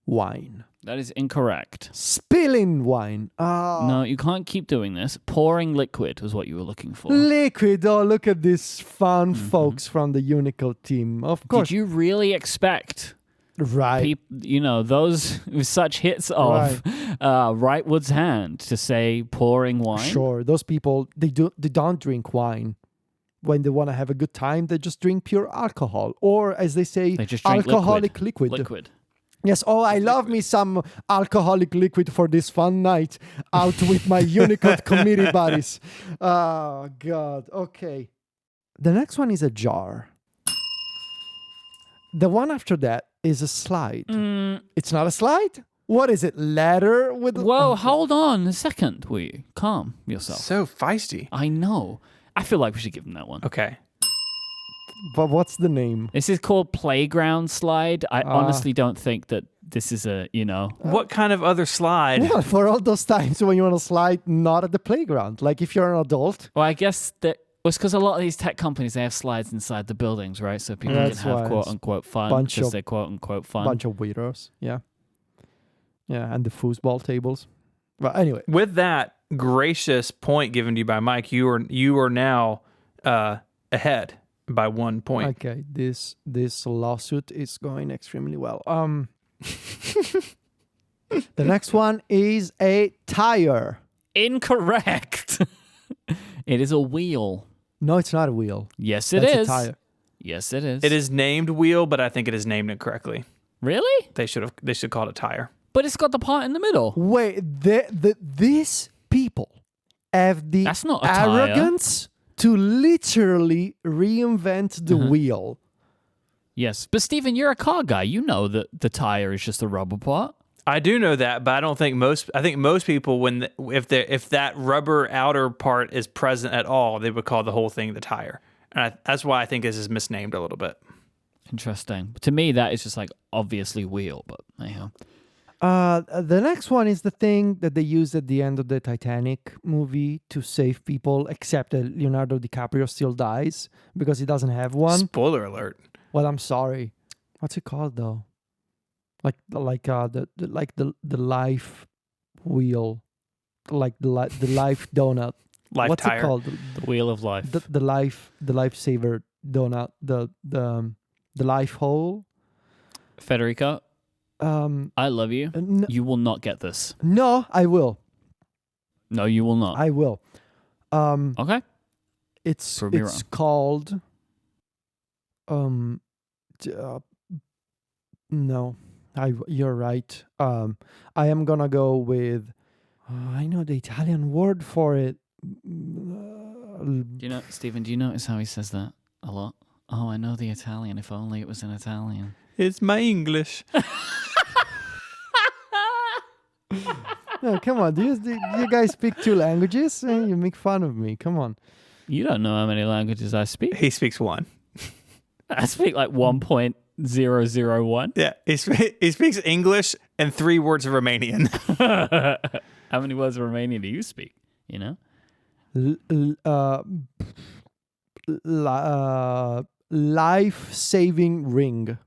[SPEAKER 3] wine,
[SPEAKER 2] That is incorrect.
[SPEAKER 3] spilling wine.
[SPEAKER 2] No, you can't keep doing this. Pouring liquid was what you were looking for.
[SPEAKER 3] Liquid. Oh, look at these fun folks from the Unicode team. Of course,
[SPEAKER 2] Did you really expect
[SPEAKER 3] right?
[SPEAKER 2] those with such hits of Rightwood's Hand to say pouring wine?
[SPEAKER 3] Sure, those people they don't drink wine. When they want to have a good time, they just drink pure alcohol, or as they say,
[SPEAKER 2] They just drink
[SPEAKER 3] alcoholic liquid.
[SPEAKER 2] Liquid.
[SPEAKER 3] Yes. Oh, I love me some alcoholic liquid for this fun night out with my Unicode committee buddies. Oh God. Okay. The next one is a jar. The one after that is a slide.
[SPEAKER 2] Mm.
[SPEAKER 3] It's not a slide? What is it? Ladder with...
[SPEAKER 2] Whoa, hold on a second, will you? Calm yourself.
[SPEAKER 1] So feisty.
[SPEAKER 2] I know. I feel like we should give him that one.
[SPEAKER 1] Okay.
[SPEAKER 3] But what's the name?
[SPEAKER 2] This is called Playground Slide. I honestly don't think that this is a,
[SPEAKER 1] What kind of other slide?
[SPEAKER 3] Well, for all those times when you want to slide not at the playground. Like if you're an adult.
[SPEAKER 2] Well, I guess that was because a lot of these tech companies, they have slides inside the buildings, right? So people
[SPEAKER 3] That's
[SPEAKER 2] can have
[SPEAKER 3] why
[SPEAKER 2] quote-unquote fun
[SPEAKER 3] bunch
[SPEAKER 2] because
[SPEAKER 3] of-
[SPEAKER 2] they're quote-unquote fun.
[SPEAKER 3] Bunch of weirdos. Yeah. Yeah, and the foosball tables. But anyway.
[SPEAKER 1] With that gracious point given to you by Mike, you are now ahead by 1 point.
[SPEAKER 3] Okay, this lawsuit is going extremely well. The next one is a tire.
[SPEAKER 2] Incorrect. It is a wheel.
[SPEAKER 3] No, it's not a wheel.
[SPEAKER 2] Yes, it
[SPEAKER 3] That's
[SPEAKER 2] is.
[SPEAKER 3] a tire.
[SPEAKER 2] Yes, it is.
[SPEAKER 1] It is named wheel, but I think it is named incorrectly.
[SPEAKER 2] Really?
[SPEAKER 1] They should call it tire.
[SPEAKER 2] But it's got the part in the middle.
[SPEAKER 3] Wait, these people have the
[SPEAKER 2] That's not a tire.
[SPEAKER 3] arrogance to literally reinvent the wheel.
[SPEAKER 2] Yes, but Stephen, you're a car guy. You know that the tire is just a rubber part.
[SPEAKER 1] I do know that, but I think most people, if that rubber outer part is present at all, they would call the whole thing the tire. And that's why I think this is misnamed a little bit.
[SPEAKER 2] Interesting. To me, that is just like obviously wheel, but anyhow.
[SPEAKER 3] The next one is the thing that they used at the end of the Titanic movie to save people, except that Leonardo DiCaprio still dies because he doesn't have one.
[SPEAKER 1] Spoiler alert.
[SPEAKER 3] Well, I'm sorry. What's it called though? The life wheel, like the life donut.
[SPEAKER 1] Life
[SPEAKER 3] What's
[SPEAKER 1] tire.
[SPEAKER 3] it called?
[SPEAKER 2] The wheel of life.
[SPEAKER 3] The lifesaver donut. The life hole.
[SPEAKER 2] Federico, I love you.
[SPEAKER 3] N-
[SPEAKER 2] You will not get this.
[SPEAKER 3] no, I will.
[SPEAKER 2] No, you will not.
[SPEAKER 3] I will.
[SPEAKER 2] Okay.
[SPEAKER 3] It's
[SPEAKER 2] Prove me wrong.
[SPEAKER 3] called. No, you're right. I am gonna go with. I know the Italian word for it.
[SPEAKER 2] Do you know, Stephen, do you notice how he says that a lot? Oh, I know the Italian. If only it was in Italian.
[SPEAKER 1] It's my English.
[SPEAKER 3] No, come on. Do you guys speak two languages? You make fun of me. Come on.
[SPEAKER 2] You don't know how many languages I speak.
[SPEAKER 1] He speaks one.
[SPEAKER 2] I speak like 1.001.
[SPEAKER 1] Yeah, he speaks English and 3 words of Romanian.
[SPEAKER 2] How many words of Romanian do you speak? You know?
[SPEAKER 3] Life-saving ring.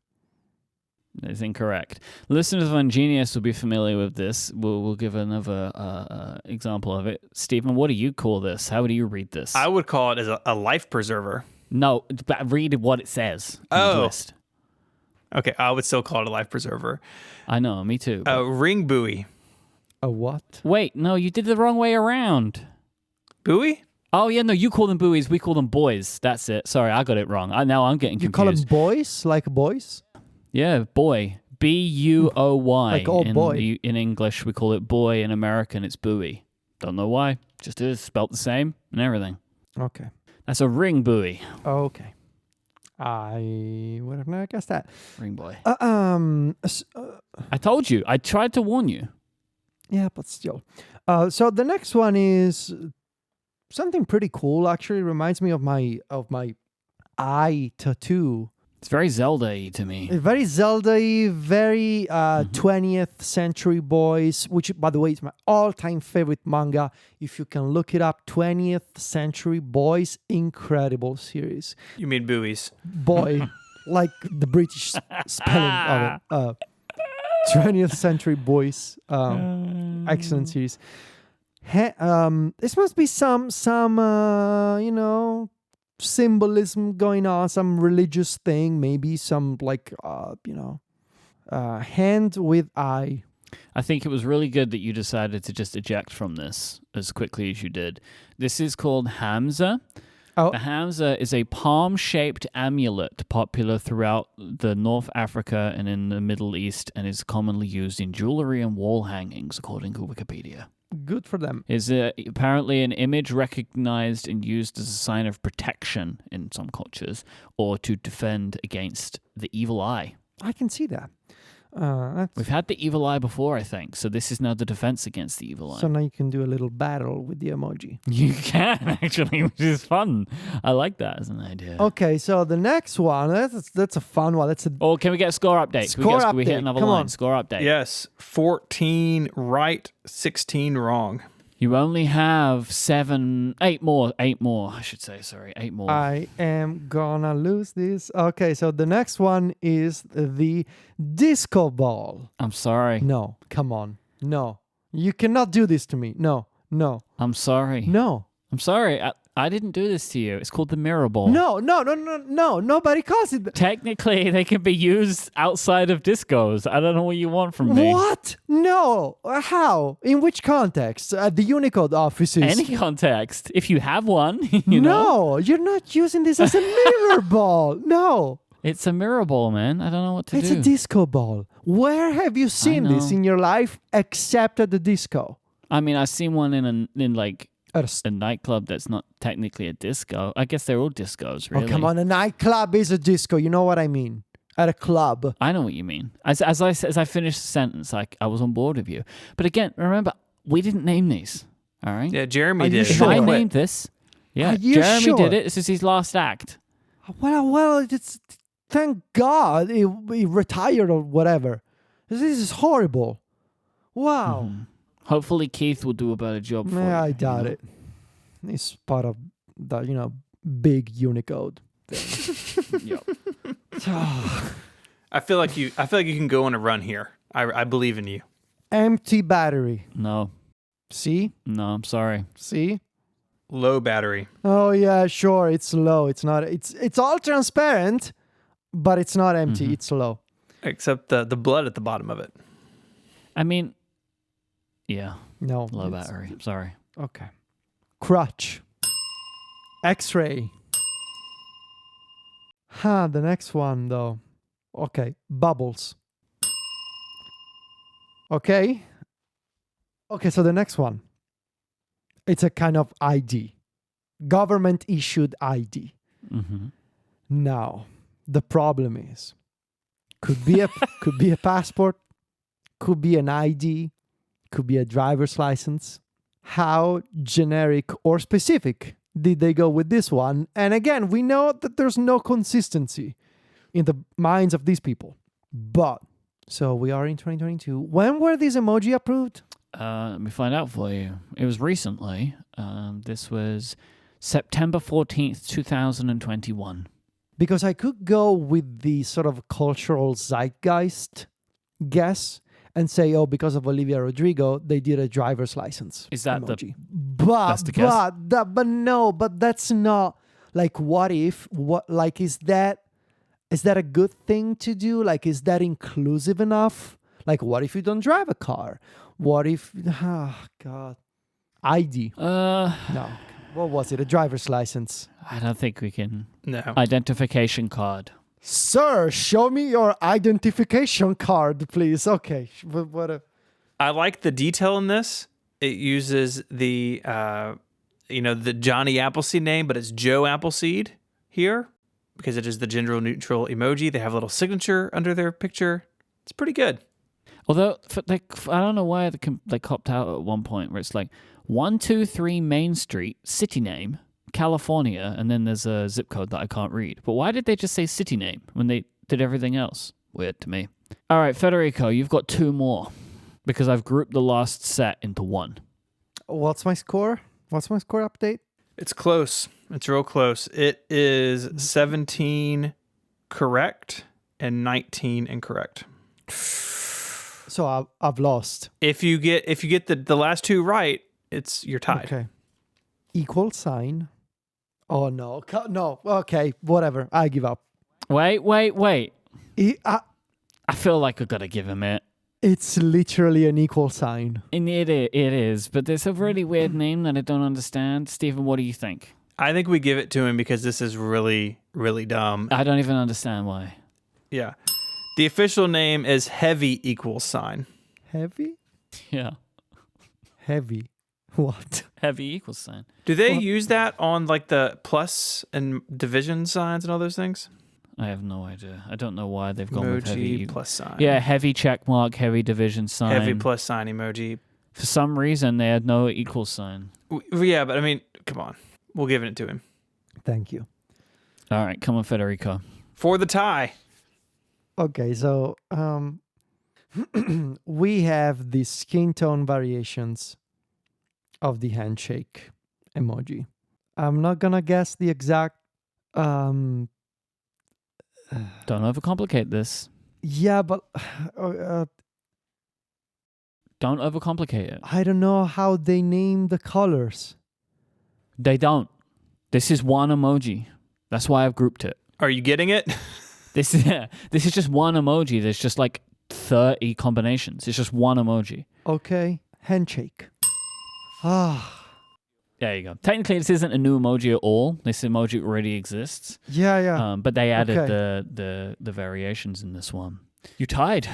[SPEAKER 2] That's incorrect. Listeners of Ungenius will be familiar with this. We'll give another example of it. Stephen, what do you call this? How do you read this?
[SPEAKER 1] I would call it as a life preserver.
[SPEAKER 2] No, but read what it says on the
[SPEAKER 1] Oh.
[SPEAKER 2] list.
[SPEAKER 1] Okay, I would still call it a life preserver.
[SPEAKER 2] I know, me too. but-
[SPEAKER 1] A ring buoy.
[SPEAKER 3] A what?
[SPEAKER 2] Wait, no, you did the wrong way around.
[SPEAKER 1] Buoy?
[SPEAKER 2] Oh, yeah, no, you call them buoys, we call them boys. That's it. Sorry, I got it wrong. Now I'm getting
[SPEAKER 3] You call them
[SPEAKER 2] confused.
[SPEAKER 3] boys, like boys?
[SPEAKER 2] Yeah, boy. B-U-O-Y.
[SPEAKER 3] Like old boy.
[SPEAKER 2] In English, we call it boy. In American, it's buoy. Don't know why. Just is. Spelt the same and everything.
[SPEAKER 3] Okay.
[SPEAKER 2] That's a ring buoy.
[SPEAKER 3] Okay. I would have never guessed that.
[SPEAKER 2] Ring boy. I told you. I tried to warn you.
[SPEAKER 3] Yeah, but still. So the next one is something pretty cool. Actually, reminds me of my eye tattoo.
[SPEAKER 2] It's very Zelda-y to me.
[SPEAKER 3] Very Zelda-y, very 20th Century Boys, which, by the way, is my all-time favorite manga. If you can look it up, 20th Century Boys, incredible series.
[SPEAKER 1] You mean buoys.
[SPEAKER 3] Boy, like the British spelling of it. 20th Century Boys, excellent series. This must be some symbolism going on, some religious thing, maybe some hand with eye.
[SPEAKER 2] I think it was really good that you decided to just eject from this as quickly as you did. This is called Hamza.
[SPEAKER 3] Oh.
[SPEAKER 2] The Hamza is a palm-shaped amulet popular throughout the North Africa and in the Middle East and is commonly used in jewelry and wall hangings, according to Wikipedia.
[SPEAKER 3] Good for them.
[SPEAKER 2] Is apparently an image recognized and used as a sign of protection in some cultures or to defend against the evil eye.
[SPEAKER 3] I can see that.
[SPEAKER 2] We've had the evil eye before, I think. So this is now the defense against the evil eye.
[SPEAKER 3] So now you can do a little battle with the emoji.
[SPEAKER 2] You can, actually, which is fun. I like that as an idea.
[SPEAKER 3] Okay, so the next one, that's a fun one.
[SPEAKER 2] Oh, can we get a score update? Can we hit another
[SPEAKER 3] Come
[SPEAKER 2] line?
[SPEAKER 3] on.
[SPEAKER 2] Score update.
[SPEAKER 1] Yes, 14 right, 16 wrong.
[SPEAKER 2] You only have 8 more, I should say. Sorry, 8 more.
[SPEAKER 3] I am gonna lose this. Okay, so the next one is the disco ball.
[SPEAKER 2] I'm sorry.
[SPEAKER 3] No, come on. No. You cannot do this to me. No.
[SPEAKER 2] I'm sorry.
[SPEAKER 3] No.
[SPEAKER 2] I'm sorry. I didn't do this to you. It's called the mirror ball.
[SPEAKER 3] No. Nobody calls it.
[SPEAKER 2] Technically, they can be used outside of discos. I don't know what you want from me.
[SPEAKER 3] What? No. How? In which context? At the Unicode offices?
[SPEAKER 2] Any context. If you have one, you know.
[SPEAKER 3] No, you're not using this as a mirror ball. No.
[SPEAKER 2] It's a mirror ball, man. I don't know what to do.
[SPEAKER 3] It's a disco ball. Where have you seen this in your life except at the disco?
[SPEAKER 2] I mean, I've seen one in
[SPEAKER 3] At
[SPEAKER 2] a nightclub that's not technically a disco. I guess they're all discos, really.
[SPEAKER 3] Oh, come on. A nightclub is a disco. You know what I mean? At a club.
[SPEAKER 2] I know what you mean. As I finished the sentence, I was on board with you. But again, remember, we didn't name these. All right?
[SPEAKER 1] Yeah, Jeremy
[SPEAKER 3] Are you
[SPEAKER 1] did.
[SPEAKER 3] sure?
[SPEAKER 2] I
[SPEAKER 1] Quit.
[SPEAKER 2] named this. Yeah,
[SPEAKER 3] Are you
[SPEAKER 2] Jeremy
[SPEAKER 3] sure?
[SPEAKER 2] did it. This is his last act.
[SPEAKER 3] Well, it's thank God he retired or whatever. This is horrible. Wow.
[SPEAKER 2] Mm-hmm. Hopefully Keith will do a better job for you.
[SPEAKER 3] Yeah, I doubt it. He's part of the, big Unicode thing.
[SPEAKER 2] Yep.
[SPEAKER 1] I feel like you can go on a run here. I believe in you.
[SPEAKER 3] Empty battery.
[SPEAKER 2] No,
[SPEAKER 3] See?
[SPEAKER 2] I'm sorry.
[SPEAKER 3] See?
[SPEAKER 1] Low battery.
[SPEAKER 3] Oh yeah, sure. It's low. It's not. It's all transparent, but it's not empty.
[SPEAKER 2] Mm-hmm.
[SPEAKER 3] It's low.
[SPEAKER 1] Except the blood at the bottom of it.
[SPEAKER 2] I mean, yeah,
[SPEAKER 3] No.
[SPEAKER 2] low
[SPEAKER 3] it's-
[SPEAKER 2] battery. I'm sorry.
[SPEAKER 3] Okay. Crutch. X-ray. The next one though. Okay. Bubbles. Okay. Okay, so the next one. It's a kind of ID. Government issued ID.
[SPEAKER 2] Mm-hmm.
[SPEAKER 3] Now, the problem is could be a passport, could be an ID, could be a driver's license. How generic or specific did they go with this one? And again, we know that there's no consistency in the minds of these people. But so we are in 2022. When were these emoji approved?
[SPEAKER 2] Let me find out for you. It was recently. This was September 14th, 2021.
[SPEAKER 3] Because I could go with the sort of cultural zeitgeist guess and say, oh, because of Olivia Rodrigo, they did a driver's license.
[SPEAKER 2] Is that
[SPEAKER 3] emoji.
[SPEAKER 2] that's the guess?
[SPEAKER 3] But that's not like is that a good thing to do? Like, is that inclusive enough? Like, what if you don't drive a car? What if, God, ID? No. What was it? A driver's license.
[SPEAKER 2] I don't think we can.
[SPEAKER 1] No.
[SPEAKER 2] Identification card.
[SPEAKER 3] Sir, show me your identification card, please. Okay.
[SPEAKER 1] I like the detail in this. It uses the the Johnny Appleseed name, but it's Joe Appleseed here because it is the gender neutral emoji. They have a little signature under their picture. It's pretty good.
[SPEAKER 2] Although, I don't know why they copped out at one point where it's like 123 Main Street, city name, California, and then there's a zip code that I can't read. But why did they just say city name when they did everything else? Weird to me. All right, Federico, you've got 2 more because I've grouped the last set into one.
[SPEAKER 3] What's my score? What's my score update?
[SPEAKER 1] It's close. It's real close. It is 17 correct and 19 incorrect.
[SPEAKER 3] So I've lost.
[SPEAKER 1] If you get the last 2 right, you're tied.
[SPEAKER 3] Okay. Equal sign. Oh no. No. Okay. Whatever. I give up.
[SPEAKER 2] Wait. I feel like I've got to give him it.
[SPEAKER 3] It's literally an equal sign.
[SPEAKER 2] And it is, but there's a really weird name that I don't understand. Stephen, what do you think?
[SPEAKER 1] I think we give it to him because this is really, really dumb.
[SPEAKER 2] I don't even understand why.
[SPEAKER 1] Yeah. The official name is heavy equals sign.
[SPEAKER 3] Heavy?
[SPEAKER 2] Yeah.
[SPEAKER 3] Heavy. What?
[SPEAKER 2] Heavy equals sign.
[SPEAKER 1] Do they use that on like the plus and division signs and all those things?
[SPEAKER 2] I have no idea. I don't know why they've gone with heavy.
[SPEAKER 1] Emoji plus sign.
[SPEAKER 2] Yeah, heavy check mark, heavy division sign.
[SPEAKER 1] Heavy plus sign emoji.
[SPEAKER 2] For some reason, they had no equal sign.
[SPEAKER 1] Yeah, but I mean, come on. We'll give it to him.
[SPEAKER 3] Thank you.
[SPEAKER 2] All right, come on, Federico.
[SPEAKER 1] For the tie.
[SPEAKER 3] Okay, so we have the skin tone variations of the handshake emoji. I'm not gonna guess the exact.
[SPEAKER 2] Don't overcomplicate this.
[SPEAKER 3] Yeah, but
[SPEAKER 2] Don't overcomplicate it.
[SPEAKER 3] I don't know how they name the colors.
[SPEAKER 2] They don't. This is one emoji. That's why I've grouped it.
[SPEAKER 1] Are you getting it?
[SPEAKER 2] This is just one emoji. There's just like 30 combinations. It's just one emoji.
[SPEAKER 3] Okay, handshake. Ah,
[SPEAKER 2] There you go. Technically, this isn't a new emoji at all. This emoji already exists.
[SPEAKER 3] yeah.
[SPEAKER 2] But they added
[SPEAKER 3] Okay.
[SPEAKER 2] the variations in this one. You tied.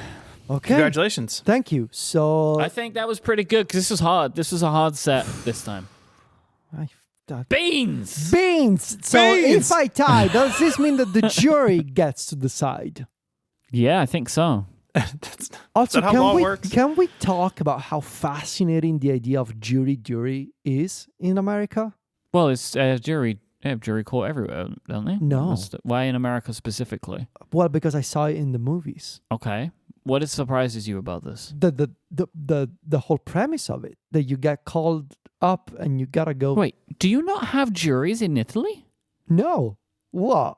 [SPEAKER 3] Okay.
[SPEAKER 1] Congratulations.
[SPEAKER 3] Thank you. So
[SPEAKER 2] I think that was pretty good because this was hard. This was a hard set this time. Beans!
[SPEAKER 3] Beans. So
[SPEAKER 1] Beans!
[SPEAKER 3] if I tie, does this mean that the jury gets to decide?
[SPEAKER 2] Yeah, I think so.
[SPEAKER 1] That's
[SPEAKER 3] Also,
[SPEAKER 1] that how law works?
[SPEAKER 3] can we talk about how fascinating the idea of jury is in America?
[SPEAKER 2] Well, it's jury. They have jury court everywhere, don't they?
[SPEAKER 3] No.
[SPEAKER 2] Why in America specifically?
[SPEAKER 3] Well, because I saw it in the movies.
[SPEAKER 2] Okay. What surprises you about this?
[SPEAKER 3] The whole premise of it, that you get called up and you gotta go.
[SPEAKER 2] Wait, do you not have juries in Italy?
[SPEAKER 3] No. What?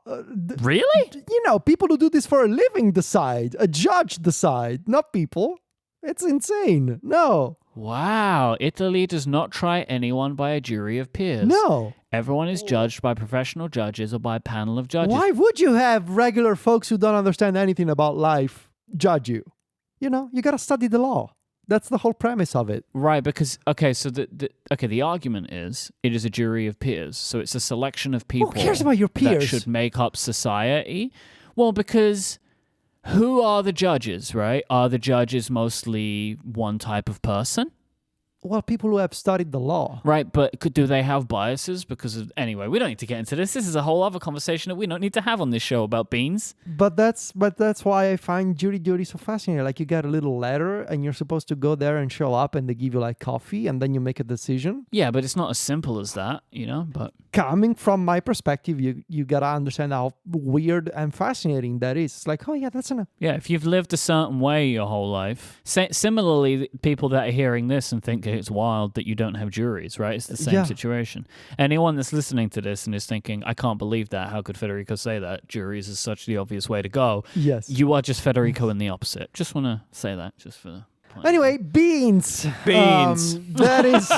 [SPEAKER 2] Really?
[SPEAKER 3] You know, people who do this for a living decide. A judge decide, not people. It's insane. No.
[SPEAKER 2] Wow. Italy does not try anyone by a jury of peers.
[SPEAKER 3] No.
[SPEAKER 2] Everyone is judged by professional judges or by a panel of judges.
[SPEAKER 3] Why would you have regular folks who don't understand anything about life judge you? You know, you gotta study the law. That's the whole premise of it.
[SPEAKER 2] Right, because so the argument is it is a jury of peers, so it's a selection of people.
[SPEAKER 3] Who cares about your peers?
[SPEAKER 2] That should make up society. Well, because who are the judges? Right? Are the judges mostly one type of person?
[SPEAKER 3] Well, people who have studied the law.
[SPEAKER 2] Right, but do they have biases? Anyway, we don't need to get into this. This is a whole other conversation that we don't need to have on this show about beans.
[SPEAKER 3] But that's why I find jury duty so fascinating. Like, you get a little letter and you're supposed to go there and show up and they give you like coffee and then you make a decision.
[SPEAKER 2] Yeah, but it's not as simple as that, But
[SPEAKER 3] Coming from my perspective, you gotta understand how weird and fascinating that is. It's like, oh yeah, that's enough.
[SPEAKER 2] yeah, if you've lived a certain way your whole life. Similarly, people that are hearing this and think it's wild that you don't have juries, right? It's the same
[SPEAKER 3] Yeah.
[SPEAKER 2] situation. Anyone that's listening to this and is thinking, I can't believe that. How could Federico say that? Juries is such the obvious way to go.
[SPEAKER 3] Yes.
[SPEAKER 2] You are just Federico in the opposite. Just want to say that, just for the point.
[SPEAKER 3] Anyway, beans.
[SPEAKER 1] Beans.
[SPEAKER 3] That is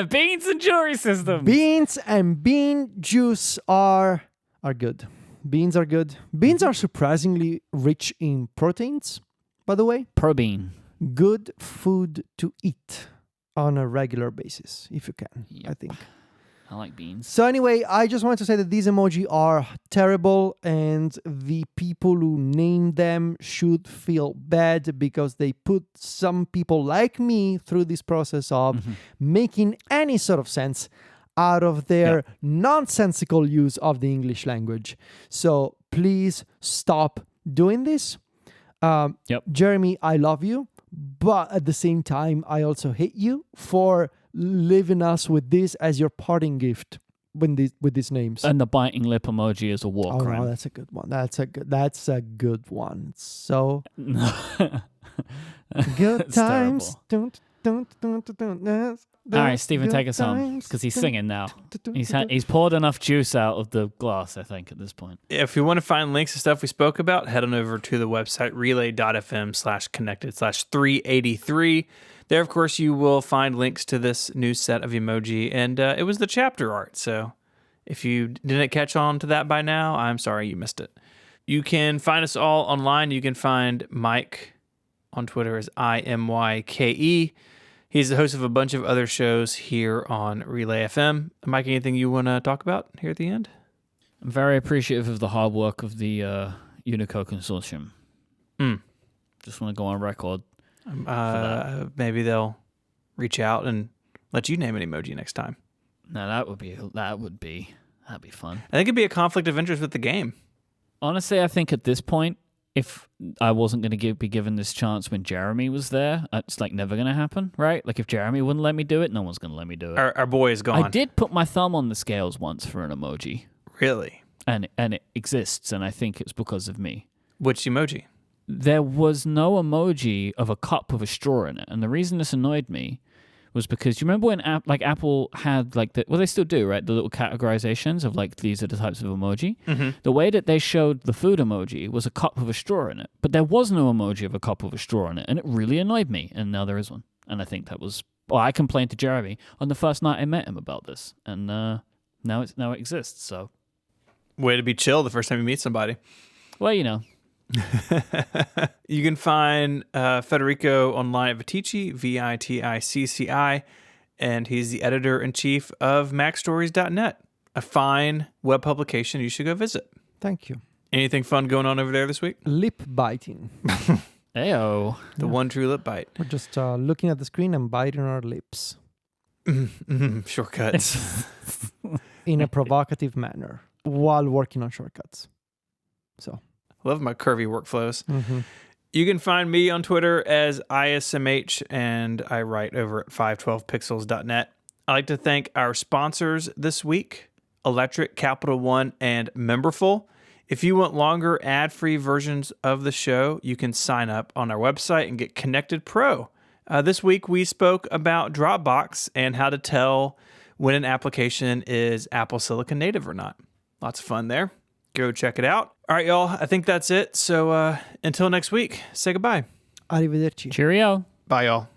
[SPEAKER 2] Beans and jury system.
[SPEAKER 3] beans and bean juice are good. Beans are good. Beans are surprisingly rich in proteins, by the way.
[SPEAKER 2] Probean.
[SPEAKER 3] Good food to eat on a regular basis, if you can, I
[SPEAKER 2] Yep.
[SPEAKER 3] think.
[SPEAKER 2] I like beans.
[SPEAKER 3] So anyway, I just wanted to say that these emoji are terrible and the people who name them should feel bad because they put some people like me through this process of making any sort of sense out of their nonsensical use of the English language. So please stop doing this. Jeremy, I love you, but at the same time, I also hate you for leaving us with this as your parting gift with these names.
[SPEAKER 2] And the biting lip emoji is a war
[SPEAKER 3] Oh
[SPEAKER 2] crime.
[SPEAKER 3] no, that's a good one. That's a good one. So good
[SPEAKER 2] It's
[SPEAKER 3] times.
[SPEAKER 2] All right, Stephen, take us home because he's singing now. He's poured enough juice out of the glass, I think, at this point.
[SPEAKER 1] If you want to find links to stuff we spoke about, head on over to the website relay.fm/connected/383. There, of course, you will find links to this new set of emoji, and it was the chapter art. So if you didn't catch on to that by now, I'm sorry you missed it. You can find us all online. You can find Mike on Twitter as IMYKE. He's the host of a bunch of other shows here on Relay FM. Mike, anything you want to talk about here at the end?
[SPEAKER 2] I'm very appreciative of the hard work of the Unicode Consortium. Just want to go on record.
[SPEAKER 1] Maybe they'll reach out and let you name an emoji next time.
[SPEAKER 2] No, that'd be fun.
[SPEAKER 1] I think it'd be a conflict of interest with the game.
[SPEAKER 2] Honestly, I think at this point, if I wasn't going to be given this chance when Jeremy was there, it's like never going to happen, right? Like if Jeremy wouldn't let me do it, no one's going to let me do it.
[SPEAKER 1] Our boy is gone.
[SPEAKER 2] I did put my thumb on the scales once for an emoji.
[SPEAKER 1] Really?
[SPEAKER 2] And it exists, and I think it's because of me.
[SPEAKER 1] Which emoji?
[SPEAKER 2] There was no emoji of a cup with a straw in it, and the reason this annoyed me was because you remember when Apple had they still do, right? The little categorizations of like these are the types of emoji.
[SPEAKER 1] Mm-hmm.
[SPEAKER 2] The way that they showed the food emoji was a cup with a straw in it, but there was no emoji of a cup with a straw in it, and it really annoyed me. And now there is one, and I think that was. Well, I complained to Jeremy on the first night I met him about this, and now it exists. So,
[SPEAKER 1] way to be chill the first time you meet somebody.
[SPEAKER 2] Well, you know.
[SPEAKER 1] You can find Federico online at Viticci, Viticci, and he's the editor-in-chief of MacStories.net, a fine web publication you should go visit.
[SPEAKER 3] Thank you.
[SPEAKER 1] Anything fun going on over there this week?
[SPEAKER 3] Lip biting.
[SPEAKER 2] Heyo.
[SPEAKER 1] The one true lip bite.
[SPEAKER 3] We're just looking at the screen and biting our lips
[SPEAKER 1] Shortcuts.
[SPEAKER 3] in a provocative manner while working on shortcuts. So.
[SPEAKER 1] Love my curvy workflows. Mm-hmm. You can find me on Twitter as ISMH, and I write over at 512pixels.net. I'd like to thank our sponsors this week, Electric, Capital One, and Memberful. If you want longer ad-free versions of the show, you can sign up on our website and get Connected Pro. This week, we spoke about Dropbox and how to tell when an application is Apple Silicon native or not. Lots of fun there. Go check it out. All right, y'all. I think that's it. So until next week, say goodbye.
[SPEAKER 3] Arrivederci.
[SPEAKER 2] Cheerio.
[SPEAKER 1] Bye, y'all.